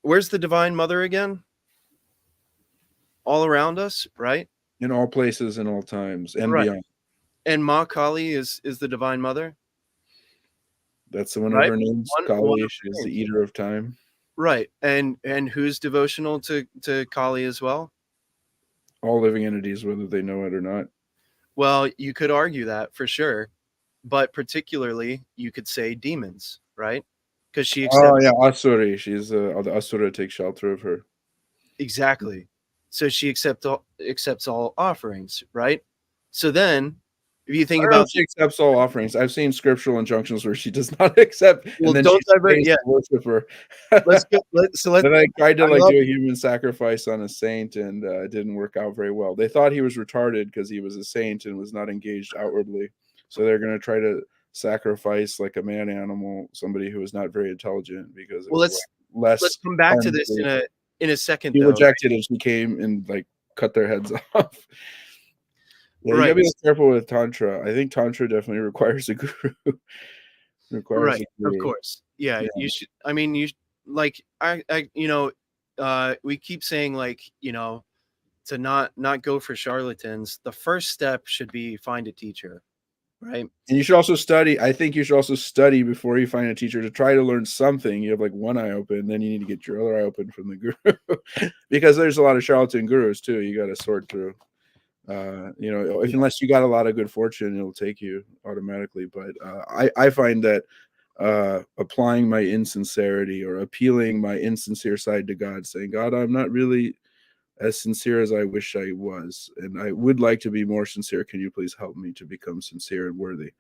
Where's the Divine Mother again? All around us, right? In all places, in all times, and beyond. And Ma Kali is the Divine Mother. That's one of her names. Kali. She's the eater of time. Right. And who's devotional to Kali as well? All living entities, whether they know it or not. Well, you could argue that for sure, but particularly you could say demons, right? Because she accepts. Oh yeah, Asuri. She's the Asura takes shelter of her. Exactly. So she accepts all offerings, right? So then, if you think about, she accepts all offerings. I've seen scriptural injunctions where she does not accept. Well, and then don't worship her. Let's go. Then I tried to do a human sacrifice on a saint, and it didn't work out very well. They thought he was retarded because he was a saint and was not engaged outwardly. So they're going to try to sacrifice like a man animal, somebody who is not very intelligent, because let's come back to this in a second. He rejected it. She came and like cut their heads off. Yeah, you gotta be careful with Tantra. I think Tantra definitely requires a guru. Of course. Yeah, you should. I mean, like we keep saying like, to not go for charlatans. The first step should be find a teacher, right? And you should also study. I think you should also study before you find a teacher to try to learn something. You have like one eye open, then you need to get your other eye open from the guru, because there's a lot of charlatan gurus too. You got to sort through. Unless you got a lot of good fortune, it'll take you automatically. But I find that applying my insincerity or appealing my insincere side to God, saying, God, I'm not really as sincere as I wish I was, and I would like to be more sincere. Can you please help me to become sincere and worthy?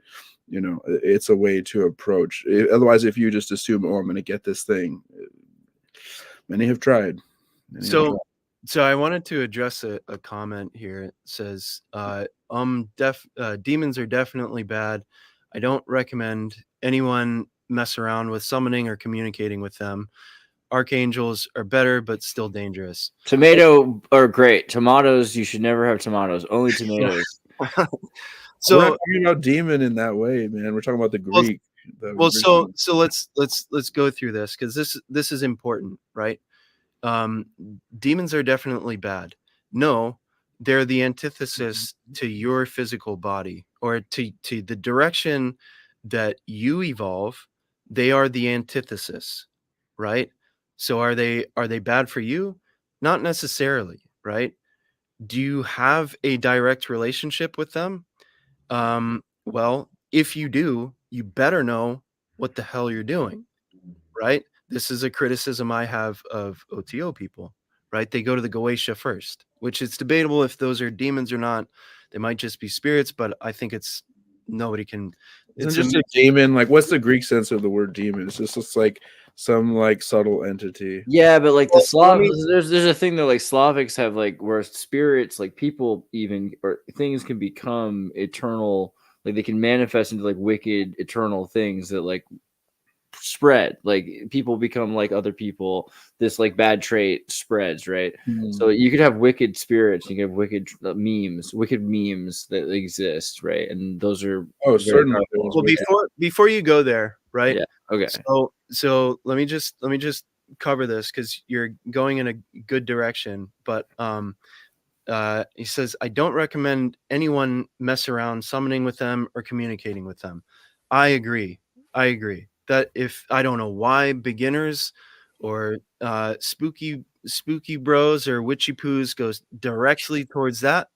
It's a way to approach. Otherwise, if you just assume, oh, I'm going to get this thing, many have tried. So I wanted to address a comment here. It says, demons are definitely bad. I don't recommend anyone mess around with summoning or communicating with them. Archangels are better, but still dangerous. Tomato are great. Tomatoes, you should never have tomatoes. Only tomatoes. We're So not talking about demon in that way, man. We're talking about the Greek. well, so let's go through this, because this is important, right? Demons are definitely bad. No, they're the antithesis to your physical body, or to the direction that you evolve. They are the antithesis, right? So are they bad for you? Not necessarily, right? Do you have a direct relationship with them? Well, if you do, you better know what the hell you're doing, right? This is a criticism I have of O.T.O people, right? They go to the Goetia first, which it's debatable if those are demons or not. They might just be spirits, but I think nobody can. It's just a demon. Like, what's the Greek sense of the word demon? It's just like some like subtle entity. Yeah, but like the Slavs, there's a thing that like Slavics have, like where spirits, like people even, or things can become eternal, like they can manifest into like wicked eternal things that like spread, like people become like other people, this like bad trait spreads, right? So you could have wicked spirits, you can have wicked memes that exist, right? And those are certainly. Well, before you go there, right? Yeah. Okay. So let me just cover this, because you're going in a good direction. But he says, I don't recommend anyone mess around summoning with them or communicating with them. I agree. That if, I don't know why beginners or spooky bros or witchy poos goes directly towards that,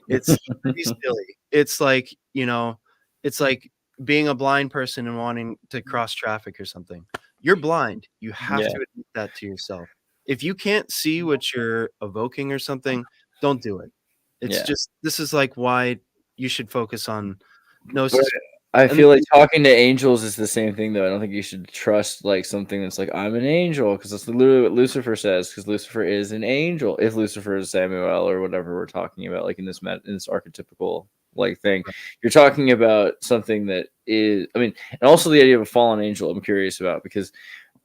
it's pretty silly. It's like, it's like being a blind person and wanting to cross traffic or something. You're blind. You have to admit that to yourself. If you can't see what you're evoking or something, don't do it. It's just, this is like why you should focus on gnosis. I feel like talking to angels is the same thing, though. I don't think you should trust like something that's like, I'm an angel, because that's literally what Lucifer says, because Lucifer is an angel. If Lucifer is Samuel or whatever we're talking about, like in this archetypical like thing, you're talking about something that is, I mean, and also the idea of a fallen angel I'm curious about, because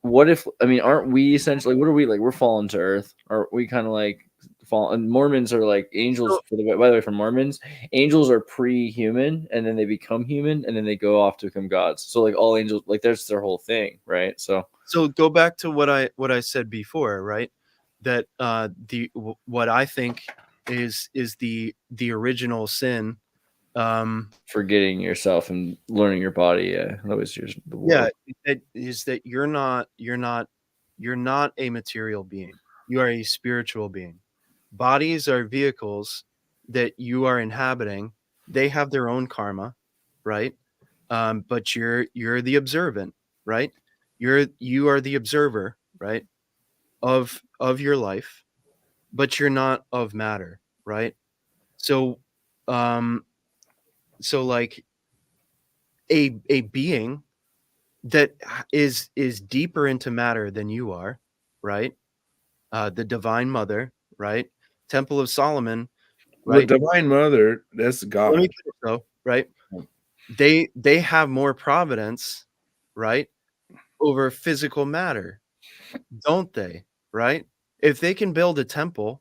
what if, I mean, aren't we essentially, what are we like? We're fallen to earth. Are we kind of like and Mormons are like angels. By the way, for Mormons, angels are pre-human, and then they become human, and then they go off to become gods. So like all angels, like that's their whole thing, right? So go back to what I said before, right? That what I think is the original sin. Forgetting yourself and learning your body. Yeah, that was yours. It is that you're not a material being. You are a spiritual being. Bodies are vehicles that you are inhabiting. They have their own karma, right? But you're the observant, right? You are the observer, right? Of your life, but you're not of matter, right? So like a being that is deeper into matter than you are, right? The Divine Mother, right? Temple of Solomon, right? The Divine Mother, that's God. Let me finish, though, right? They have more providence, right, over physical matter, don't they? Right? If they can build a temple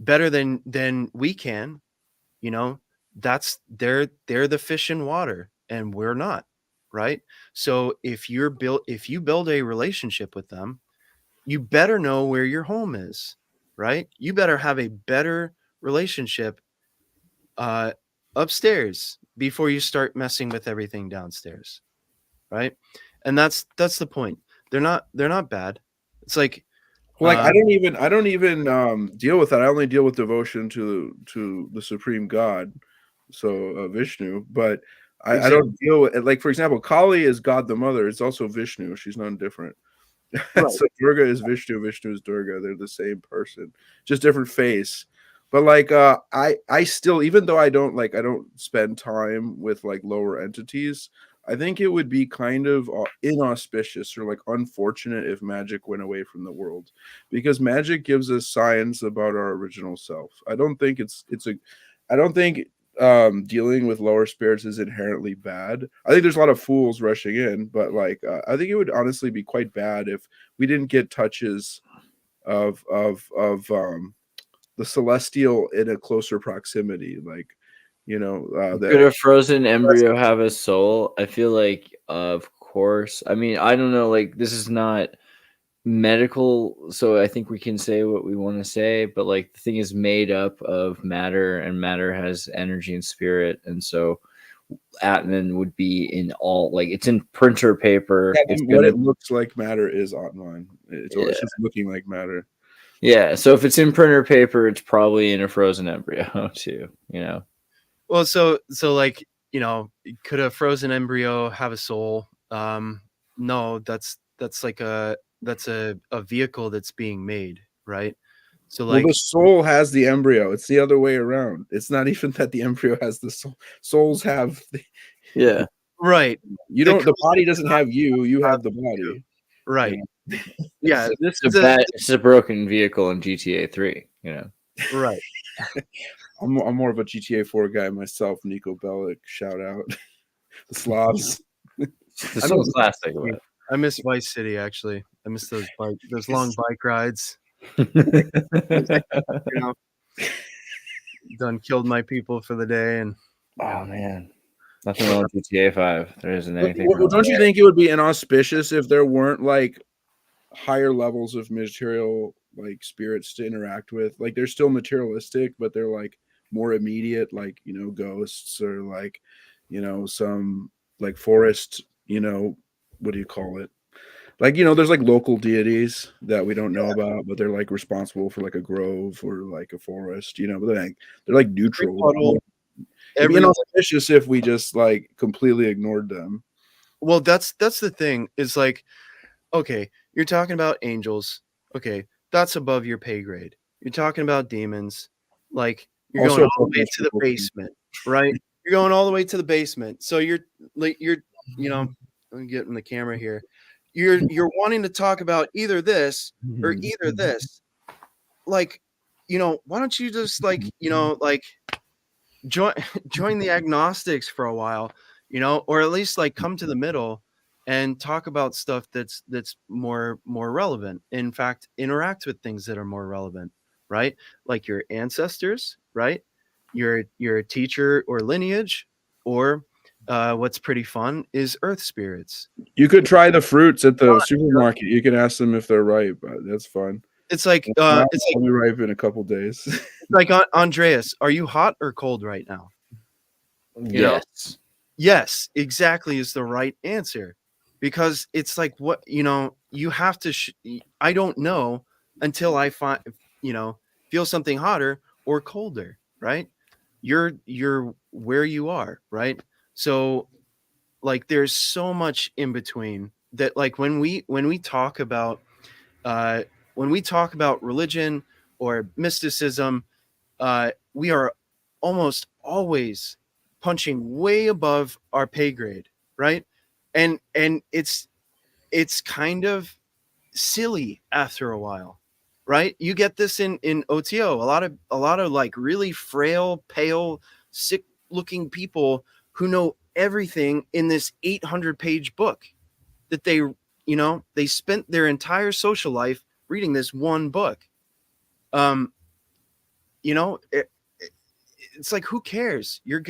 better than we can, that's they're the fish in water, and we're not, right? So if you build a relationship with them, you better know where your home is, right? You better have a better relationship upstairs before you start messing with everything downstairs, right? And that's the point. They're not bad. It's like, I don't even deal with that. I only deal with devotion to the supreme God, so Vishnu. But I don't deal with, like, for example, Kali is God the Mother. It's also Vishnu. She's not different. Right. So Durga is Vishnu. Vishnu is Durga. They're the same person, just different face. But like I still, even though I don't spend time with like lower entities, I think it would be kind of inauspicious or like unfortunate if magic went away from the world, because magic gives us science about our original self. I don't think dealing with lower spirits is inherently bad. I think there's a lot of fools rushing in, but like I think it would honestly be quite bad if we didn't get touches of the celestial in a closer proximity, like Could a frozen embryo have a soul? I feel like, of course. I mean, I don't know. Like, this is not medical, so I think we can say what we want to say. But like, the thing is made up of matter, and matter has energy and spirit, and so Atman would be in all. Like, it's in printer paper. Yeah, it's what it looks like matter is Atman. It's just looking like matter. Yeah. So if it's in printer paper, it's probably in a frozen embryo too. Well, so like, could a frozen embryo have a soul? No, that's like a vehicle that's being made, right? So like, the soul has the embryo. It's the other way around. It's not even that the embryo has the soul. Souls have yeah. Right. The body doesn't have you. You have the body. Right. Yeah. It's a broken vehicle in GTA 3. Right. I'm more of a GTA 4 guy myself. Nico Bellic, shout out. The Slavs. It's so classic. I miss Vice City, actually. I miss those long bike rides. Done killed my people for the day, and oh man, nothing wrong with GTA 5. There isn't anything. Well, don't you think it would be inauspicious if there weren't like higher levels of material like spirits to interact with? Like they're still materialistic, but they're like more immediate, like ghosts, or like some like forest, what do you call it? Like there's like local deities that we don't know about, but they're like responsible for like a grove or like a forest, but they're like neutral. It'd be inauspicious if we just like completely ignored them. Well, that's the thing, is like, okay, you're talking about angels, okay, that's above your pay grade. You're talking about demons, like you're going all the way to the basement, right? You're going all the way to the basement. So you're let me get in the camera here. You're wanting to talk about either this or either this. Like, why don't you just like join the agnostics for a while, or at least like come to the middle and talk about stuff that's more relevant. In fact, interact with things that are more relevant, right? Like your ancestors, right? Your teacher or lineage, or what's pretty fun is earth spirits. You could try the fruits at the supermarket. You can ask them if they're ripe. That's fun. It's like I'll be ripe in a couple days. Like, Andreas, are you hot or cold right now? Yes. Yes, exactly is the right answer, because it's like, what you have to. I don't know until I find feel something hotter or colder, right? You're where you are, right? So like there's so much in between that, like when we talk about religion or mysticism, we are almost always punching way above our pay grade, right? And it's kind of silly after a while, right? You get this in O.T.O. A lot of like really frail, pale, sick looking people who know everything in this 800-page book that they spent their entire social life reading this one book. It's like, who cares? You're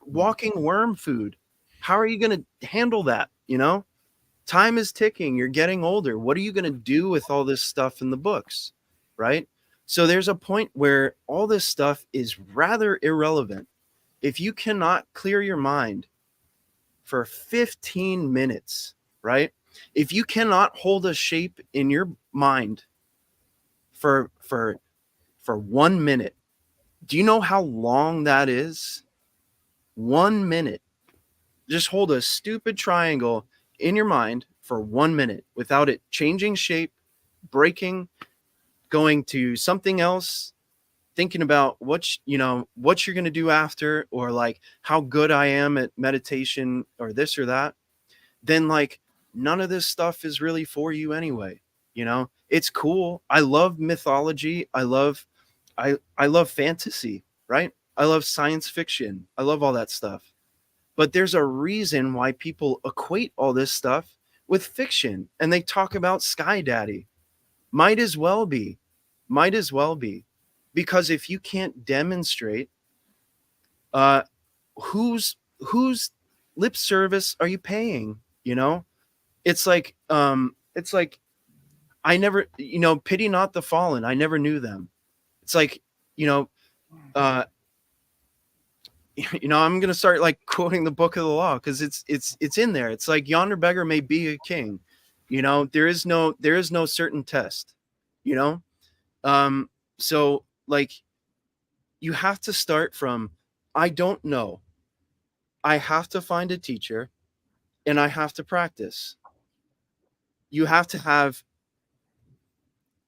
walking worm food. How are you going to handle that? Time is ticking. You're getting older. What are you going to do with all this stuff in the books? Right? So there's a point where all this stuff is rather irrelevant. If you cannot clear your mind for 15 minutes, right? If you cannot hold a shape in your mind for 1 minute, do you know how long that is? 1 minute. Just hold a stupid triangle in your mind for 1 minute without it changing shape, breaking, going to something else, thinking about what you're going to do after, or like how good I am at meditation or this or that, then like none of this stuff is really for you anyway. It's cool. I love mythology. I love fantasy, right? I love science fiction. I love all that stuff. But there's a reason why people equate all this stuff with fiction, and they talk about Sky Daddy. Might as well be. Because if you can't demonstrate whose lip service are you paying, it's like I never, pity not the fallen, I never knew them. It's like, I'm gonna start like quoting the Book of the Law, because it's in there. It's like, yonder beggar may be a king. There is no certain test. So like, you have to start from, I don't know. I have to find a teacher, and I have to practice. You have to have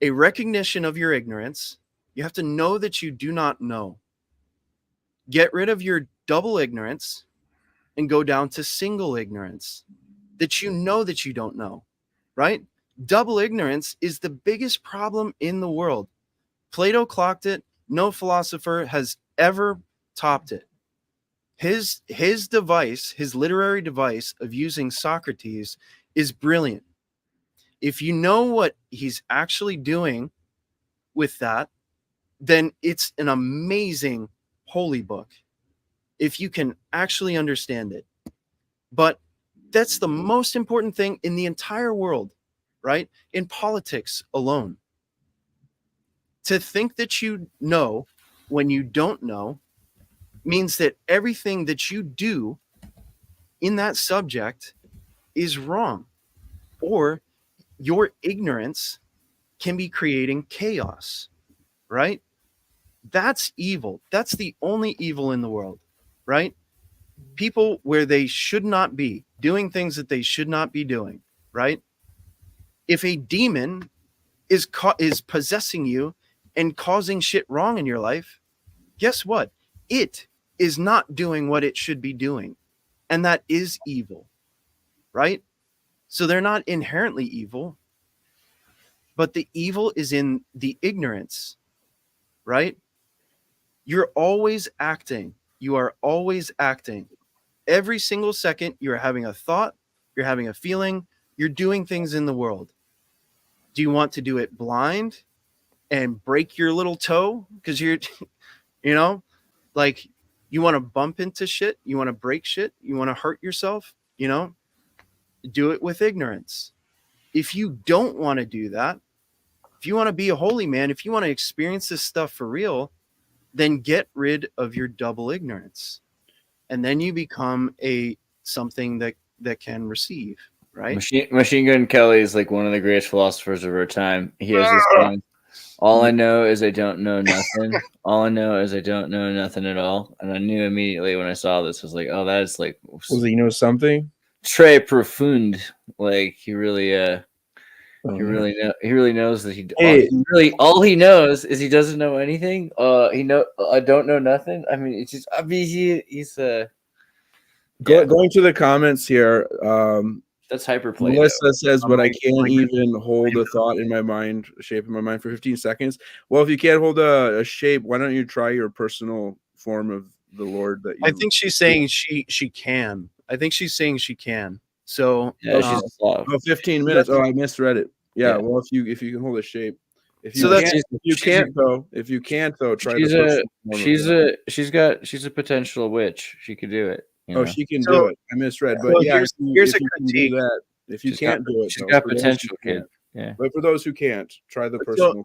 a recognition of your ignorance. You have to know that you do not know. Get rid of your double ignorance and go down to single ignorance, that you know that you don't know, right? Double ignorance is the biggest problem in the world. Plato clocked it. No philosopher has ever topped it. His device, his literary device of using Socrates is brilliant. If you know what he's actually doing with that, then it's an amazing holy book, if you can actually understand it. But that's the most important thing in the entire world, right? In politics alone. To think that you know when you don't know means that everything that you do in that subject is wrong, or your ignorance can be creating chaos, right? That's evil. That's the only evil in the world, right? People where they should not be, doing things that they should not be doing, right? If a demon is possessing you and causing shit wrong in your life, guess what? It is not doing what it should be doing. And that is evil, right? So they're not inherently evil, but the evil is in the ignorance, right? You're always acting. You are always acting. Every single second, you're having a thought, you're having a feeling, you're doing things in the world. Do you want to do it blind and break your little toe? Because you're, like, you want to bump into shit, you want to break shit, you want to hurt yourself, do it with ignorance. If you don't want to do that, if you want to be a holy man, if you want to experience this stuff for real, then get rid of your double ignorance. And then you become something that can receive, right? Machine Gun Kelly is like one of the greatest philosophers of our time. He has this song, all I know is I don't know nothing. All I know is I don't know nothing at all. And I knew immediately when I saw this, I was like, oh, that is like, Well, you know something? Très profund. Like he really he really knows that all he knows is he doesn't know anything. I don't know nothing. I mean, it's just he's going to the comments here. That's hyperplay. Melissa says, but I can't even hold a thought in my mind, a shape in my mind for 15 seconds. Well, if you can't hold a shape, why don't you try your personal form of the Lord? I think she's saying she can. I think she's saying she can. So yeah, she's 15 minutes. Oh, I misread it. Yeah. Well, if you can hold a shape, if you can't though, try the she's a potential witch. She could do it. She can do it. I misread, but here's a critique. If you can't do it, she's got potential, kid. Yeah. But for those who can't, try the personal.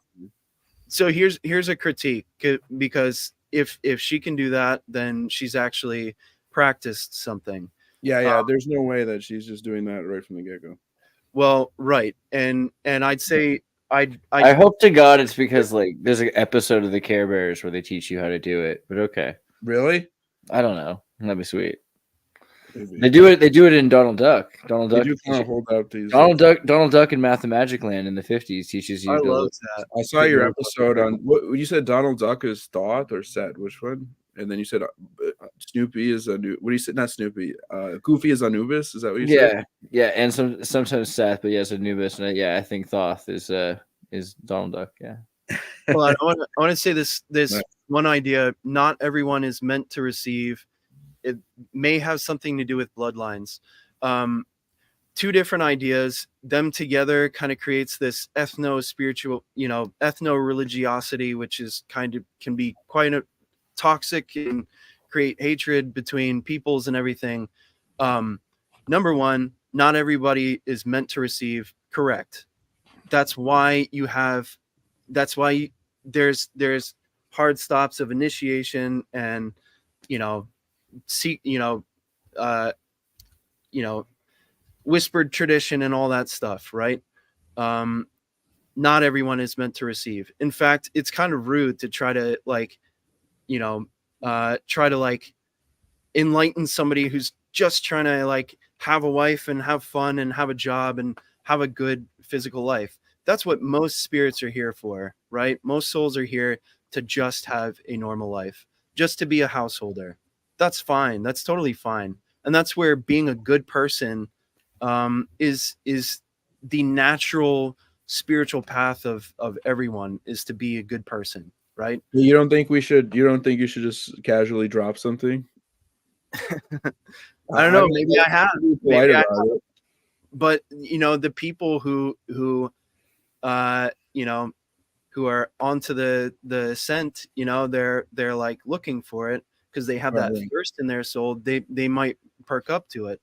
So here's a critique, because if she can do that, then she's actually practiced something. Yeah. There's no way that she's just doing that right from the get-go. Well, right, and I'd say I hope to God it's because like there's an episode of the Care Bears where they teach you how to do it. But okay, really, I don't know. That'd be sweet. Maybe. They do it. They do it in Donald Duck. Donald They Duck. do kind of hold out these. Donald Duck in Mathmagic Land in the 50s teaches you I to love look. that. I saw your episode on what you said. Donald Duck is Thoth or Set. Which one? And then you said Snoopy is a new. What do you say? Not Snoopy. Goofy is Anubis. Is that what you said? Yeah, and sometimes Seth, but yes, Anubis. And I think Thoth is Donald Duck. Yeah. Well, I want to say this Right. one idea. Not everyone is meant to receive. It may have something to do with bloodlines. Two different ideas, them together kind of creates this ethno-spiritual, ethno-religiosity, which is can be quite toxic and create hatred between peoples and everything. Number one, not everybody is meant to receive. Correct. That's why there's hard stops of initiation and, whispered tradition and all that stuff, right? Not everyone is meant to receive. In fact, it's kind of rude to try to enlighten somebody who's just trying to have a wife and have fun and have a job and have a good physical life. That's what most spirits are here for, right? Most souls are here to just have a normal life, just to be a householder. That's fine. That's totally fine. And that's where being a good person is the natural spiritual path of everyone, is to be a good person, right? You don't think you should just casually drop something? I don't know. Maybe I have. But the people who are onto the ascent, they're like looking for it because they have that thirst in their soul. They might perk up to it.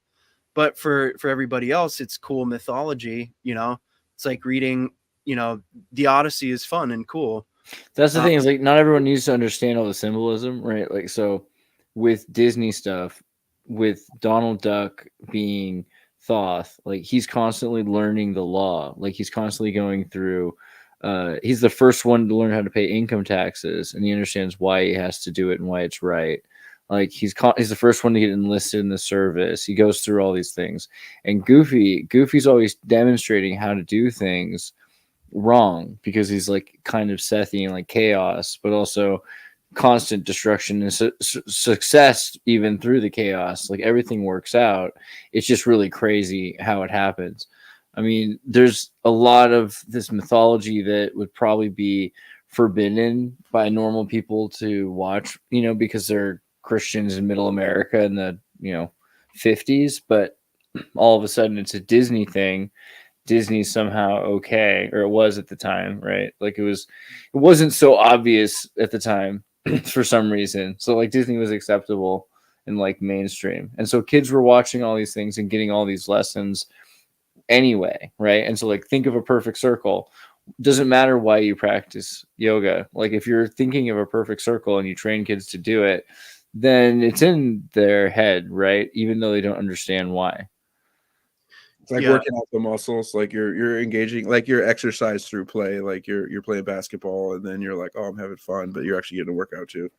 But for everybody else, it's cool mythology. It's like reading. The Odyssey is fun and cool. That's the thing, is not everyone needs to understand all the symbolism, right? So with Disney stuff, with Donald Duck being Thoth, he's constantly learning the law. He's constantly going through. He's the first one to learn how to pay income taxes, and he understands why he has to do it and why it's right. He's the first one to get enlisted in the service. He goes through all these things, and Goofy's always demonstrating how to do things wrong because he's kind of Sethian, chaos, but also constant destruction and success even through the chaos. Everything works out. It's just really crazy how it happens. I mean, there's a lot of this mythology that would probably be forbidden by normal people to watch, because they're Christians in Middle America in the 50s, but all of a sudden it's a Disney thing. Disney's somehow okay, or it was at the time, right? It wasn't so obvious at the time for some reason. So Disney was acceptable and mainstream, and so kids were watching all these things and getting all these lessons anyway, right? And so think of a perfect circle. Doesn't matter why you practice yoga. If you're thinking of a perfect circle and you train kids to do it, then it's in their head, right? Even though they don't understand why. It's working out the muscles, you're engaging, you're exercise through play, you're playing basketball and then you're oh, I'm having fun, but you're actually getting a workout too.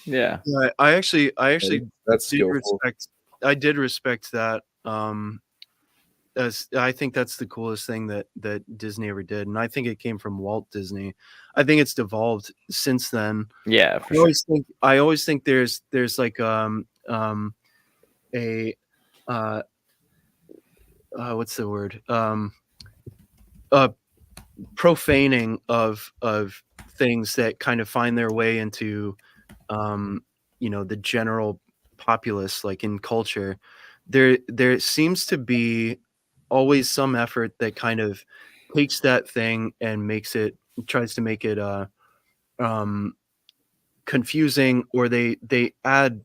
Yeah. I actually that's skillful. I did respect that. As I think that's the coolest thing that Disney ever did, and I think it came from Walt Disney. I think it's devolved since then. Yeah, for I always think there's what's the word? Profaning of things that kind of find their way into the general populace, in culture. There seems to be always some effort that kind of takes that thing and tries to make it confusing, or they add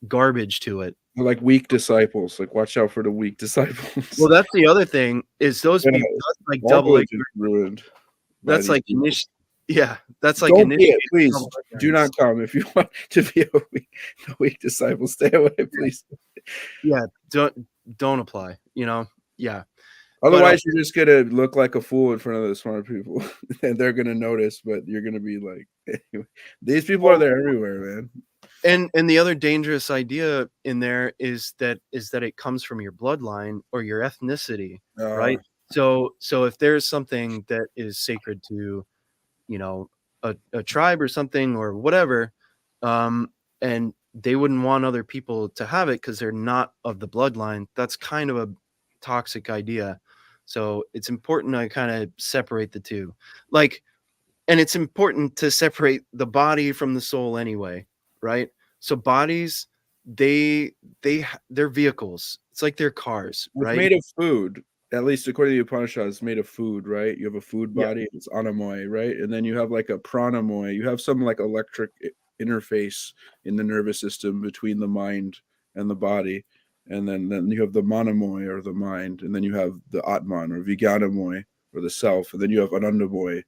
garbage to it. Weak disciples. Watch out for the weak disciples. Well, that's the other thing, is those people double ruined. That's that's don't be it, please. Do not come if you want to be a weak disciple. Stay away, please. Yeah, don't apply. Yeah. Otherwise, you're just gonna look like a fool in front of the smart people, and they're gonna notice. But you're gonna be anyway, these people are there everywhere, man. And the other dangerous idea in there is that it comes from your bloodline or your ethnicity, right? So if there's something that is sacred to, you know, a tribe or something or whatever, and they wouldn't want other people to have it because they're not of the bloodline, that's kind of a toxic idea. So it's important to kind of separate the two. Like, and it's important to separate the body from the soul anyway, right? So bodies, they're vehicles. It's like they're cars, It's right? made of food. At least according to the Upanishad, it's made of food, right? You have a food Yeah. body, it's anamoy, right? And then you have like a pranamoy. You have some like electric interface in the nervous system between the mind and the body. And then you have the monomoy, or the mind. And then you have the atman, or vijnanamoy, or the self. And then you have anandamoy,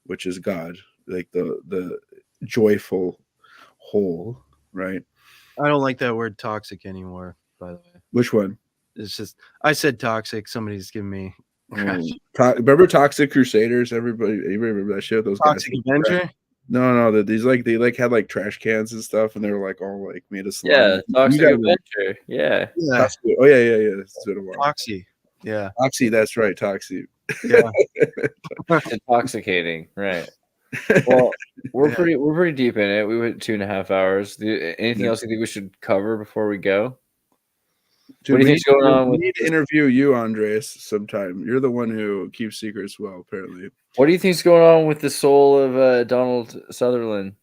which is God, like the joyful whole, right? I don't like that word toxic anymore, by the way. Which one? It's just, I said toxic. Somebody's giving me crap. Remember Toxic Crusaders? Everybody remember that shit? Those Toxic guys. Avenger? No, that these like they like had like trash cans and stuff, and they were like all like made of slime. Yeah, Toxic Avenger. Yeah. Yeah. Oh yeah. It's been a while. Toxie. Yeah. Toxie, that's right, Toxie. Yeah. Intoxicating, right? Well, we're pretty deep in it. We went 2.5 hours. Anything else you think we should cover before we go? Dude, what do you think's going on? We need to interview you, Andreas, sometime. You're the one who keeps secrets well, apparently. What do you think's going on with the soul of Donald Sutherland?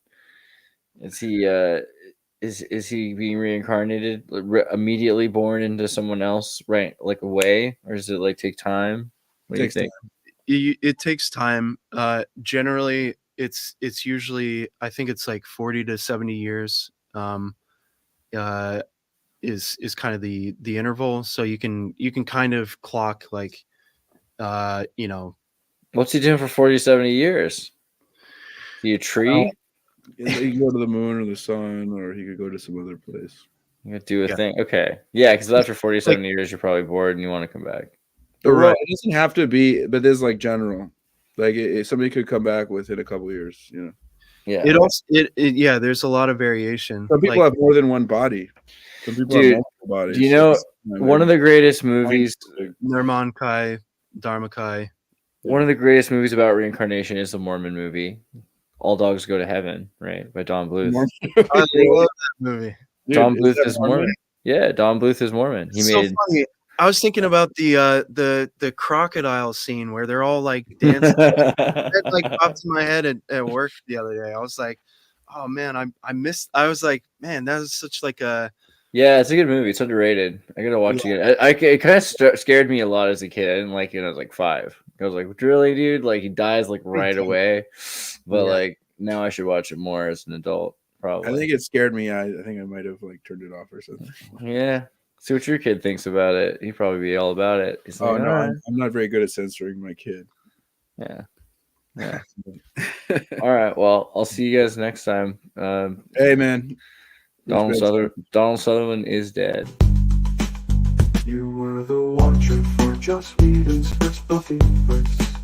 Is he is he being reincarnated, immediately born into someone else, right? Like away, or does it like take time? What do you think? It takes time. Generally, it's usually, I think it's like 40 to 70 years. Is kind of the interval, so you can kind of clock like, you know. What's he doing for 40 to 70 years? Is he a tree? He could go to the moon or the sun, or he could go to some other place. You could do a thing. Okay, yeah, because after 40 to 70 years, you're probably bored and you want to come back. Right. It doesn't have to be, but it's like general. Like somebody could come back within a couple of years, you know. Yeah. It also yeah, there's a lot of variation. Some people have more than one body. Some people have multiple bodies. Do you know one of the greatest movies, Nirman Kai, Dharma Kai? One of the greatest movies about reincarnation is the Mormon movie, All Dogs Go to Heaven, right? By Don Bluth. I love that movie. Dude, Don Bluth is Mormon. Yeah, Don Bluth is Mormon. He so made. Funny. I was thinking about the crocodile scene where they're all like dancing. It like popped in my head at work the other day. I was like, oh man, I missed. I was like, man, that was such like a. Yeah, it's a good movie. It's underrated. I gotta watch it. It kind of scared me a lot as a kid. I didn't like it when I was like 5. I was like, really, dude? Like he dies like right away. But like now I should watch it more as an adult. Probably. I think it scared me. I think I might have like turned it off or something. Yeah. See what your kid thinks about it. He'd probably be all about it. He's oh like, no, right. I'm not very good at censoring my kid. Yeah. All right. Well, I'll see you guys next time. Hey man. Donald Sutherland is dead. You were the watcher for Joss Whedon's first Buffy verse.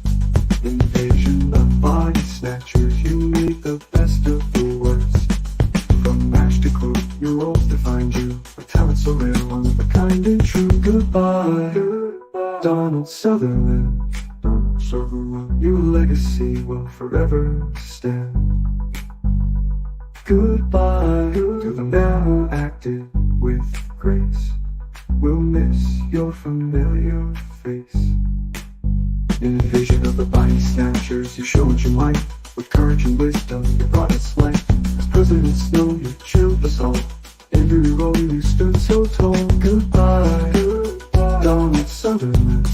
Invasion of body snatchers, you made the best of the worst. From match to quote, your roles defined you. A talent so rare, one of a kind and true. Goodbye, Donald Sutherland. Donald Sutherland, your legacy will forever stand. Goodbye to the man who acted with grace. We'll miss your familiar face. Invasion of the body snatchers, you showed your might. With courage and wisdom, you brought us life. As President Snow, you chilled us all. In every role, you stood so tall. Goodbye, Donald Sutherland.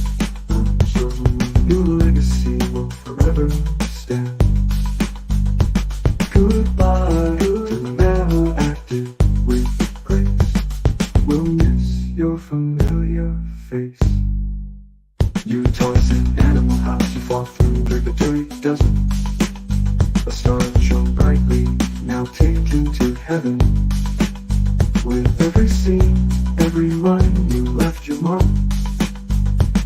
Your legacy will forever stand. Goodbye to the man who acted with grace. We'll miss your familiar face. You taught us in Animal House, you fought through the dirty desert. A star shone brightly, now taken to heaven. With every scene, every line, you left your mark.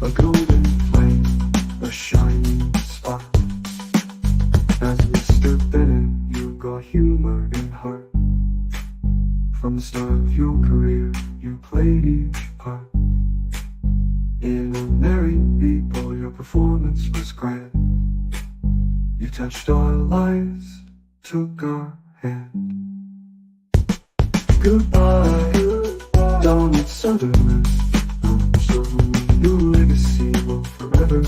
A golden flame, a shining spark. As Mr. Bennett, you got humor in heart. From the start of your career, you played each part. In a merry people, your performance was grand. You touched our lives, took our hand. Goodbye, Donald Sutherland. Your legacy will forever